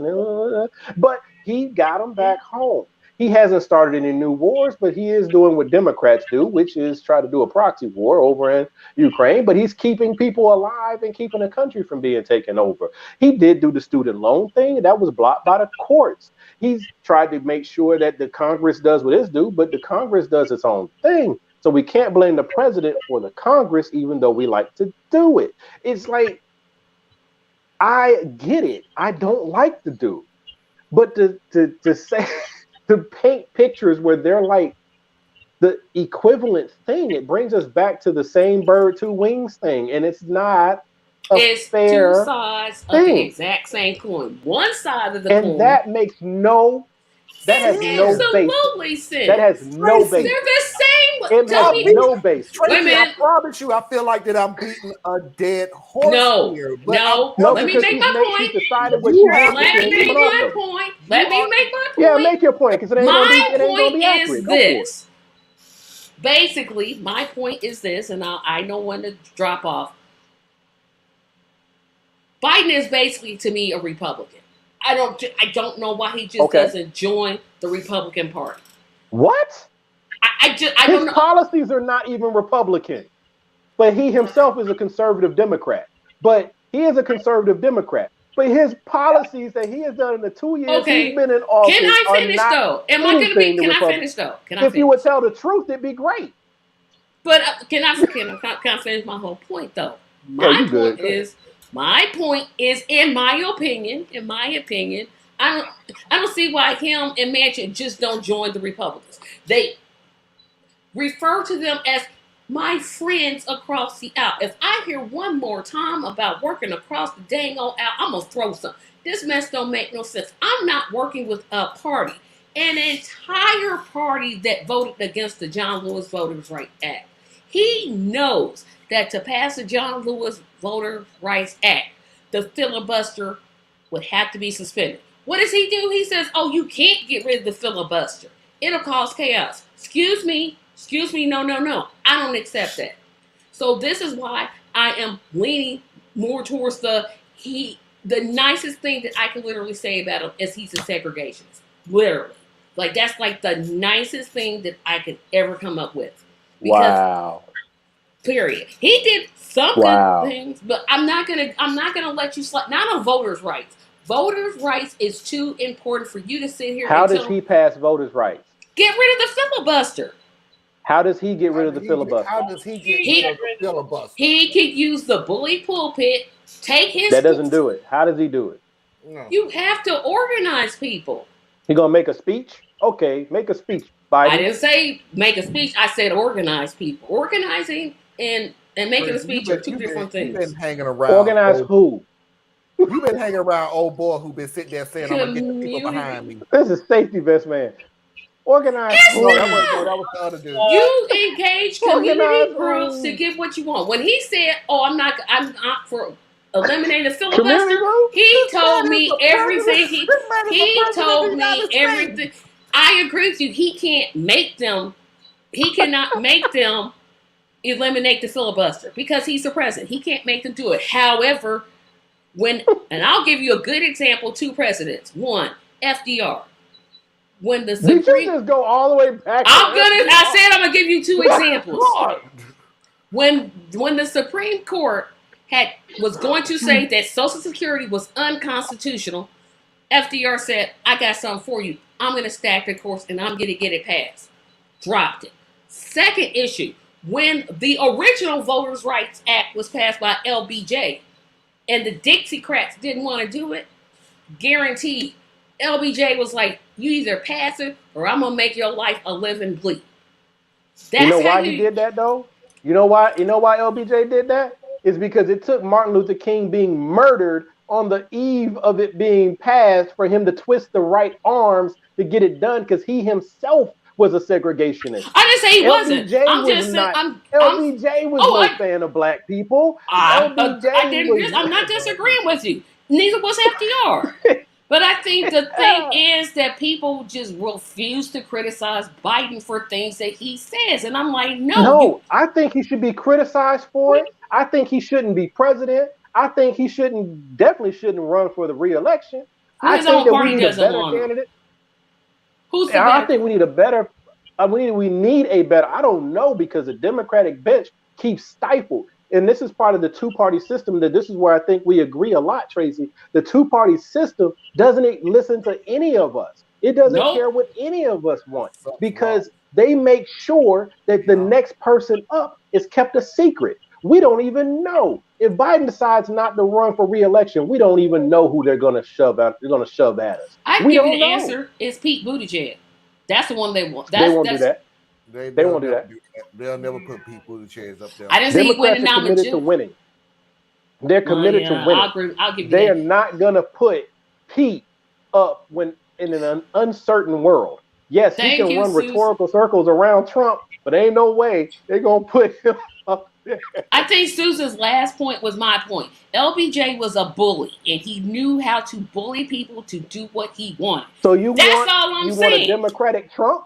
But he got them back home. He hasn't started any new wars, but he is doing what Democrats do, which is try to do a proxy war over in Ukraine. But he's keeping people alive and keeping the country from being taken over. He did do the student loan thing, and that was blocked by the courts. He's tried to make sure that the Congress does what it's due, but the Congress does its own thing. So we can't blame the president for the Congress, even though we like to do it. It's like, I get it. I don't like the dude. But to say... to paint pictures where they're like the equivalent thing, it brings us back to the same bird, two wings thing, and it's not it's fair two sides of the exact same coin. One side of the coin, and that makes no. That has no basis. That has no basis. They're the same. It has no basis. Tracy, I promise you, I feel like that I'm beating a dead horse here. No. Let me make my point. Let me make my point. Yeah, make your point, because it ain't gonna be accurate. This. Basically, my point is this, and I know when to drop off. Biden is basically, to me, a Republican. I don't know why he just doesn't join the Republican Party. What? I don't know. His policies are not even Republican, but he himself is a conservative Democrat. But he is a conservative Democrat. But his policies that he has done in the 2 years he's been in office Can I finish though? Am I going to be? Can I finish though? If you would tell the truth, it'd be great. But can I finish my whole point though? My point is, in my opinion, I don't see why him and Manchin just don't join the Republicans. They refer to them as my friends across the aisle. If I hear one more time about working across the dang old aisle, I'm gonna throw some. This mess don't make no sense. I'm not working with a party, an entire party that voted against the John Lewis Voters' Rights Act. He knows that to pass the John Lewis Voters' Rights Act, the filibuster would have to be suspended. What does he do? He says, oh, you can't get rid of the filibuster. It'll cause chaos. Excuse me, no. I don't accept that. So this is why I am leaning more towards the nicest thing that I can literally say about him is he's a segregationist. Literally. Like that's like the nicest thing that I could ever come up with. Because, wow. Period. He did some good things, but I'm not gonna let you slide. Not on voters' rights. Voters' rights is too important for you to sit here. How does he pass voters' rights? Get rid of the filibuster. How does he get rid of the filibuster? How does he get rid of the filibuster? He could use the bully pulpit. Take his. That doesn't do it. How does he do it? No. You have to organize people. He gonna make a speech? Okay, make a speech. Biden. I didn't say make a speech. I said organize people. Organizing and making a speech are two different things. You've been hanging around. Organize who? You've been hanging around old boy who been sitting there saying, I'm gonna get the people behind me. This is safety vest man. Organize. No, that was the other dude. You engage community groups to get what you want. When he said, "Oh, I'm not for eliminating the filibuster," he told me everything. He told me everything. I agree with you. He can't make them. He cannot make them eliminate the filibuster because he's the president. He can't make them do it. However, and I'll give you a good example. Two presidents. One, FDR. When the Supreme, did you just go all the way back? I said I'm gonna give you two examples. When the Supreme Court was going to say that Social Security was unconstitutional, FDR said, "I got something for you. I'm gonna stack the course and I'm gonna get it passed." Dropped it. Second issue: when the original Voters' Rights Act was passed by LBJ, and the Dixiecrats didn't want to do it, guaranteed. LBJ was like, you either pass it or I'm gonna make your life a living bleed. You know why he did that though? You know why LBJ did that? It's because it took Martin Luther King being murdered on the eve of it being passed for him to twist the right arms to get it done because he himself was a segregationist. I didn't say he wasn't. LBJ was no fan of black people. I'm not disagreeing with you. Neither was FDR. But I think the thing is that people just refuse to criticize Biden for things that he says. And I'm like, no. I think he should be criticized for it. I think he shouldn't be president. I think he definitely shouldn't run for the re-election. I think that we need a better candidate. I think we need a better, we need a better, I don't know, because the Democratic bench keeps stifled. And this is part of the two-party system that this is where I think we agree a lot, Tracy. The two-party system doesn't listen to any of us. It doesn't care what any of us want because they make sure that the next person up is kept a secret. We don't even know. If Biden decides not to run for re-election, we don't even know who they're going to shove at. They're going to shove at us. I give you the answer. It's Pete Buttigieg. That's the one they want. They won't do that. They won't do that. They'll never put people in chairs up there. I didn't say he went and committed to winning. They're committed to winning. I'll give you they that. are not going to put Pete up when in an uncertain world. Yes, he can run rhetorical circles around Trump, but ain't no way they're going to put him up there. I think Susan's last point was my point. LBJ was a bully, and he knew how to bully people to do what he wanted. So that's all I'm saying. You want a Democratic Trump?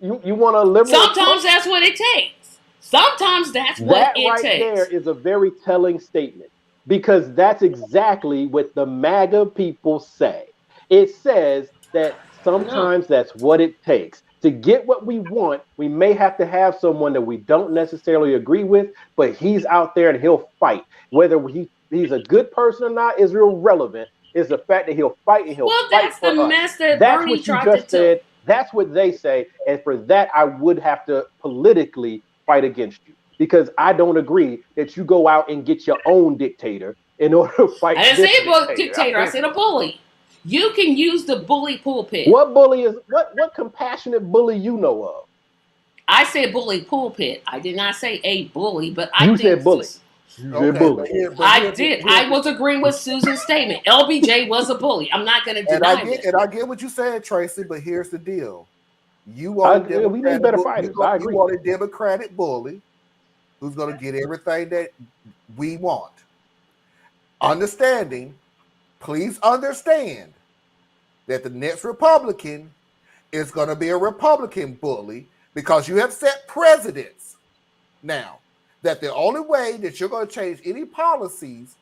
You want a liberal? Sometimes that's what it takes. Sometimes that's what it takes. That right there is a very telling statement because that's exactly what the MAGA people say. It says that sometimes that's what it takes. To get what we want, we may have to have someone that we don't necessarily agree with, but he's out there and he'll fight. Whether he's a good person or not is irrelevant. It's the fact that he'll fight and he'll fight for us. That's the mess that Bernie tried to said. That's what they say. And for that, I would have to politically fight against you because I don't agree that you go out and get your own dictator in order to fight. I didn't say a dictator. I said a bully. You can use the bully pulpit. What bully is what compassionate bully you know of? I said bully pulpit. I did not say a bully, but I You think said bully. You said Okay, bully. I did. I was agreeing with Susan's statement. LBJ was a bully. I'm not going to deny that. I get what you said, Tracy, but here's the deal. You want We need better fighters. I agree. You want a Democratic bully who's going to get everything that we want. Please understand that the next Republican is going to be a Republican bully because you have set precedents now that the only way that you're going to change any policies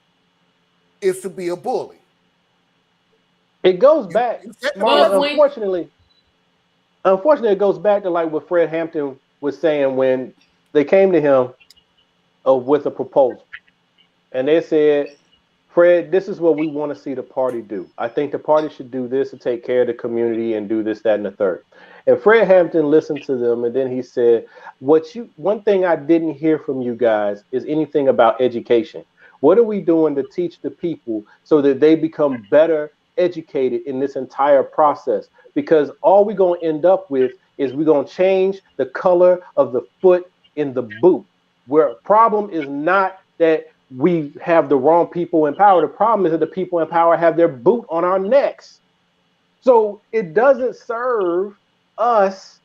is to be a bully. It goes back, Marlon, unfortunately, it goes back to like what Fred Hampton was saying when they came to him with a proposal. And they said, Fred, this is what we want to see the party do. I think the party should do this to take care of the community and do this, that, and the third. And Fred Hampton listened to them, and then he said, one thing I didn't hear from you guys is anything about education. What are we doing to teach the people so that they become better educated in this entire process? Because all we're going to end up with is we're going to change the color of the foot in the boot. Where problem is not that we have the wrong people in power. The problem is that the people in power have their boot on our necks. So it doesn't serve us,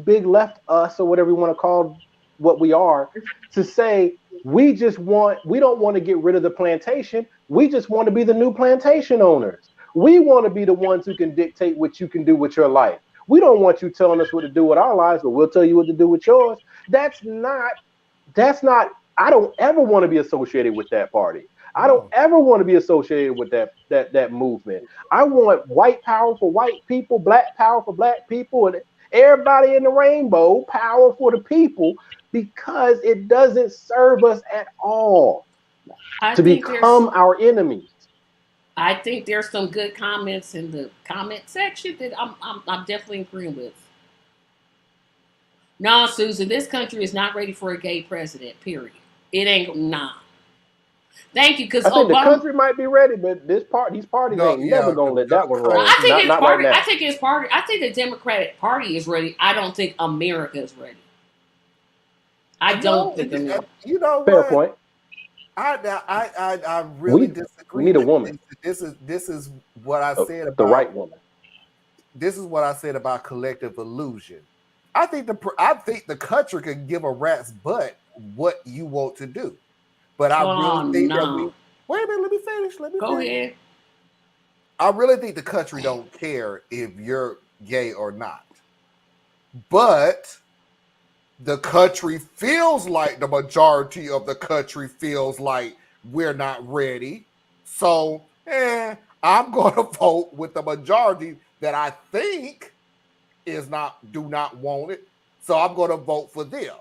big left us, or whatever you want to call what we are, to say we don't want to get rid of the plantation. We just want to be the new plantation owners. We want to be the ones who can dictate what you can do with your life. We don't want you telling us what to do with our lives, but we'll tell you what to do with yours. That's not, I don't ever want to be associated with that party. I don't ever want to be associated with that movement. I want white power for white people, black power for black people, and everybody in the rainbow power for the people, because it doesn't serve us at all to become our enemies. I think there's some good comments in the comment section that I'm definitely agreeing with. No, Susan, this country is not ready for a gay president, period. It ain't, nah. Thank you, because I think the country might be ready, but these parties ain't never gonna let that one roll. I think not right now. I think his party. I think the Democratic Party is ready. I don't think America is ready. I don't think America. You know, fair point. I really disagree. We need a woman. This is what I said about the right woman. This is what I said about collective illusion. I think the country can give a rat's butt what you want to do. But I really think that wait a minute, let me finish. Go ahead. I really think the country don't care if you're gay or not. But the country feels like the majority of the country feels like we're not ready. So I'm gonna vote with the majority that I think do not want it. So I'm gonna vote for them.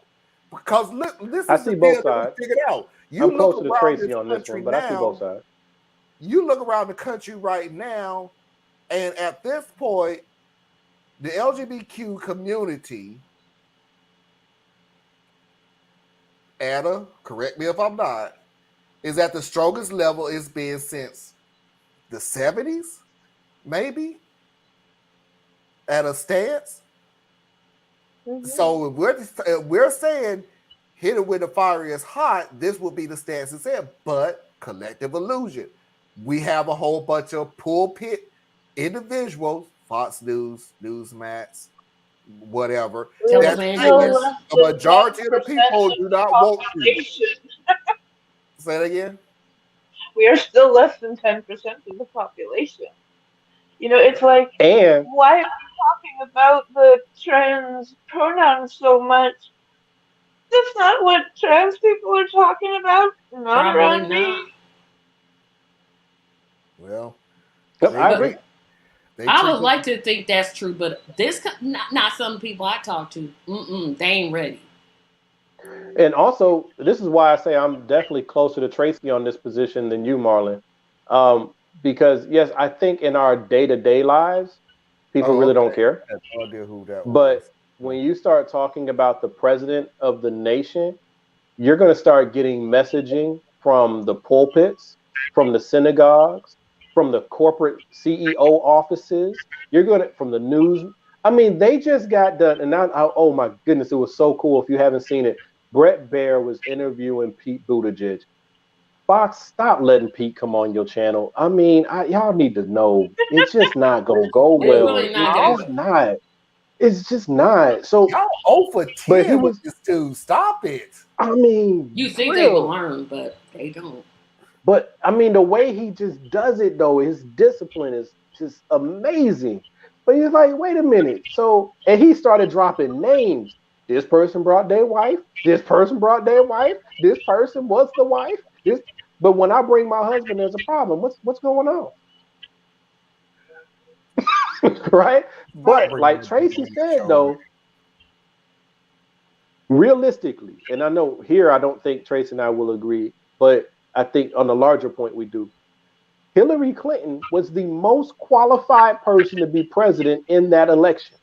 Because look, this I is see the both deal that sides. we figured out. I'm closer to Tracy on this one, but I see both sides. You look around the country right now, and at this point, the LGBTQ community, AITAH, correct me if I'm not, is at the strongest level it's been since the 70s, maybe, at a stance. Mm-hmm. So if we're saying hit it when the fire is hot, this will be the stance it's in. But collective illusion. We have a whole bunch of pulpit individuals, Fox News, Newsmax, whatever. The majority of the people do not want to. Say that again? We are still less than 10% of the population. You know, it's like, why are we talking about the trans pronouns so much? That's not what trans people are talking about. Not around me. Well, I agree. I would like to think that's true, but not some people I talk to. They ain't ready. And also, this is why I say I'm definitely closer to Tracy on this position than you, Marlon. Because yes, I think in our day-to-day lives, people really don't care. I have no idea who that was. But when you start talking about the president of the nation, you're going to start getting messaging from the pulpits, from the synagogues, from the corporate CEO offices. You're going to from the news. I mean, they just got done, and oh my goodness, it was so cool. If you haven't seen it, Brett Baer was interviewing Pete Buttigieg. Fox, stop letting Pete come on your channel. I mean, y'all need to know it's just not gonna go It's well. really not It's just not. It's just not. So, Y'all 0 for but he 10 with was. this dude. Stop it. I mean, You think they will real. learn, but they don't. But I mean, the way he just does it, though, his discipline is just amazing. But he's like, wait a minute. So, and he started dropping names. This person brought their wife. This person brought their wife. This person was the wife. This. But when I bring my husband, there's a problem. What's going on? Right? But like Tracy said, though, realistically, and I know here I don't think Tracy and I will agree, but I think on the larger point we do. Hillary Clinton was the most qualified person to be president in that election.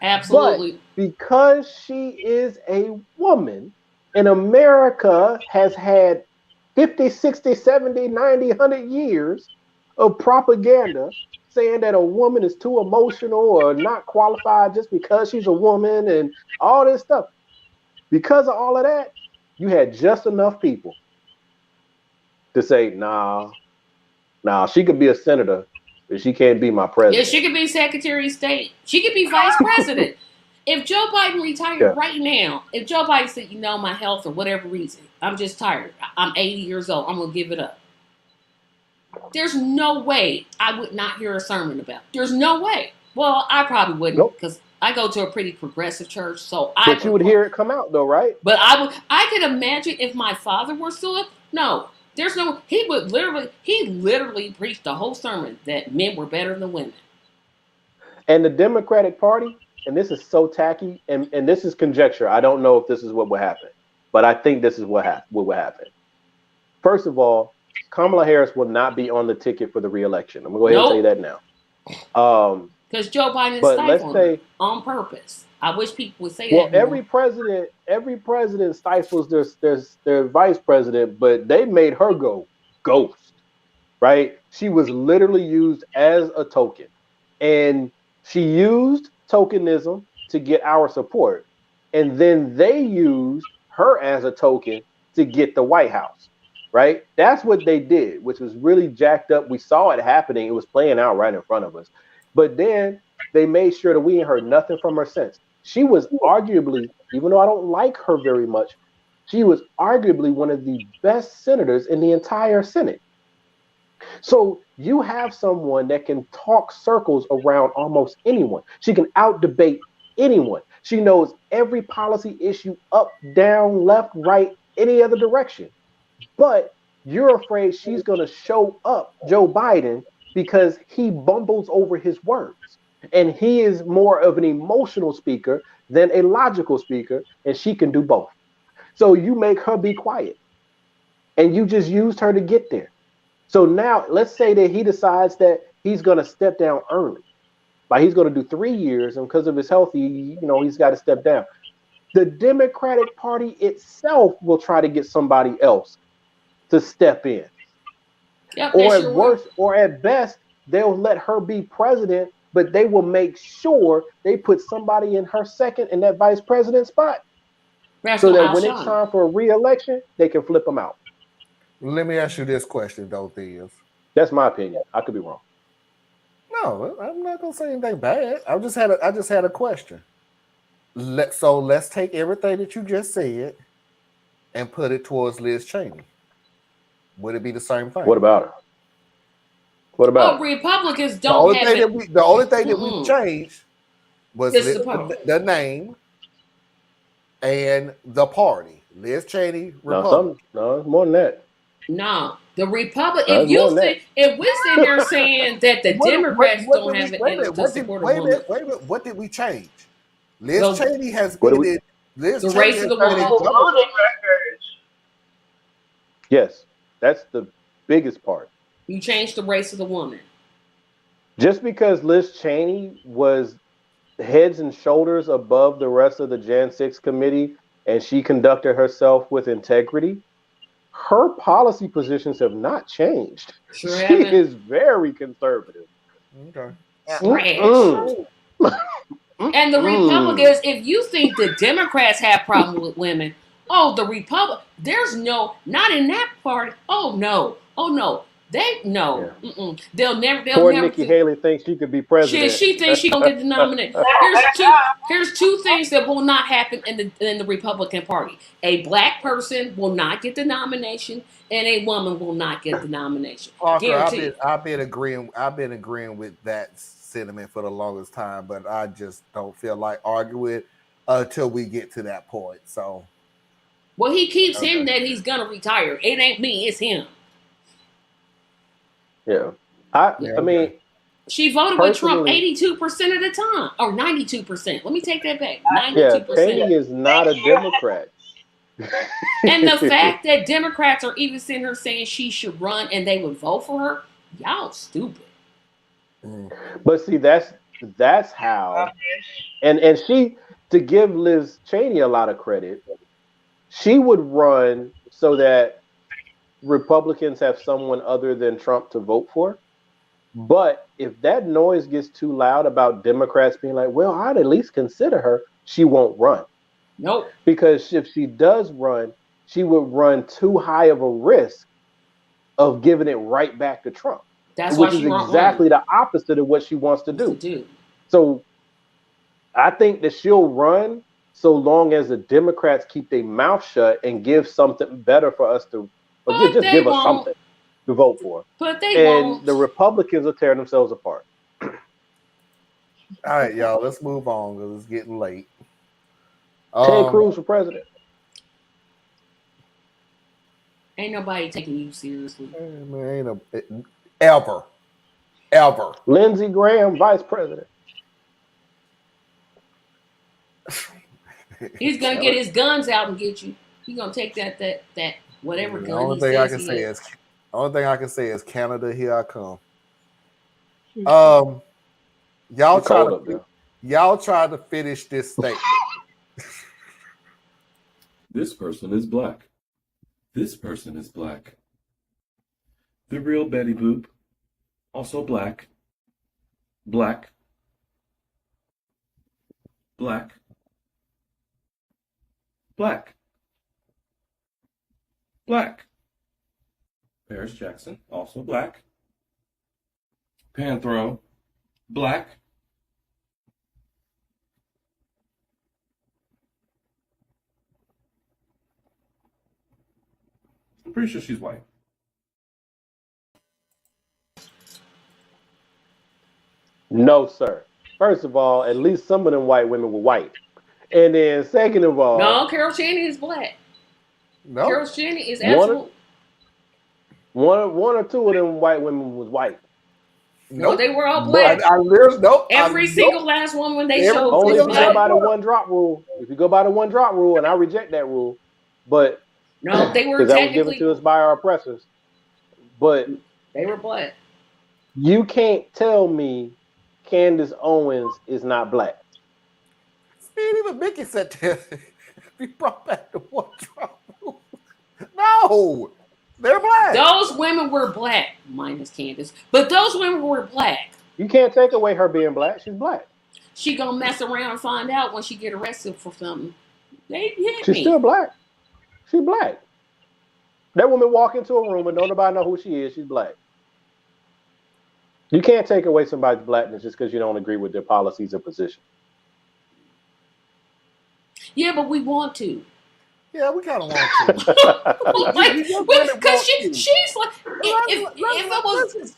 Absolutely. But because she is a woman, and America has had 50, 60, 70, 90, 100 years of propaganda saying that a woman is too emotional or not qualified just because she's a woman and all this stuff. Because of all of that, you had just enough people to say, nah, she could be a senator, but she can't be my president. Yeah, she could be Secretary of State. She could be Vice President. If Joe Biden retired right now, if Joe Biden said, my health or whatever reason, I'm just tired. I'm 80 years old. I'm going to give it up. There's no way I would not hear a sermon about it. There's no way. Well, I probably wouldn't because I go to a pretty progressive church. So But you would hear it come out though, right? But I could imagine if my father were still no. There's no. He literally preached the whole sermon that men were better than women. And the Democratic Party, and this is so tacky, and this is conjecture. I don't know if this is what would happen, but I think this is what would happen. First of all, Kamala Harris will not be on the ticket for the re-election. I'm going to go ahead and say that now. Because Joe Biden is stifling her on purpose. I wish people would say that. Well, every president stifles their vice president, but they made her go ghost, right? She was literally used as a token, and she used tokenism to get our support, and then they used her as a token to get the White House, right? That's what they did, which was really jacked up. We saw it happening. It was playing out right in front of us. But then they made sure that we ain't heard nothing from her since. She was arguably, even though I don't like her very much, she was arguably one of the best senators in the entire Senate. So you have someone that can talk circles around almost anyone. She can out-debate anyone. She knows every policy issue up, down, left, right, any other direction. But you're afraid she's going to show up Joe Biden because he bumbles over his words. And he is more of an emotional speaker than a logical speaker, and she can do both. So you make her be quiet, and you just used her to get there. So now let's say that he decides that he's going to step down early. Like he's going to do 3 years, and because of his health, he's got to step down. The Democratic Party itself will try to get somebody else to step in. Yep, or at worst, or at best, they'll let her be president, but they will make sure they put somebody in her second in that vice president spot. So that when it's time for a re-election, they can flip them out. Let me ask you this question, though, Theo. That's my opinion. I could be wrong. No, I'm not gonna say anything bad. I just had a question. Let's take everything that you just said and put it towards Liz Cheney. Would it be the same thing? What about her? What about her? Republicans don't have it. The only thing that we changed was the name and the party. Liz Cheney, Republican. No, it's more than that. No, the Republican. If we're sitting there saying that the Democrats don't have it to support a woman, wait a minute. What did we change? Liz Cheney has been the race of the woman. Yes, that's the biggest part. You changed the race of the woman. Just because Liz Cheney was heads and shoulders above the rest of the Jan 6 committee and she conducted herself with integrity, her policy positions have not changed. Sure She haven't. is very conservative. Okay. Trash. And the Republicans, if you think the Democrats have problems with women, there's not in that party. Oh no. They'll Poor never. Nikki Haley thinks she could be president. She thinks she gonna get the nomination. Here's two things that will not happen in the Republican Party. A black person will not get the nomination, and a woman will not get the nomination. Parker, Guaranteed. I've been agreeing with that sentiment for the longest time, but I just don't feel like arguing until we get to that point. So, well, he keeps hinting that he's gonna retire. It ain't me, it's him. Yeah. I mean, she voted with Trump 82% of the time, or 92%. Let me take that back. 92%. Yeah, Penny is not a Democrat. And the fact that Democrats are even sitting here saying she should run and they would vote for her, y'all stupid. But see, that's how, and she, to give Liz Cheney a lot of credit, she would run so that Republicans have someone other than Trump to vote for. But if that noise gets too loud about Democrats being like, well, I'd at least consider her, she won't run. Nope. Because if she does run, she would run too high of a risk of giving it right back to Trump. That's which why she is exactly the opposite of what she wants to do. So I think that she'll run so long as the Democrats keep their mouth shut and give something better for us to, just give us something to vote for. But they won't. The Republicans will tear themselves apart. All right, y'all, let's move on because it's getting late. Ted Cruz for president. Ain't nobody taking you seriously. Man, ever. Lindsey Graham, vice president. He's gonna get his guns out and get you. He's gonna take that whatever gun. The only thing I can say is Canada, here I come. Y'all try to finish this statement. This person is black. This person is black. The real Betty Boop, also black. Black. Black. Black. Black. Paris Jackson, also black. Panthro, black. I'm pretty sure she's white. No, sir. First of all, at least some of them white women were white. And then second of all... No, Carol Channing is black. No. Carol Channing is absolutely... One or two of them white women was white. No, they were all black. Every single last one when they showed... Only if you go by the one drop rule. If you go by the one drop rule, and I reject that rule, but... No, they were because that was technically... given to us by our oppressors. But... They were black. You can't tell me Candace Owens is not black. Even Mickey said that. He brought back the one drop rule. No, they're black. Those women were black, minus Candace. But those women were black. You can't take away her being black. She's black. She gonna mess around and find out when she get arrested for something. They hit She's me. still black. She's black. That woman walk into a room and don't nobody know who she is. She's black. You can't take away somebody's blackness just because you don't agree with their policies or position. Yeah, but we want to. Yeah, we kind of want to. Because she's like, if it was,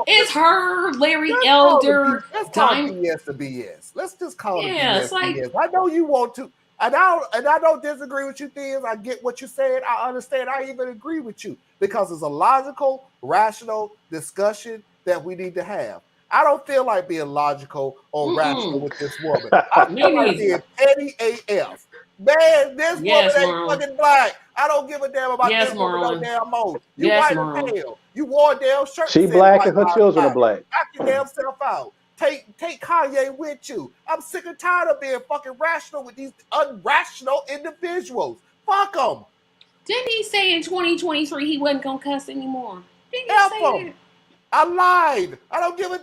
it's her, Larry Elder, let's talk BS to BS. Let's just call it BS. BS. I know you want to, and I don't disagree with you, Things. I get what you're saying. I understand. I even agree with you because it's a logical, rational discussion that we need to have. I don't feel like being logical or rational with this woman. I feel like being petty AF. Man, this woman ain't fucking black. I don't give a damn about this woman no damn more. You white as hell. You wore a damn shirt. She black and her children are black. Knock your damn self out. Take Kanye with you. I'm sick and tired of being fucking rational with these unrational individuals. Fuck them. Didn't he say in 2023 he wasn't gonna cuss anymore? Didn't he F say them. that? I lied. I don't give a.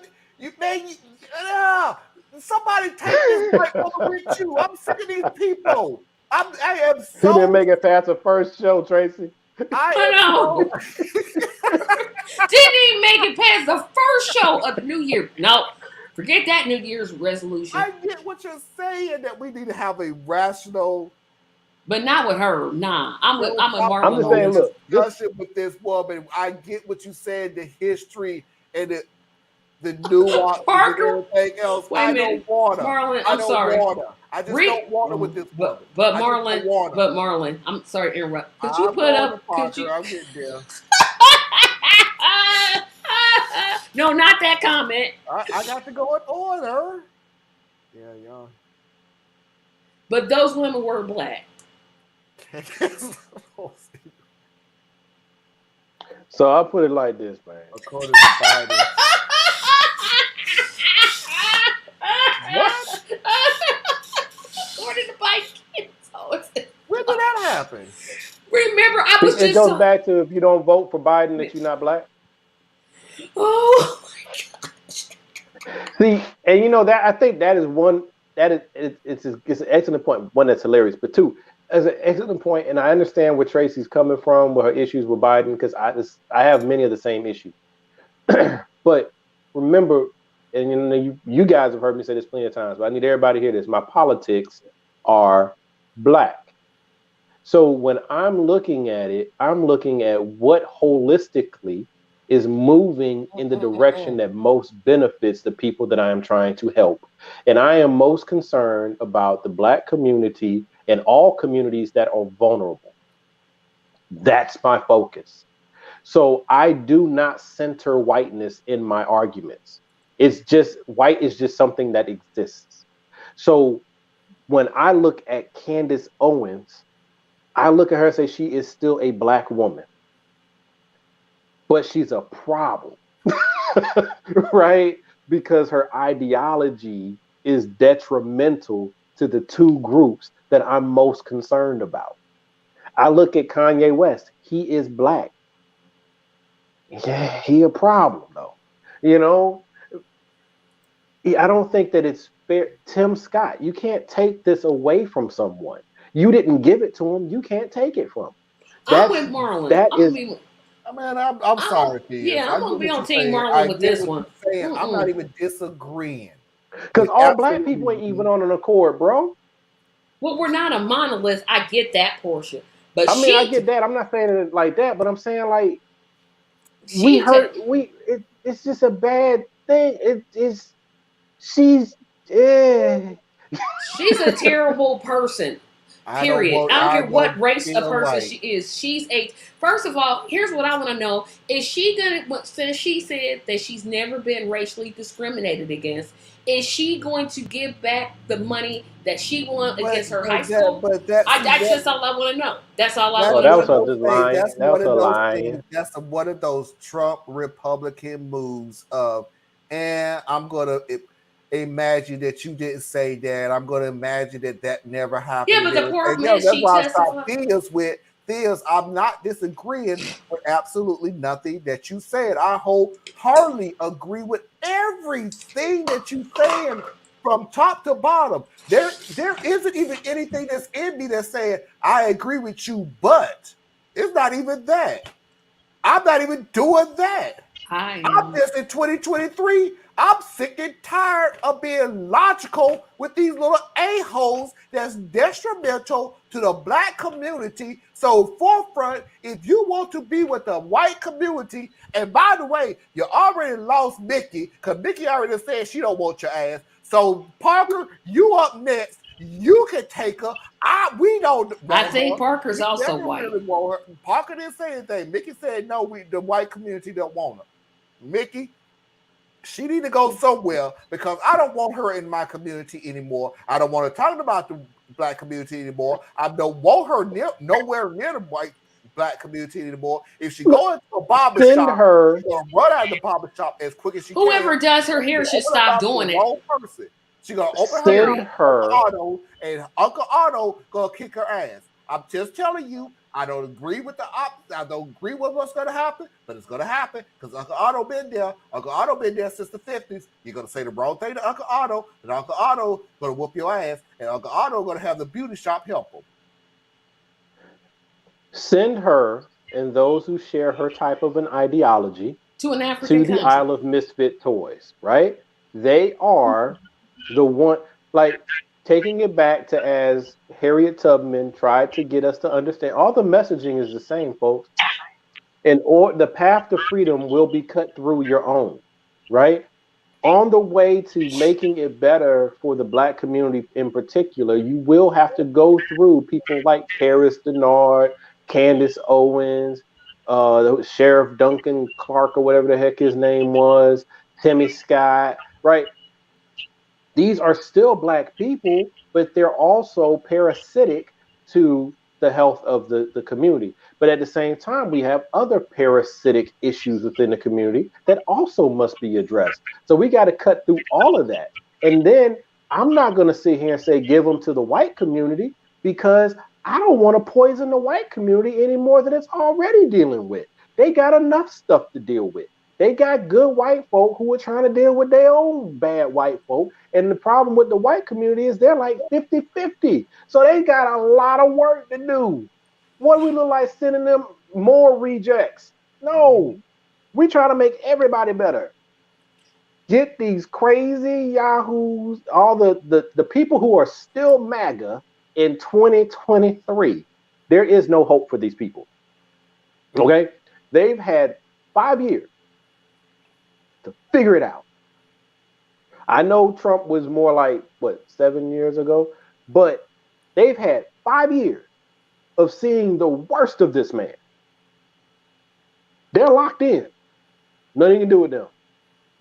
Somebody take this mic over with you. I'm sick of these people. I am He didn't so. make it past the first show, Tracy. I I am know. so. Didn't even make it past the first show of the New Year. No, forget that New Year's resolution. I get what you're saying that we need to have a rational. But not with her. Nah, I'm with Marlon I'm just on saying, this. look, this, Discussion with this woman. I get what you said, the history and the nuances and Parker. everything else. Wait a I minute, don't want her. Marlon. I I'm don't sorry. want her. I just don't want her with this woman. But I just don't want her. Marlon, I'm sorry to interrupt. Could you I'm put going up? to Could you? Parker. I'm getting there. No, not that comment. I got to go in order. Yeah. But those women were black. so I'll put it like this, man. According to Biden. What? According to Biden. When did that happen? Remember, I was It just goes back to if you don't vote for Biden, that you're not black. Oh my God. See, and you know that I think that is one that is it's an excellent point. One that's hilarious, but two, as an excellent point, and I understand where Tracy's coming from with her issues with Biden because I have many of the same issues. But remember, and you know you guys have heard me say this plenty of times, but I need everybody to hear this. My politics are black. So when I'm looking at it, I'm looking at what holistically is moving in the direction that most benefits the people that I am trying to help. And I am most concerned about the black community and all communities that are vulnerable. That's my focus. So I do not center whiteness in my arguments. It's just white is just something that exists. So when I look at Candace Owens, I look at her and say she is still a black woman, but she's a problem, right? Because her ideology is detrimental to the two groups that I'm most concerned about. I look at Kanye West. He is black. Yeah, he a problem though. You know, I don't think that it's fair. Tim Scott, you can't take this away from someone. You didn't give it to him. You can't take it from him. I'm with Marlon. I'm sorry, Tiz. Yeah, I I'm gonna get be what on you're Team saying. Marlon I with get this what one. you're saying. I'm not even disagreeing. Because You all black absolutely- people ain't even on an accord, bro. Well, we're not a monolith. I get that portion, but I mean, I get that. I'm not saying it like that, but I'm saying like it's just a bad thing. She's she's a terrible person. Period. I don't care what race of person she is. First of all, here's what I want to know. Is she gonna, since she said that she's never been racially discriminated against, is she going to give back the money that she won against her high school? That's just all I want to know. That's all I want to know. That was just lying. That was a lie. That's one of those Trump Republican moves of, and I'm gonna imagine that you didn't say that. I'm going to imagine that never happened. Yeah, but the poor man, that's she why testified. I stopped Thea's. I'm not disagreeing with absolutely nothing that you said. I wholeheartedly agree with everything that you saying from top to bottom. There isn't even anything that's in me that's saying I agree with you, but it's not even that. I'm not even doing that. I'm just in 2023. I'm sick and tired of being logical with these little a-holes that's detrimental to the black community. So forefront, if you want to be with the white community, and by the way, you already lost Mickey, because Mickey already said she don't want your ass. So Parker, you up next. You can take her. We don't want I think her. Parker's also white. Really want her. Parker didn't say anything. Mickey said no, the white community don't want her. Mickey, she need to go somewhere because I don't want her in my community anymore. I don't want to talk about the black community anymore. I don't want her nowhere near the white black community anymore. If she go into a barber shop, she's gonna run out of the barber shop as quick as she can. Whoever does her hair should stop doing it. Wrong person. She's gonna open her Uncle Otto, and Uncle Otto gonna kick her ass. I'm just telling you. I don't agree with I don't agree with what's going to happen, but it's going to happen because Uncle Otto been there. Uncle Otto been there since the 50s. You're going to say the wrong thing to Uncle Otto, and Uncle Otto going to whoop your ass, and Uncle Otto going to have the beauty shop help him. Send her and those who share her type of an ideology to an African to the country. Isle of Misfit Toys, right? They are the one, like, taking it back to as Harriet Tubman tried to get us to understand. All the messaging is the same, folks. The path to freedom will be cut through your own, right? On the way to making it better for the Black community in particular, you will have to go through people like Paris Denard, Candace Owens, Sheriff Duncan Clark, or whatever the heck his name was, Timmy Scott, right? These are still Black people, but they're also parasitic to the health of the community. But at the same time, we have other parasitic issues within the community that also must be addressed. So we got to cut through all of that. And then I'm not going to sit here and say give them to the white community, because I don't want to poison the white community any more than it's already dealing with. They got enough stuff to deal with. They got good white folk who are trying to deal with their own bad white folk. And the problem with the white community is they're like 50-50. So they got a lot of work to do. What do we look like sending them more rejects? No. We try to make everybody better. Get these crazy yahoos, all the people who are still MAGA in 2023. There is no hope for these people. Okay? They've had 5 years to figure it out. I know Trump was more like, 7 years ago? But they've had 5 years of seeing the worst of this man. They're locked in. Nothing you can do with them.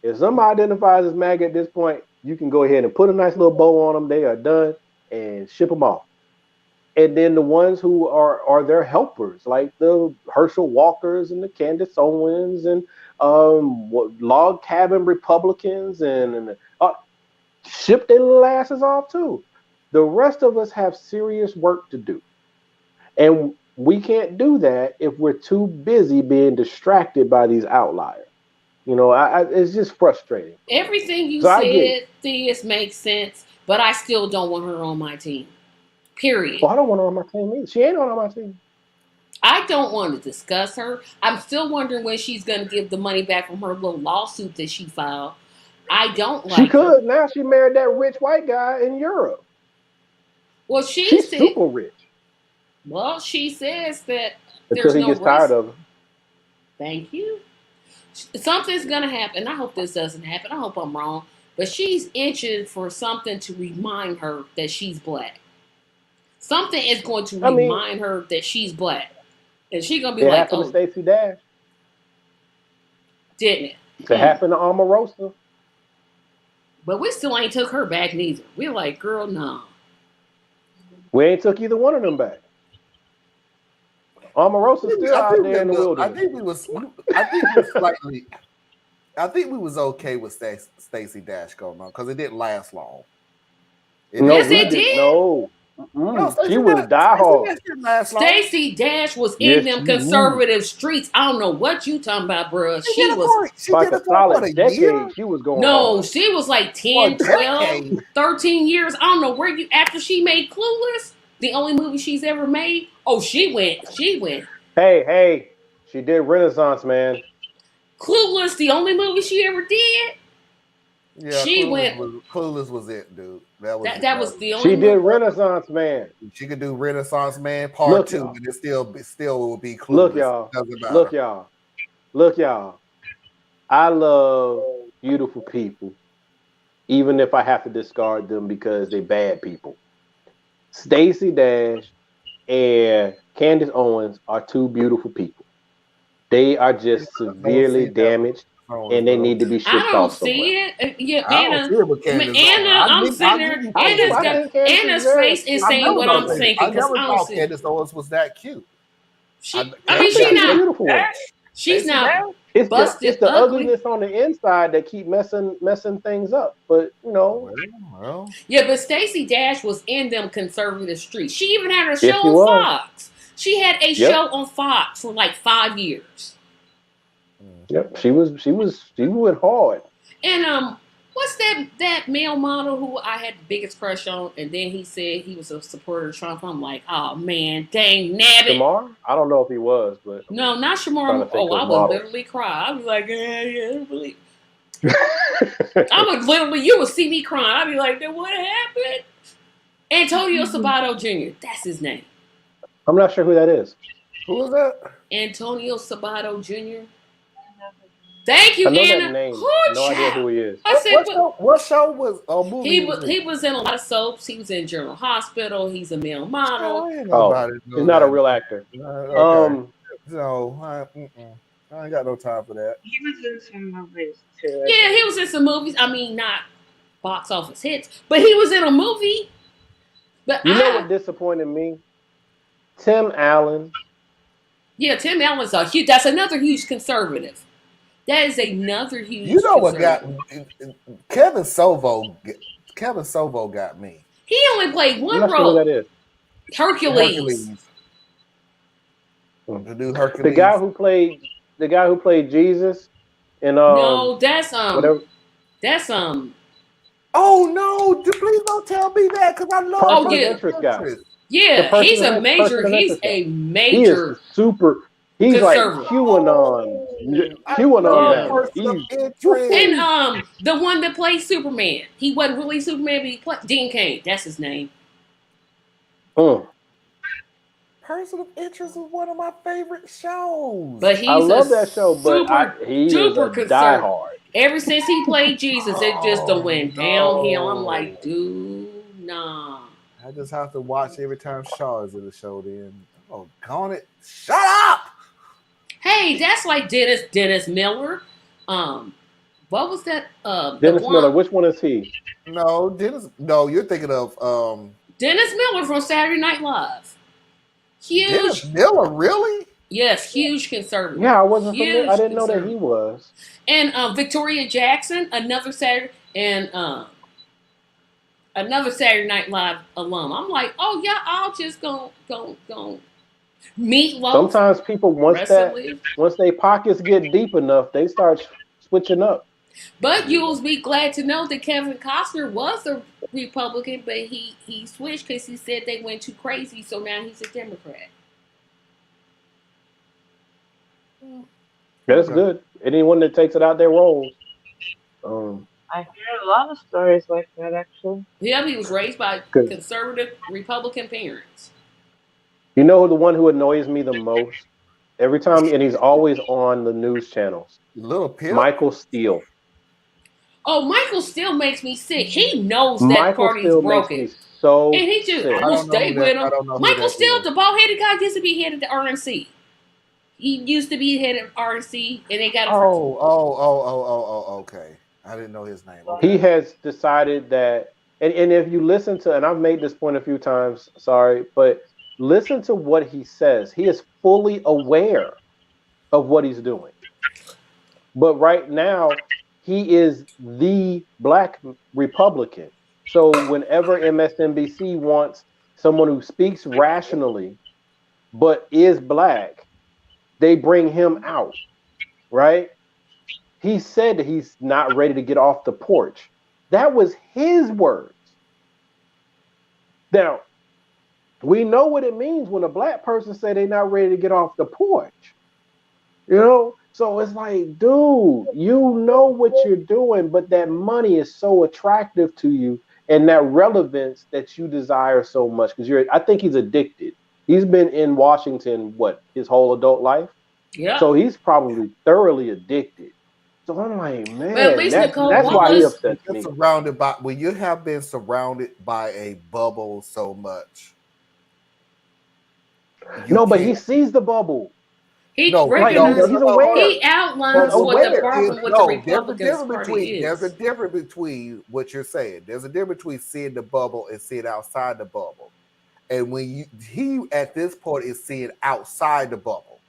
If somebody identifies as MAGA at this point, you can go ahead and put a nice little bow on them. They are done, and ship them off. And then the ones who are their helpers, like the Herschel Walkers and the Candace Owens and log cabin Republicans, and ship their little asses off too. The rest of us have serious work to do. And we can't do that if we're too busy being distracted by these outliers. You know, it's just frustrating. Everything you said, Theus, makes sense, but I still don't want her on my team. Period. Well, I don't want her on my team either. She ain't on my team. I don't want to discuss her. I'm still wondering when she's going to give the money back from her little lawsuit that she filed. I don't like her. She could. Now she married that rich white guy in Europe. Well, she's super rich. Well, she says that until he gets tired of her. Thank you. Something's going to happen. I hope this doesn't happen. I hope I'm wrong. But she's itching for something to remind her that she's Black. Something is going to remind her that she's Black. And she's going to be like, happened to Stacey Dash. Didn't it? It happened to Omarosa. But we still ain't took her back neither. We're like, girl, no. We ain't took either one of them back. Omarosa's still out there in the wilderness. I think we was okay with Stacey Dash going on because it didn't last long. Yes, it did. No, she was diehard. Stacey Dash was in them conservative streets. I don't know what you talking about, bro. She was like a solid decade. She was going. No, she was like 10, 12, 13 years. I don't know where you after she made Clueless. The only movie she's ever made. Oh, she went. Hey, she did Renaissance Man. Clueless, the only movie she ever did. Yeah, Clueless was it, dude. That was the only. She did Renaissance Man. She could do Renaissance Man Part 2, but it still will be Clueless. Look, y'all. I love beautiful people, even if I have to discard them because they're bad people. Stacey Dash and Candace Owens are two beautiful people. They are just severely damaged, and they need to be shipped off somewhere. I don't see it. Yeah, Anna, I'm sitting there. Anna's face is saying what I'm thinking. I never thought Candace Owens was that cute. She's not beautiful. She's not. It's the ugliness on the inside that keep messing things up. But yeah. But Stacey Dash was in them conservative streets. She even had her show on Fox. She had a Yep. show on Fox for like 5 years. Yep. She went hard. And what's that male model who I had the biggest crush on? And then he said he was a supporter of Trump. I'm like, oh man, dang nabbit. Shamar? I don't know if he was, but No, not trying Shamar. to think Oh, of I would models. literally cry. I'd be like, yeah, really. I would literally, you would see me crying. I'd be like, then what happened? Antonio Sabato Jr. That's his name. I'm not sure who that is. Who was that? Antonio Sabato Jr. Thank you, I know Anna. that name. Who, No idea child? who he is. I said, What show was movie? he was in a lot of soaps. He was in General Hospital. He's a male model. I ain't Oh, nobody know he's not that. a real actor. Okay. No, I ain't got no time for that. He was in some movies too. Yeah, he was in some movies. I mean, not box office hits, but he was in a movie. But You know what disappointed me? Tim Allen. Yeah, Tim Allen's that's another huge conservative. That is another huge. You know what got Kevin Sovo? Kevin Sovo got me. He only played one I'm not role. sure who that is. Hercules. The new Hercules. The guy who played Jesus. And no, that's whatever. That's Oh no! Please don't tell me that because I love. Oh yeah, interest guy. Yeah, he's a major. He's a major. He is super. He's like QAnon. And the one that plays Superman. He wasn't really Superman, but he played Dean Cain. That's his name. Person of Interest is one of my favorite shows. But he's I love that show, but he is a diehard. Ever since he played Jesus, it just went downhill. I'm like, dude, nah. I just have to watch every time Shaw is in the show. Then, oh, gone it! Shut up! Hey, that's like Dennis Miller. What was that? Dennis Miller. Which one is he? No, Dennis. No, you're thinking of Dennis Miller from Saturday Night Live. Huge. Dennis Miller, really? Yes, huge conservative. Yeah, I wasn't familiar. I didn't know that he was. And Victoria Jackson, another Saturday Night Live alum. I'm like, oh yeah, I'll just go. Meatloaf. Sometimes people once their pockets get deep enough, they start switching up. But you'll be glad to know that Kevin Costner was a Republican, but he switched because he said they went too crazy, so now he's a Democrat. That's good. Anyone that takes it out their roles. I hear a lot of stories like that, actually. Yeah, he was raised by conservative Republican parents. You know the one who annoys me the most? Every time, and he's always on the news channels. Little Pimp? Michael Steele. Oh, Michael Steele makes me sick. He knows that party's broken. Makes me so and he just will stay with him. Michael Steele, the bald-headed guy, used to be head of the RNC. He used to be head of RNC, and they got him. Okay. I didn't know his name. Okay. He has decided that, and if you listen to, and I've made this point a few times, sorry, but listen to what he says. He is fully aware of what he's doing. But right now, he is the black Republican. So whenever MSNBC wants someone who speaks rationally but is black, they bring him out, right? He said that he's not ready to get off the porch. That was his words. Now, we know what it means when a black person say they're not ready to get off the porch. You know? So it's like, dude, you know what you're doing, but that money is so attractive to you and that relevance that you desire so much. Because I think he's addicted. He's been in Washington, his whole adult life? Yeah. So he's probably thoroughly addicted. So I'm like, man, at least that's why he upsets me. When you have been surrounded by a bubble so much. But he sees the bubble. He outlines what the problem with the Republican Party is. There's a difference between what you're saying. There's a difference between seeing the bubble and seeing outside the bubble. And when he at this point is seeing outside the bubble.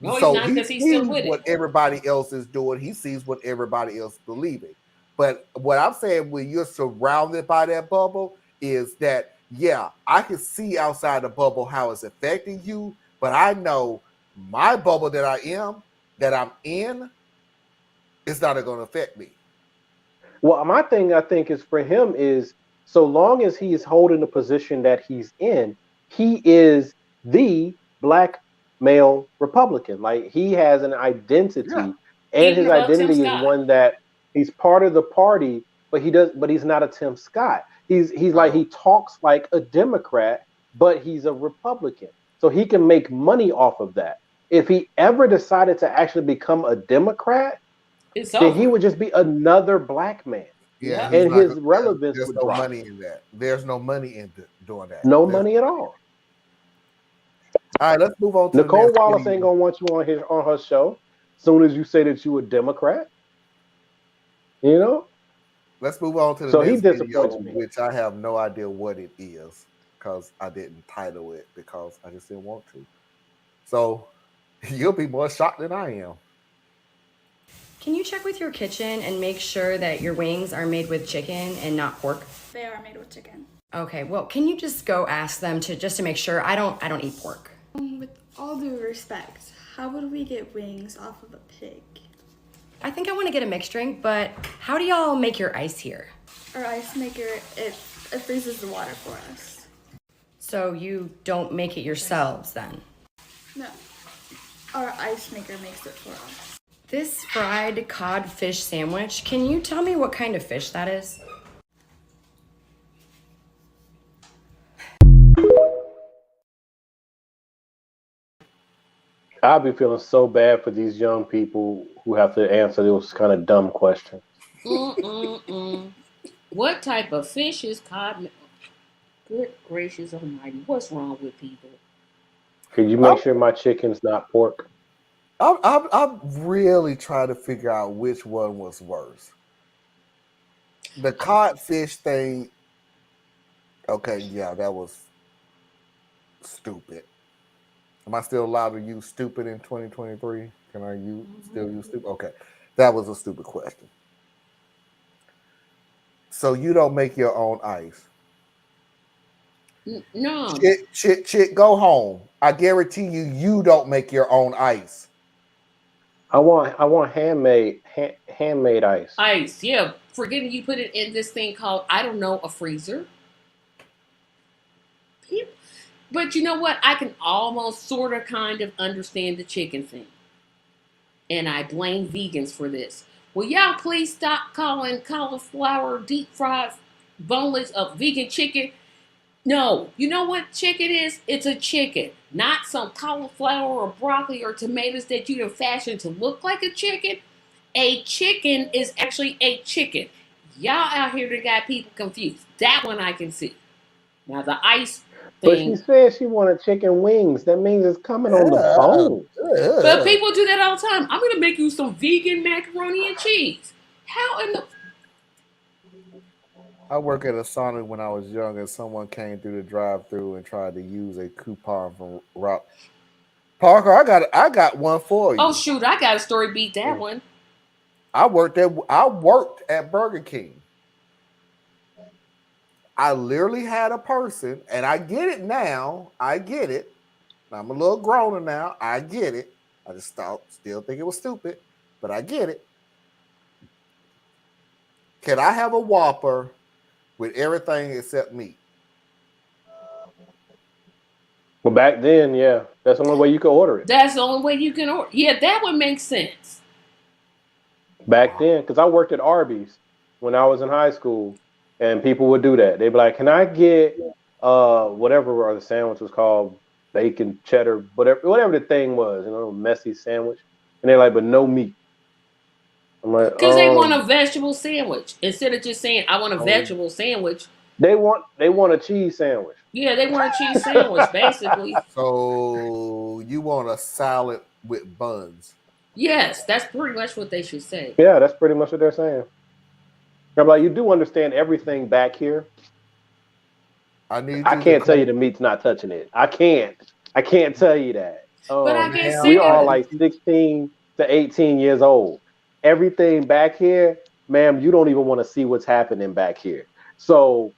No, so he's not, because he's still with what everybody else is doing. He sees what everybody else is believing. But what I'm saying, when you're surrounded by that bubble, is that, yeah, I can see outside the bubble how it's affecting you, But I know my bubble that I'm in, it's not going to affect me. Well, my thing I think is for him is so long as he's holding the position that he's in, he is the black male Republican. Like he has an Yeah. identity, and Even his above Tim identity is Scott. one that he's part of the party, but he's not a Tim Scott. He's like Oh, he talks like a Democrat, but he's a Republican. So he can make money off of that. If he ever decided to actually become a Democrat, It's then he over. would just be another black man, yeah. Yep. He's and not. his relevance There's would no drop. money in that. There's no money in doing that. No money at all. All right, let's move on to the Nicole next Wallace ain't video. gonna want you on her show. Soon as you say that you a Democrat, you know. Let's move on to the So he next disappoints video, me. which I have no idea what it is because I didn't title it because I just didn't want to. So you'll be more shocked than I am. Can you check with your kitchen and make sure that your wings are made with chicken and not pork? They are made with chicken. Okay, well, can you just go ask them to make sure? I don't eat pork. With all due respect, how would we get wings off of a pig? I think I want to get a mixed drink, but how do y'all make your ice here? Our ice maker, it freezes the water for us. So you don't make it yourselves then? No, our ice maker makes it for us. This fried codfish sandwich, can you tell me what kind of fish that is? I'll be feeling so bad for these young people who have to answer those kind of dumb questions. What type of fish is cod? Good gracious almighty. What's wrong with people? Could you make sure my chicken's not pork? I'm really trying to figure out which one was worse. The codfish thing. Okay, yeah, that was stupid. Am I still allowed to use stupid in 2023? Can I still use stupid? Okay, that was a stupid question. So you don't make your own ice? No. Chick, go home. I guarantee you don't make your own ice. I want handmade ice. Ice, yeah. Forgetting you put it in this thing called, I don't know, a freezer. But you know what? I can almost sort of kind of understand the chicken thing. And I blame vegans for this. Will y'all please stop calling cauliflower deep fried boneless of vegan chicken? No. You know what chicken is? It's a chicken. Not some cauliflower or broccoli or tomatoes that you have fashioned to look like a chicken. A chicken is actually a chicken. Y'all out here that got people confused. That one I can see. Now the ice But she thing. said she wanted chicken wings. That means it's coming on the bone. But people do that all the time. I'm going to make you some vegan macaroni and cheese. How in the... I worked at a Sonic when I was young, and someone came through the drive-through and tried to use a coupon from Rock. Parker, I got one for you. Oh shoot, I got a story beat that one. I worked at Burger King. I literally had a person, and I get it now. I get it. I'm a little growner now. I get it. I just still think it was stupid, but I get it. Can I have a Whopper with everything except meat? Well, back then, yeah, that's the only way you could order it. That's the only way you can order. Yeah, that would make sense. Back then, because I worked at Arby's when I was in high school, and people would do that. They'd be like, "Can I get whatever the sandwich was called, bacon, cheddar, whatever the thing was, messy sandwich?" And they're like, "But no meat." I'm like, Because they want a vegetable sandwich instead of just saying, "I want a vegetable sandwich." They want a cheese sandwich. Yeah, they want a cheese sandwich, basically. So you want a salad with buns? Yes, that's pretty much what they should say. Yeah, that's pretty much what they're saying. I'm like, you do understand everything back here. I can't tell you the meat's not touching it. I can't tell you that. But I can say we are like 16 to 18 years old. Everything back here, ma'am, you don't even want to see what's happening back here. So,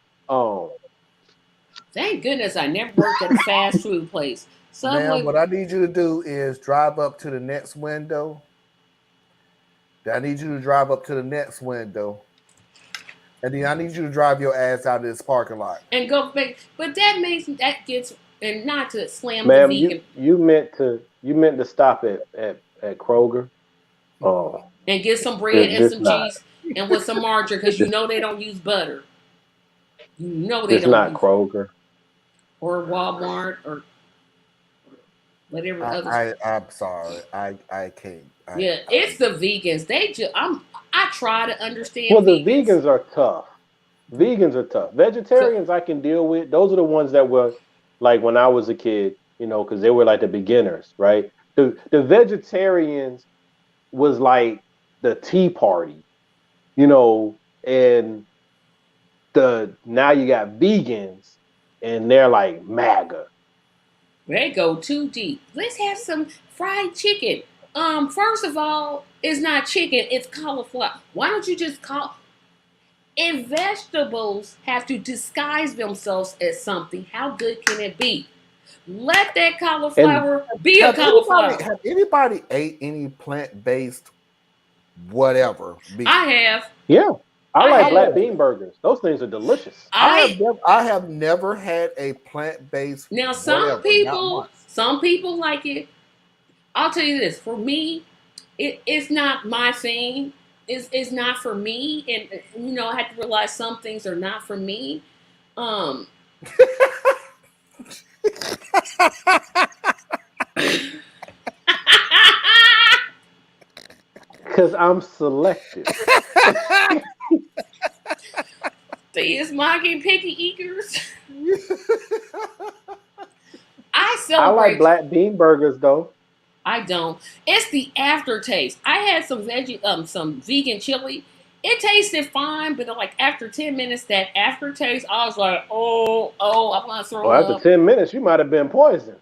Thank goodness I never worked at a fast food place. Ma'am, Subway. what I need you to do is drive up to the next window. I need you to drive up to the next window. And then I need you to drive your ass out of this parking lot. And go back. But that gets, and not to slam the Ma'am, vegan you meant to stop at Kroger. Oh, and get some bread and this some not cheese and with some margarine because you this know they don't use butter. You know they this don't not use, Kroger. or Walmart or whatever other. I'm sorry. I can't. Yeah, it's the vegans. I try to Well, understand the vegans. vegans are tough. Vegans are tough. Vegetarians I can deal with. Those are the ones that were like when I was a kid, because they were like the beginners, right? The vegetarians was like the Tea Party, and the now you got vegans and they're like MAGA. They go too deep. Let's have some fried chicken. First of all, it's not chicken, it's cauliflower. Why don't you just call, if vegetables have to disguise themselves as something, how good can it be? Let that And cauliflower be a cauliflower. have anybody ate any plant-based whatever meat? I have. yeah, I I like have. black bean burgers. Those things are delicious. I have never had a plant-based Now whatever, not once. some people like it. I'll tell you this, for me, it's not my thing. It's not for me. And I had to realize some things are not for me. Um Because I'm selective. These mocking picky eaters. I I like celebrate. black bean burgers though. I don't. It's the aftertaste. I had some vegan chili. It tasted fine, but like after 10 minutes, that aftertaste, I was like, I want to throw Well, after up. 10 minutes, you might have been poisoned.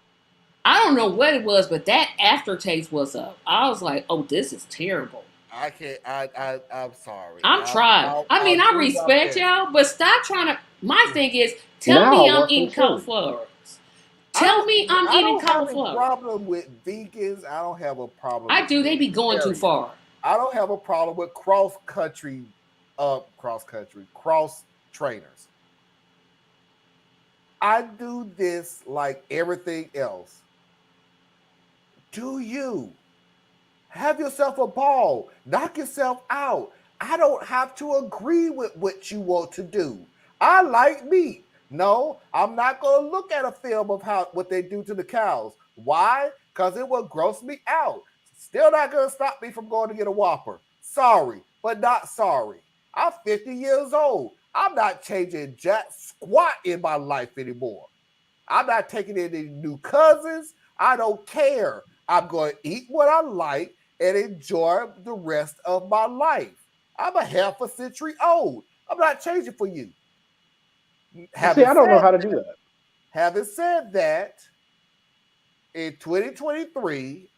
I don't know what it was, but that aftertaste was up. I was like, oh, this is terrible. I can't. I'm sorry. I'm trying. I mean, I do my respect best. y'all, but stop trying to. My thing is, tell Now me I I'm want some eating chili. cauliflower. Tell me I'm I eating don't have a cauliflower. problem with vegans. I don't have a problem. I with do. They be going too vegetarians. far. I don't have a problem with cross trainers. I do this like everything else. Do you have yourself a ball? Knock yourself out. I don't have to agree with what you want to do. I like meat. No, I'm not going to look at a film of what they do to the cows. Why? Because it will gross me out. Still not going to stop me from going to get a Whopper. Sorry, but not sorry. I'm 50 years old. I'm not changing jack squat in my life anymore. I'm not taking any new cousins. I don't care. I'm going to eat what I like and enjoy the rest of my life. I'm a half a century old. I'm not changing for you. See, I don't know how to do that. Having said that, in 2023,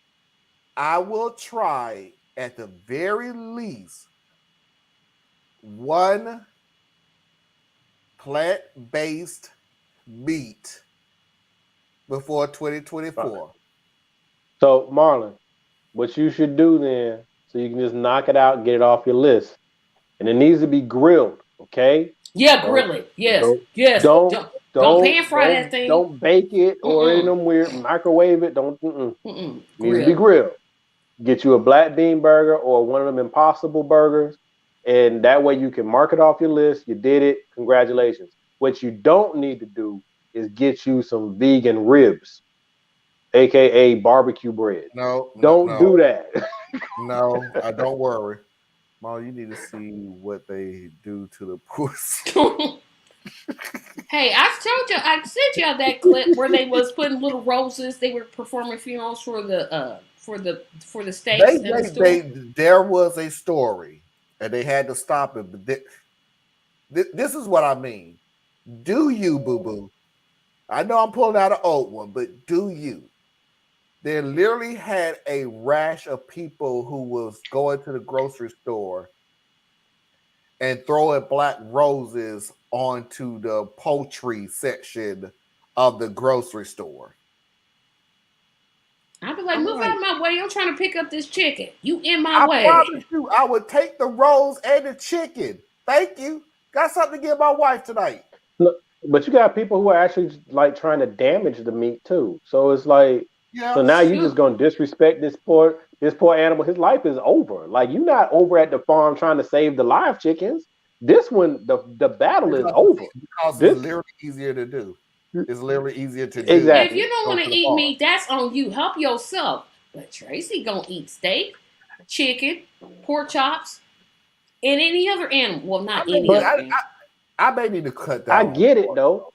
I will try at the very least one plant-based meat before 2024. So, Marlon, what you should do then, so you can just knock it out, get it off your list, and it needs to be grilled, okay? Yeah, grill it. Yes, yes. Don't pan fry that thing. Don't bake it or any of them weird microwave it. Don't. It needs to be grilled. Get you a black bean burger or one of them Impossible burgers, and that way you can mark it off your list. You did it. Congratulations. What you don't need to do is get you some vegan ribs, aka barbecue bread. Don't do that. No, I don't worry. Mom, you need to see what they do to the pussy. Hey, I sent y'all that clip where they was putting little roses. They were performing funerals for the steaks and the store. There was a story, and they had to stop it. But this is what I mean. Do you, boo boo? I know I'm pulling out an old one, but do you? They literally had a rash of people who was going to the grocery store and throwing black roses onto the poultry section of the grocery store. I'd be like, I'm move like, out of my way. I'm trying to pick up this chicken. You in my I way. promise you, I would take the rose and the chicken. Thank you. Got something to give my wife tonight. Look, but you got people who are actually like trying to damage the meat too. So it's like, so Yeah. now you just Shoot. gonna disrespect this poor animal. His life is over. Like you're not over at the farm trying to save the live chickens. This one, the battle is over. Because it's This literally easier to do. It's literally easier to do. If exactly. you don't Go want to to the eat farm. meat, that's on you. Help yourself. But Tracy gonna eat steak, chicken, pork chops, and any other animal. Well, not any But other animal. I may need to cut I down on get it though.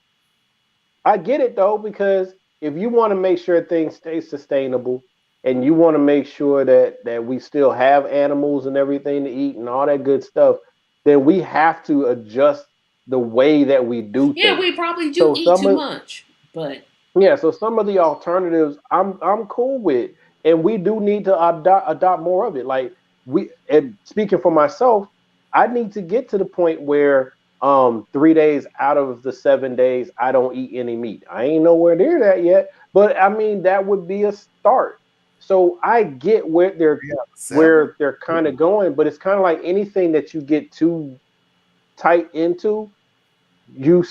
I get it though, because if you want to make sure things stay sustainable and you want to make sure that we still have animals and everything to eat and all that good stuff, then we have to adjust the way that we do Yeah, things. we probably do So eat some too of much, but so some of the alternatives I'm cool with, and we do need to adopt more of it. Like and speaking for myself, I need to get to the point where 3 days out of the 7 days I don't eat any meat. I ain't nowhere near that yet, but I mean that would be a start. So I get yeah, 7. where they're kind of going, but it's kind of like anything that you get too tight into, you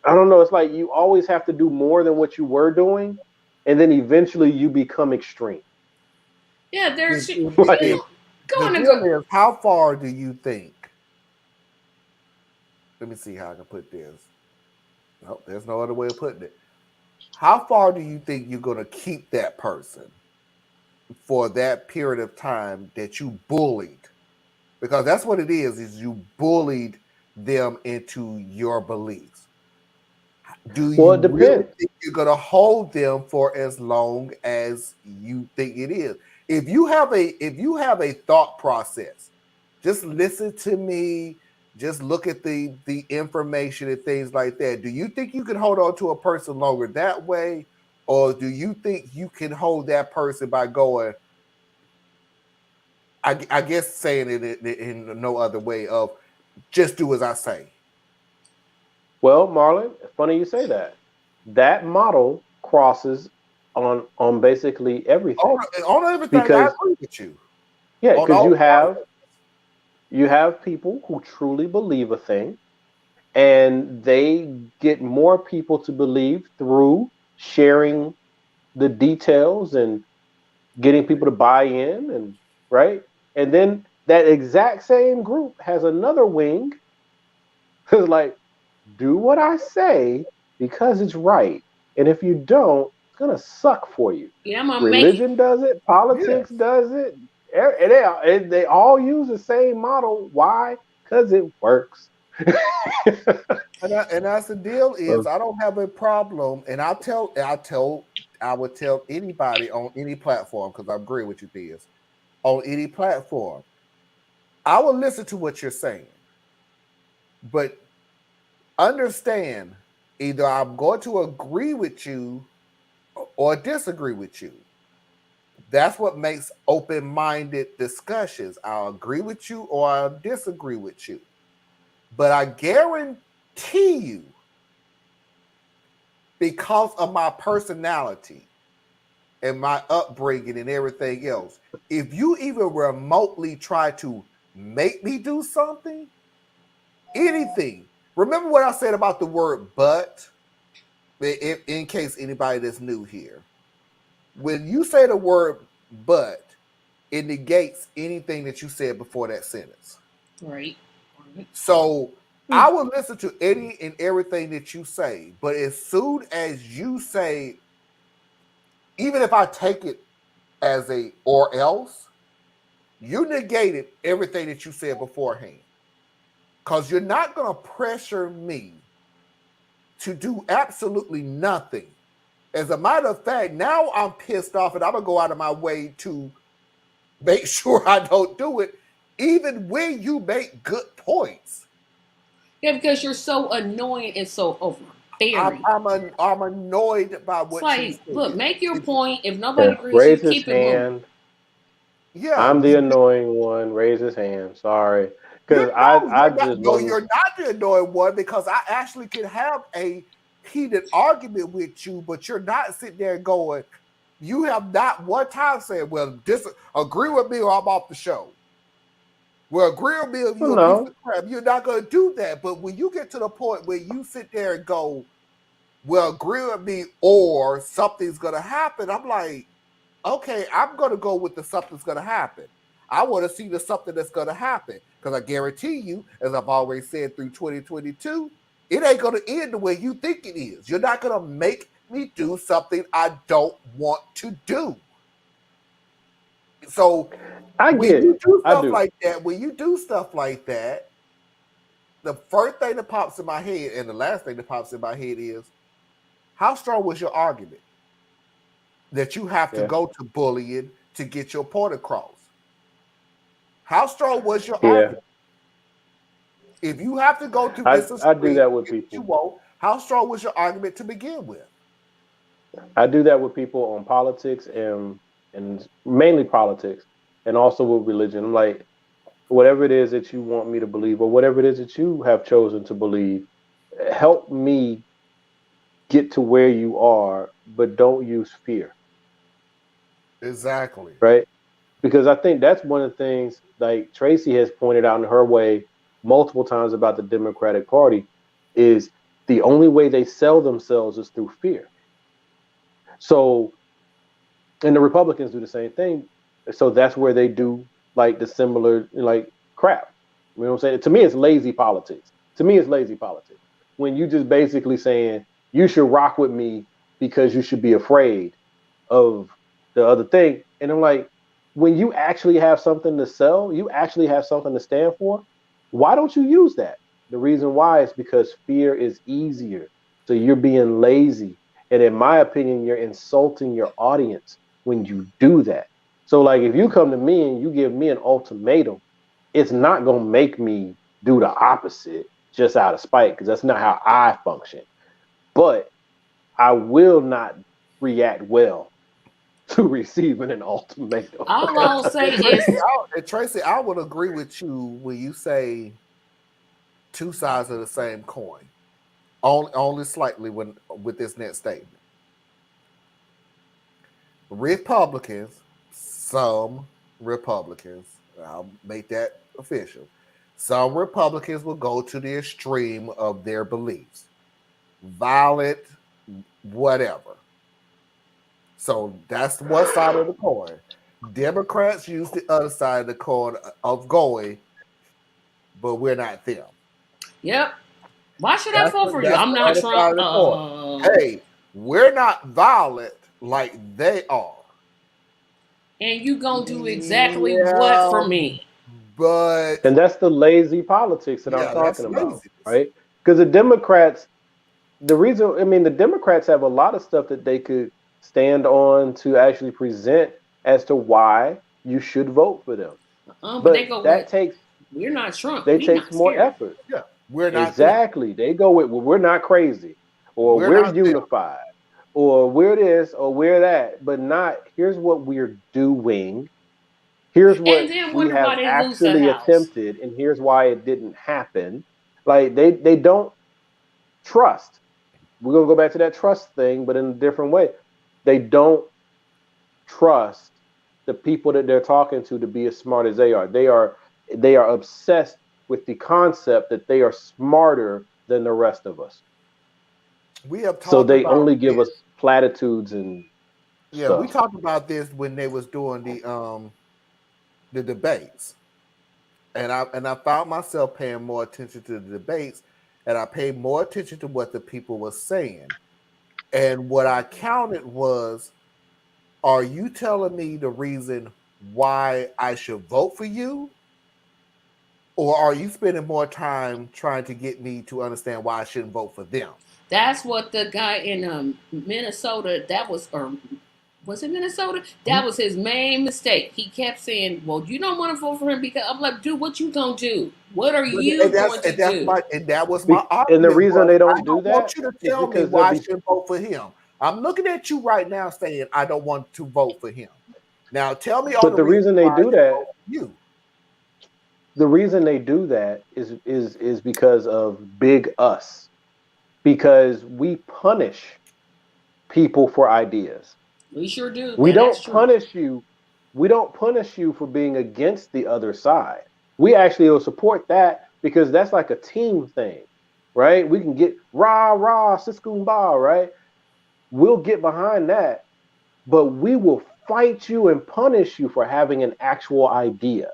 I don't know. It's like you always have to do more than what you were doing, and then eventually you become extreme. yeah, If, there's if, Like, if the going to deal go. is, how far do you think? Let me see how I can put this. Nope, there's no other way of putting it. How far do you think you're going to keep that person for that period of time that you bullied? Because that's what it is you bullied them into your beliefs. Do well, you it really depends. think you're going to hold them for as long as you think it is? If you have a thought process, just listen to me, just look at the information and things like that. Do you think you can hold on to a person longer that way, or do you think you can hold that person by going, I guess saying it in no other way of just do as I say? Well, Marlon, funny you say that. That model crosses on basically On, everything on everything, I because agree with you. yeah, On because all you have people who truly believe a thing, and they get more people to believe through sharing the details and getting people to buy in, and right, and then that exact same group has another wing who's like, do what I say because it's right, and if you don't, it's gonna suck for you. Yeah, I'm gonna make it. Religion does it, yeah. politics does it, and they all use the same model. Why? Because it works. And that's the deal is I don't have a problem, and I would tell anybody on any platform because I agree with you, Theus, on any platform. I will listen to what you're saying, but understand either I'm going to agree with you or disagree with you. That's what makes open-minded discussions. I'll agree with you or I'll disagree with you. But I guarantee you, because of my personality and my upbringing and everything else, if you even remotely try to make me do something, anything, remember what I said about the word but, in case anybody that's new here. When you say the word but, it negates anything that you said before that sentence. Right. So I will listen to any and everything that you say, but as soon as you say, even if I take it as a or else, you negated everything that you said beforehand. Because you're not going to pressure me to do absolutely nothing. As a matter of fact, now I'm pissed off and I'm going to go out of my way to make sure I don't do it, even when you make good points. Yeah, because you're so annoying and so overbearing. I'm annoyed by It's what you like, look, said. make your point. If nobody Yeah, agrees, you raise his keep it moving. hand. Yeah, I'm the annoying one. Raise his hand. Sorry. Because I just no, wasn't. you're not the annoying one because I actually can have a heated argument with you, but you're not sitting there going, you have not one time said, well, agree with me or I'm off the show. Well, agree with me if you're a piece of crap. You're not going to do that. But when you get to the point where you sit there and go, well, agree with me or something's going to happen, I'm like, okay, I'm going to go with the something's going to happen. I want to see the something that's going to happen because I guarantee you, as I've always said through 2022, it ain't going to end the way you think it is. You're not going to make me do something I don't want to do. So when you do stuff like that, the first thing that pops in my head and the last thing that pops in my head is, how strong was your argument that you have to go to bullying to get your point across? How strong was your argument? If you have to go to I do that with people. How strong was your argument to begin with? I do that with people on politics and mainly politics, and also with religion. I'm like, whatever it is that you want me to believe, or whatever it is that you have chosen to believe, help me get to where you are, but don't use fear. Exactly. Right? Because I think that's one of the things like Tracy has pointed out in her way multiple times about the Democratic Party is the only way they sell themselves is through fear. So, and the Republicans do the same thing. So that's where they do like the similar like crap. You know what I'm saying? To me, it's lazy politics. When you just basically saying you should rock with me because you should be afraid of the other thing. And I'm like, when you actually have something to sell, you actually have something to stand for, why don't you use that? The reason why is because fear is easier. So you're being lazy. And in my opinion, you're insulting your audience when you do that. So, like, if you come to me and you give me an ultimatum, it's not going to make me do the opposite just out of spite, because that's not how I function. But I will not react well to receiving an ultimatum. All I'll say is, Tracy, I would agree with you when you say two sides of the same coin. Only slightly with this next statement. Republicans, some Republicans, I'll make that official. Some Republicans will go to the extreme of their beliefs, violent, whatever. So that's one side of the coin. Democrats use the other side of the coin of going, but we're not them. Yep. Why should I vote for you? I'm not Trump. Hey, we're not violent like they are. And you gonna do exactly what for me? And that's the lazy politics that I'm talking about, right? Because the Democrats, the Democrats have a lot of stuff that they could stand on to actually present as to why you should vote for them. But they go that takes. We're not Trump. They take more effort. Yeah, we're not exactly. They go with, well, we're not crazy, or we're unified, or we're this, or we're that, but not. Here's what we're doing. Here's what we have actually attempted, and here's why it didn't happen. Like they don't trust. We're gonna go back to that trust thing, but in a different way. They don't trust the people that they're talking to be as smart as they are. They are obsessed with the concept that they are smarter than the rest of us. We have talked so they about only give us platitudes and stuff. We talked about this when they was doing the debates, and I found myself paying more attention to the debates, and I paid more attention to what the people were saying, and what I counted was, are you telling me the reason why I should vote for you? Or are you spending more time trying to get me to understand why I shouldn't vote for them? That's what the guy in Minnesota, was it Minnesota? That was his main mistake. He kept saying, well, you don't want to vote for him because I'm like, dude, what you gonna do? What are you going to do? And that was my argument. And the reason they don't do that, I want you to tell me why I should vote for him. I'm looking at you right now saying I don't want to vote for him. Now tell me the reason they do that. You. the reason they do that is because of big us. Because we punish people for ideas. We sure do. We That's don't true. punish you. We don't punish you for being against the other side. We actually will support that because that's like a team thing, right? We can get rah rah siskumba, right? We'll get behind that, but we will fight you and punish you for having an actual idea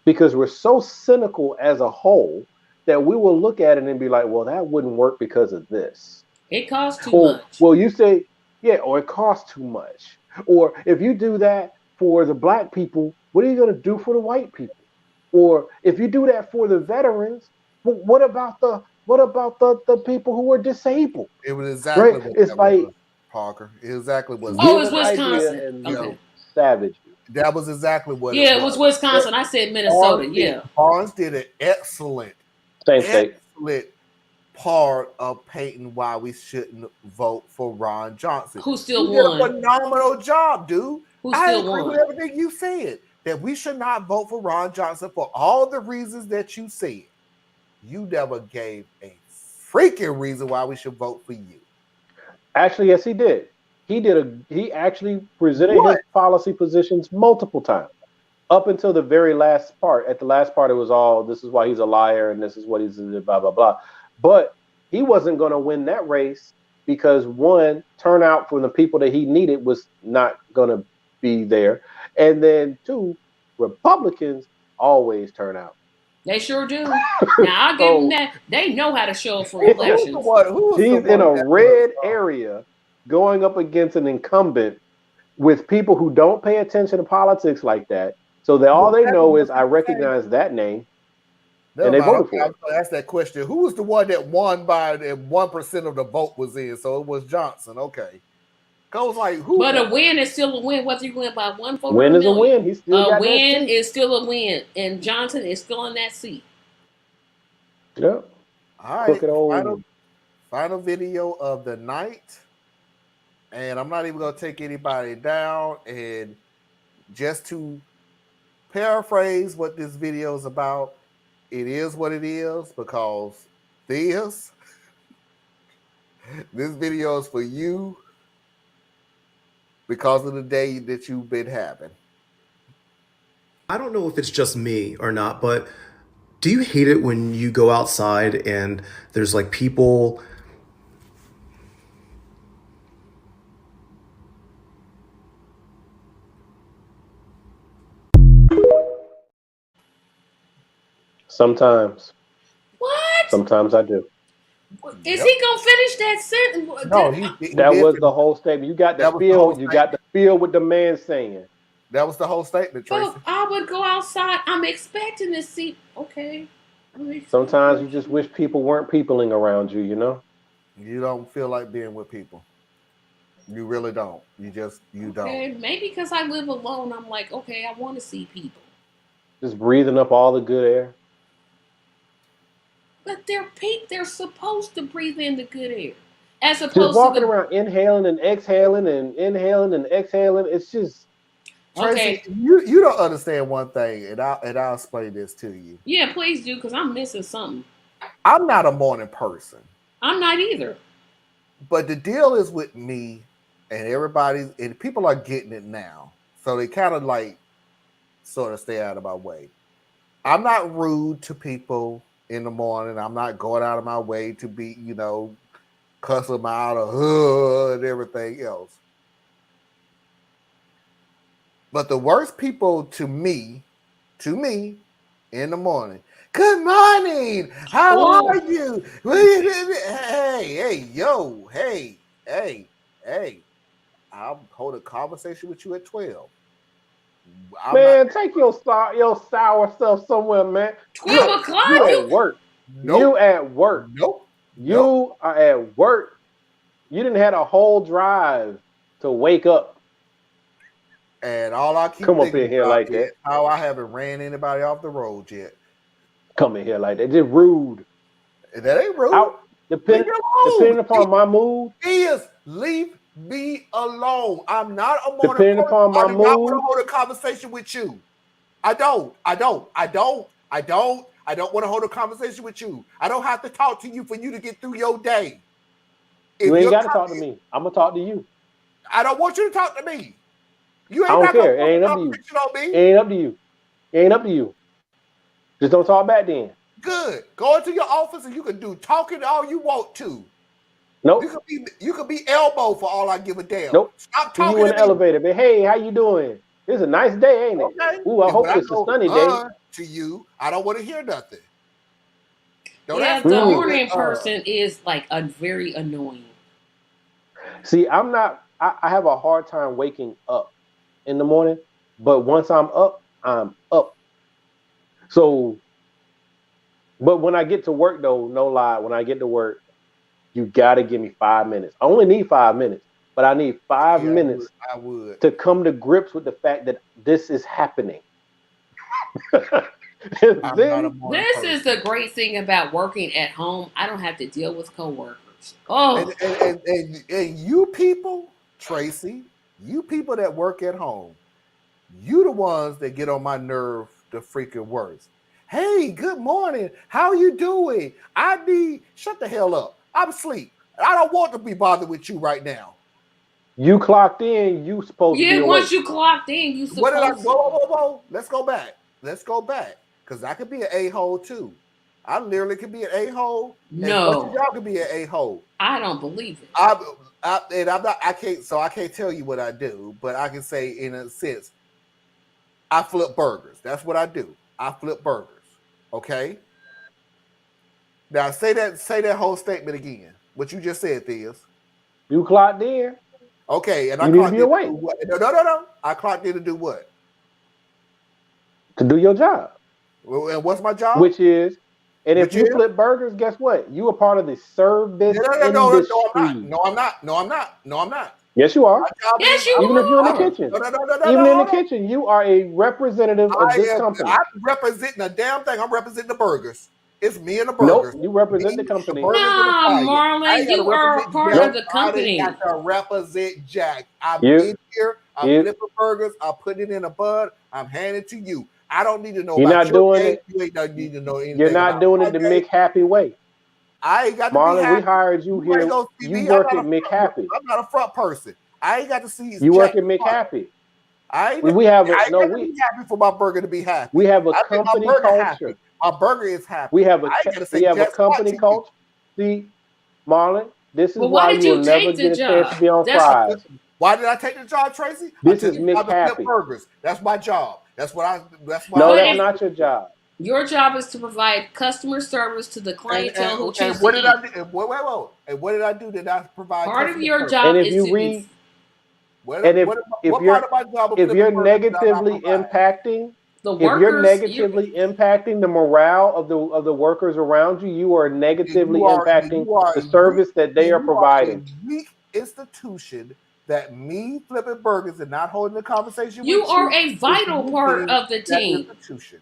because we're so cynical as a whole that we will look at it and be like, well, that wouldn't work because of this. It costs too Or, much. well, you say, yeah, or it costs too much. Or if you do that for the black people, what are you going to do for the white people? Or if you do that for the veterans, what about the people who are disabled? It was exactly Right? what It's that like was, Parker. Exactly what Oh, give it's an idea Wisconsin. and yeah, we'll Okay. savage you. that was exactly what it Yeah, it was was. Wisconsin. I said Minnesota. Yeah. Barnes did an excellent Same state. part of painting why we shouldn't vote for Ron Johnson. Who still You did a won? phenomenal job, dude. Who I still agree with won? everything you said. That we should not vote for Ron Johnson for all the reasons that you said. You never gave a freaking reason why we should vote for you. Actually, yes, he did. He actually presented What? his policy positions multiple times. Up until the very last part. At the last part, it was all this is why he's a liar and this is what he's blah blah blah. But he wasn't going to win that race because one, turnout from the people that he needed was not going to be there, and then two, Republicans always turn out. They sure do. Now I'll give them So that. They know how to show up for Who's the elections. one? Who was the he's in one a that red area going up against an incumbent with people who don't pay attention to politics like that. So that all they know is I recognize that name, and they voted for I it. was going to ask that question. Who was the one that won by 1% of the vote was in? So it was Johnson. Okay. I was like, who? But a win is still a win, whether you win by one vote or Win a is a million. win. He still A got that win seat. is still a win, and Johnson is still in that seat. Yep. All right. Crooked old. Final video of the night. And I'm not even going to take anybody down. And just to paraphrase what this video is about, it is what it is because this video is for you because of the day that you've been having. I don't know if it's just me or not, but do you hate it when you go outside and there's like people Sometimes. What? Sometimes I do. Is he gonna finish that sentence? No, that was the whole statement. You got the feel. You got the feel with the man saying. That was the whole statement, Tracy. But I would go outside. I'm expecting to see. Okay. Sometimes you just wish people weren't peopling around you. You know. You don't feel like being with people. You really don't. You don't. Okay, maybe because I live alone, I'm like, okay, I want to see people. Just breathing up all the good air. But they're supposed to breathe in the good air, as opposed just walking to around inhaling and exhaling and inhaling and exhaling. It's just Tracy, you don't understand one thing, and I'll explain this to you. Yeah, please do, because I'm missing something. I'm not a morning person. I'm not either. But the deal is with me and everybody, and people are getting it now. So they kind of like sort of stay out of my way. I'm not rude to people in the morning. I'm not going out of my way to be, cuss them out or and everything else. But the worst people to me, in the morning, good morning. How are you? Hey. I'll hold a conversation with you at 12. Take your sour stuff somewhere, man. 12 o'clock? You at work. Nope. You at work. Nope. You are at work. You didn't have a whole drive to wake up. And all I keep come up thinking in here about like is that. How I haven't ran anybody off the road yet. Come in here like that. Just rude. That ain't rude. Depending upon my mood. Leave me alone. I'm not a morning Depending person. upon my I do not want mood. to hold a conversation with you. I don't. I don't want to hold a conversation with you. I don't have to talk to you for you to get through your day. You ain't got to talk to me. I'm gonna talk to you. I don't want you to talk to me. You I ain't don't not gonna care. It force ain't a up to you. conversation on me. It ain't up to you. It ain't up to you. Just don't talk back then. Good. Go into your office and you can do talking all you want to. Nope. You could be elbow for all I give a damn. Nope. Stop See you talking in to the me. elevator. But hey, how you doing? It's a nice day, ain't it? Okay. Ooh, I And when hope I it's a go sunny day. to you, I don't want to hear nothing. Don't Yeah, ask me the to morning person is like a very annoying. See, I'm not. I have a hard time waking up in the morning, but once I'm up, I'm up. So, but when I get to work, though, no lie, when I get to work, you gotta give me 5 minutes. I only need 5 minutes, but I need 5 minutes I would. to come to grips with the fact that this is happening. This is the great thing about working at home. I don't have to deal with coworkers. Oh, And you people, Tracy, you people that work at home, you the ones that get on my nerve the freaking worst. Hey, good morning. How you doing? Shut the hell up. I'm asleep. I don't want to be bothered with you right now. You clocked in, you supposed to be yeah. awake. Once you clocked in, you What did I supposed to. whoa. Let's go back. Because I could be an a-hole too. I literally could be an a-hole. As much as No, y'all could be an a-hole. I don't believe it. I can't tell you what I do, but I can say in a sense, I flip burgers. That's what I do. I flip burgers. Okay. Now say that whole statement again. What you just said, Theus. You clocked in. Okay, and I You need to clocked be in to awake do what? No. I clocked in to do what? to do your job. Well, and what's my job? Which is, and if Which you is? flip burgers, guess what? You are part of the service No, industry. I'm not. Yes, you are. My job Yes, is you Even if you're in the are. kitchen. no, Even in the hold on. kitchen, you are a representative of this company. I'm representing a damn thing. I'm representing the burgers. It's me and the Nope, burgers. you represent the Me, the company. burgers, and the Nah, fire. I Marlon, ain't got to you are a represent part Jack. of the I ain't got company. to represent Jack. I'm You, in here. I'm you, flipping burgers. I'm putting it in a bud. I'm handing it to you. I don't need to know you're about not your doing day. it. You ain't don't need to know You're anything not about doing my it the day. Mick Happy way. I ain't got to be Marlon, we happy. hired you You ain't here. gonna see You me. work at Mick Happy. I'm not a front person. I ain't got to see You Jack work at Mick front. Happy. I ain't We have a got no. to be happy for my burger to be happy. We have a I make my company burger culture. happy. My burger is happy. We have I ain't got to say we have a Jack Spot company to you. culture. See, Marlon, this is Well, why why did you will you never take the get a chance to job? be on That's Fries. Why did I take the job, Tracy? I This took is the Mick job to flip Happy. burgers. That's my job. That's why No, but that's if not your job. your job is to provide customer service to the clientele who choose to what did eat. I do? Wait. And what did I do? Did I provide Part of customer your service? And job if is you to read, What if part of my job of if flipping you're burgers did I not negatively provide? impacting, the if you're workers. negatively impacting the morale of the workers around you, you are negatively impacting the service that they are providing. A weak institution that me flipping burgers and not holding a conversation You with are you a is vital part weakening of the that team. institution.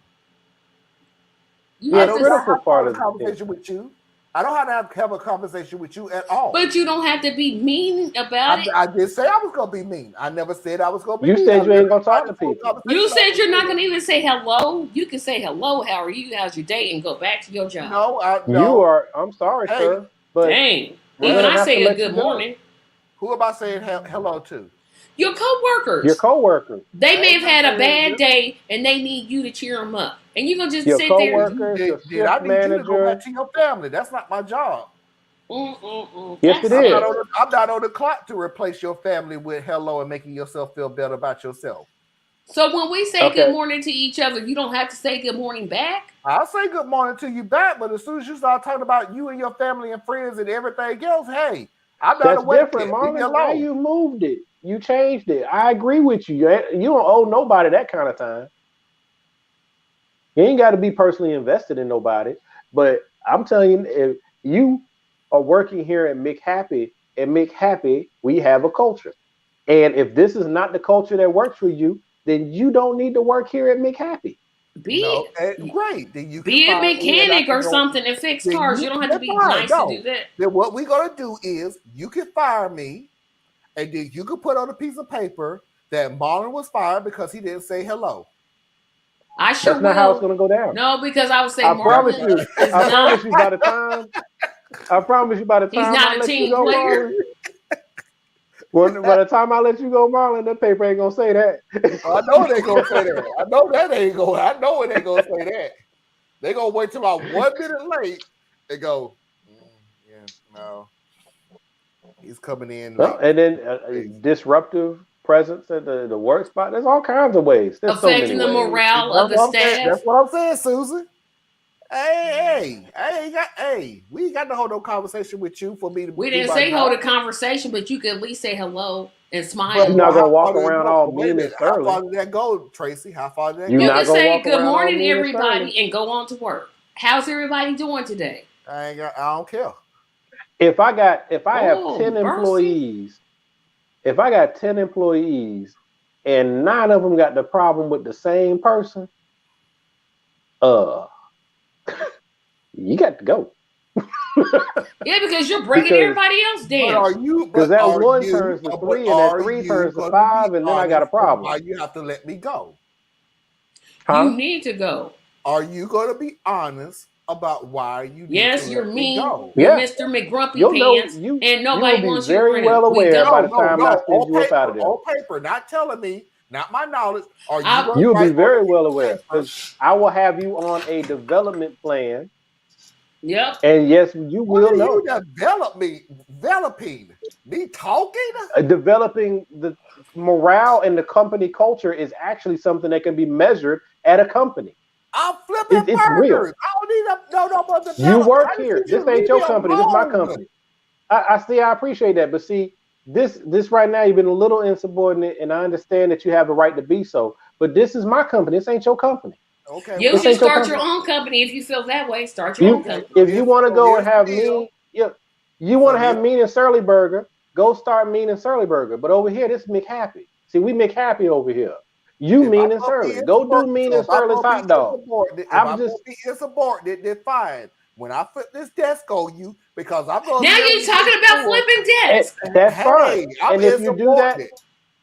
You You're I have a do to, not critical have to have part a of the team. conversation with you. I don't have a conversation with you at all. but you don't have to be mean about it. I did say I was going to be mean. I never said I was going to be You mean. I said you ain't literally gonna tried talk to to hold people. You conversation off said with you're not you. going to even say hello. You can say hello. How are you? How's your day? And go back to your job. No, You no. are. I'm sorry, Hey, sir, but Dang. we're Even gonna I have to say a let you good go. morning. who am I saying hello to? Your Your coworkers. coworkers, They I may ain't have got to had say a bad day and they need you to cheer them up. And you're going to just your sit there. coworkers, your Did I shift need you to go back manager. to your family? That's not my job. Yes, That's it I'm not is. it. on I'm not on the clock to replace your family with hello and making yourself feel better about yourself. So when we say good Okay. morning to each other, you don't have to say good morning back. I'll say good morning to you back, but as soon as you start talking about you and your family and friends and everything else, hey, I'm not That's awake different, yet. Leave me Marlon. Now alone. you moved it. You changed it. I agree with you. You don't owe nobody that kind of time. You ain't got to be personally invested in nobody. But I'm telling you, if you are working here at Mick Happy, we have a culture. And if this is not the culture that works for you, then you don't need to work here at Mick Happy. No, Be great. Then you can be a find me and I mechanic can or go. something and fix Then cars. You don't have to that's be fine. nice to do No. that. Then what we're gonna do is you can fire me, and then you can put on a piece of paper that Marlon was fired because he didn't say hello. I sure That's not how it's will. going to go down. No, because I would say I promise Marlon you. is I promise not. you by the time. I promise you by the He's time not I a let you team go, player. Marlon. By the time I let you go, Marlon, that paper ain't gonna say that. I know they gonna say that. I know that ain't gonna. I know it ain't gonna say that. They gonna wait till I'm 1 minute late. They go, yeah, no, he's coming in Well, late. and then disruptive presence at the work spot. There's all kinds of ways. There's so many Affecting the ways. morale of the staff. That's what I'm saying, Susan. Hey, we ain't got to hold no conversation with you for me to We do didn't my say hold a job. conversation, but you could at least say hello and But smile. You're not gonna how walk far did it around go? all But wait a mean and minute. How surly. far did that go, Tracy? How far did that You're You go? not can gonna say walk good around all morning, mean and surly. everybody, and go on to work. How's everybody doing today? I don't care. If I have Oh, 10 mercy. employees, if I got 10 employees and 9 of them got the problem with the same person, you got to go. Yeah, because you're bringing Because everybody else But down. are you? because But that are 1 you? turns to But 3 and that are 3 you turns to going to be 5 and then I got a honest on problem. why you have to let me go? You Huh? need to go. Are you going to be honest about why you need to Yes, you're let me mean. go? You're Yeah. Mr. McGrumpy You'll know Pants, you and will nobody be wants you very well around. We aware by the done. time I send you up out of there. On paper, not telling me, not my knowledge. Are you I, going to You'll be write on very a piece well of aware paper? because I will have you on a development plan. yep. And yes, you What will are know. you developing? Me talking? Developing the morale and the company culture is actually something that can be measured at a company. I'm flipping It's real. burgers. I don't need no more You development. work I just here. need you This to ain't leave me your company. This is my alone. company. I see. I appreciate that. But see, this right now, you've been a little insubordinate, and I understand that you have the right to be so. But this is my company. This ain't your company. Okay, You well, This should ain't your start your company. own company if you feel that way. Start your own You, company. if you want to so go here's and have the deal. mean, you want So to have mean and surly burger, go start mean and surly burger. But over here, this is McHappy. See, we McHappy over here. You if I'm mean and gonna be surly. Go do insubordinate, mean so and if I'm surly's gonna be hot dog. insubordinate, I'm just then fine. When I flip this desk on you, because I'm gonna Now literally you're make talking about sure, flipping desks. that's fine. hey, I'm And if you do that, insubordinate.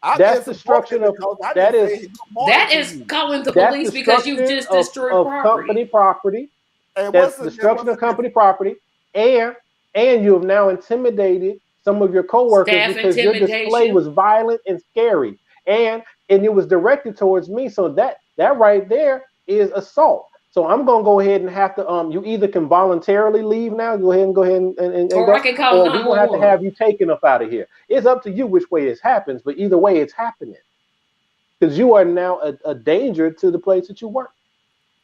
I'm that's insubordinate destruction of because I that didn't is say good morning That to is you. calling the that's police because you've destruction just destroyed of property. company property. And That's what's the destruction of company property, and you have now intimidated some of your coworkers Staff because your display intimidation. was violent and scary, and it was directed towards me. So that right there is assault. So I'm gonna go ahead and have to you either can voluntarily leave now, go ahead and Or I go, can call or we're gonna have to 911. have you taken up out of here. It's up to you which way this happens, but either way it's happening because you are now a danger to the place that you work.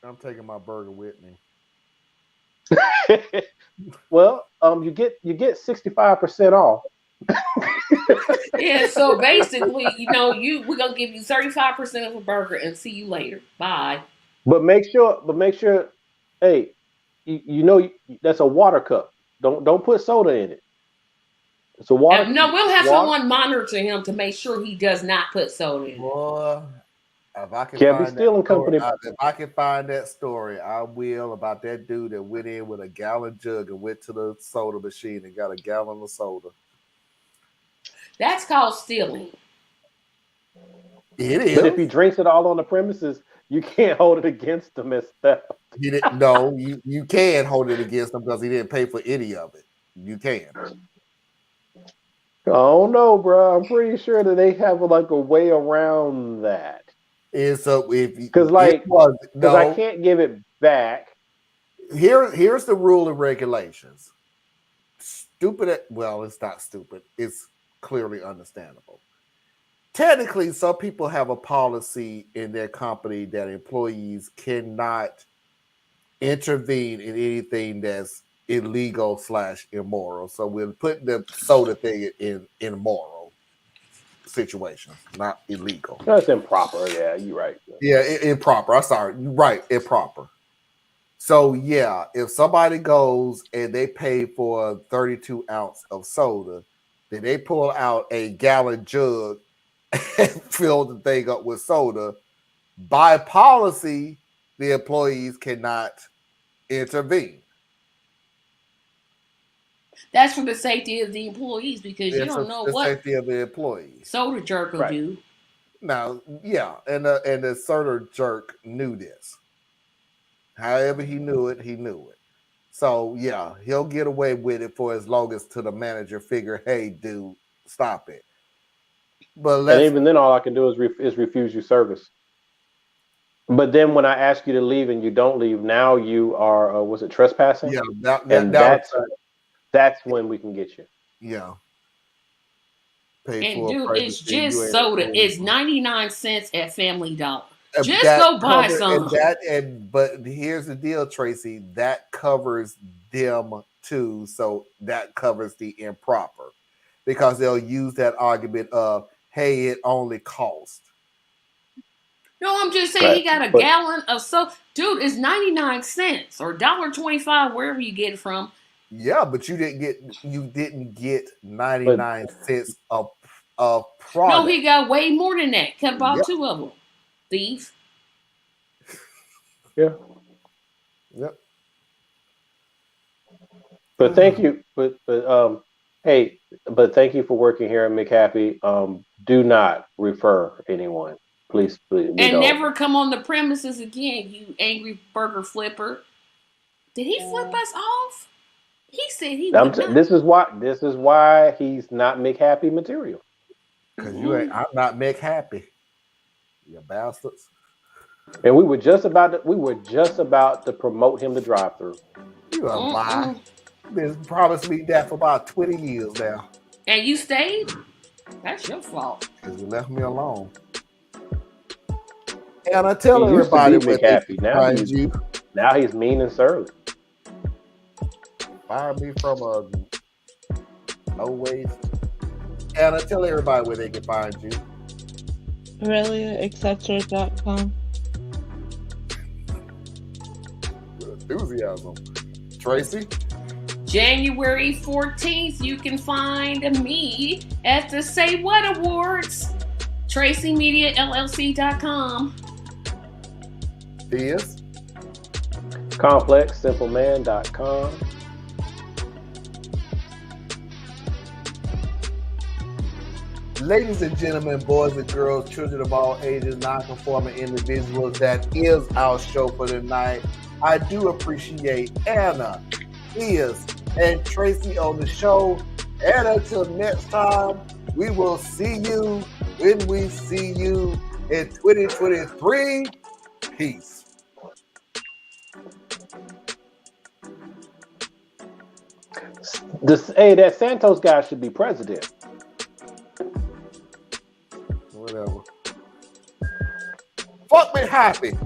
I'm taking my burger with me. Well, you get 65% off. Yeah, so basically, we're gonna give you 35% of a burger and see you later. Bye. But make sure, hey, that's a water cup. Don't put soda in it. It's a water. No, we'll have Water someone monitor him to make sure he does not put soda in it. Boy, if I can can't be find that stealing story, company. if I can find that story, I will, about that dude that went in with a gallon jug and went to the soda machine and got a gallon of soda. That's called stealing. It But if he is. drinks it all on the premises, you can't hold it against him as theft. He didn't. No, you can hold it against him because he didn't pay for any of it. You can. I don't know, bro. I'm pretty sure that they have like a way around that. And so if Because it was I no, can't give it back. here's the rule and regulations. Stupid. Well, it's not stupid. It's clearly understandable. Technically, some people have a policy in their company that employees cannot intervene in anything that's illegal / immoral. So we're putting the soda thing in immoral situations, not illegal. That's improper. Yeah, you're right. Yeah, improper. I'm sorry. You're right, improper. So yeah, if somebody goes and they pay for a 32 ounce of soda, then they pull out a gallon jug and fill the thing up with soda. By policy, the employees cannot intervene. That's for the safety of the employees because you It's don't know the what safety of the employees. soda jerk will Right. do. Now, yeah, and the asserter jerk knew this. However, he knew it. He knew it. So yeah, he'll get away with it for as long as to the manager figure, hey, dude, stop it. But And even then, all I can do is refuse you service. But then when I ask you to leave and you don't leave, now you are was it trespassing? Yeah, and that's when we can get you. Yeah. Pay And full dude, price it's and you just ain't soda. cool. It's 99 cents at Family Dollar. Just That go buy cover, some. but here's the deal, Tracy. That covers them too, so that covers the improper, because they'll use that argument of, "Hey, it only cost." No, I'm just saying he got a gallon of soda. Dude, it's 99 cents or $1.25 wherever you get it from. Yeah, but you didn't get 99 cents of product. No, he got way more than that. Kept bought 2 of them. Thief. Yeah. Yep. But thank you. But hey, but thank you for working here at McHappy. Do not refer anyone. Please. And never come on the premises again, you angry burger flipper. Did he flip us off? He said he would not. This is why he's not McHappy material. Because I'm not McHappy. You bastards. And we were just about to promote him to drive through. You a lie. Been promised me that for about 20 years now. And you stayed? That's your fault. Because you left me alone. And I tell everybody where they can find you. Now he's mean and surly. Fire me from a low waist. And I tell everybody where they can find you. AureliaEtc.com. Enthusiasm. Tracy? January 14th, you can find me at the Say What Awards. TracyMediaLLC.com. Is ComplexSimpleMan.com. Ladies and gentlemen, boys and girls, children of all ages, non-conforming individuals, that is our show for tonight. I do appreciate Anna, Is, and Tracy on the show. And until next time, we will see you when we see you in 2023. Peace. That Santos guy should be president. Whatever. Fuck me happy.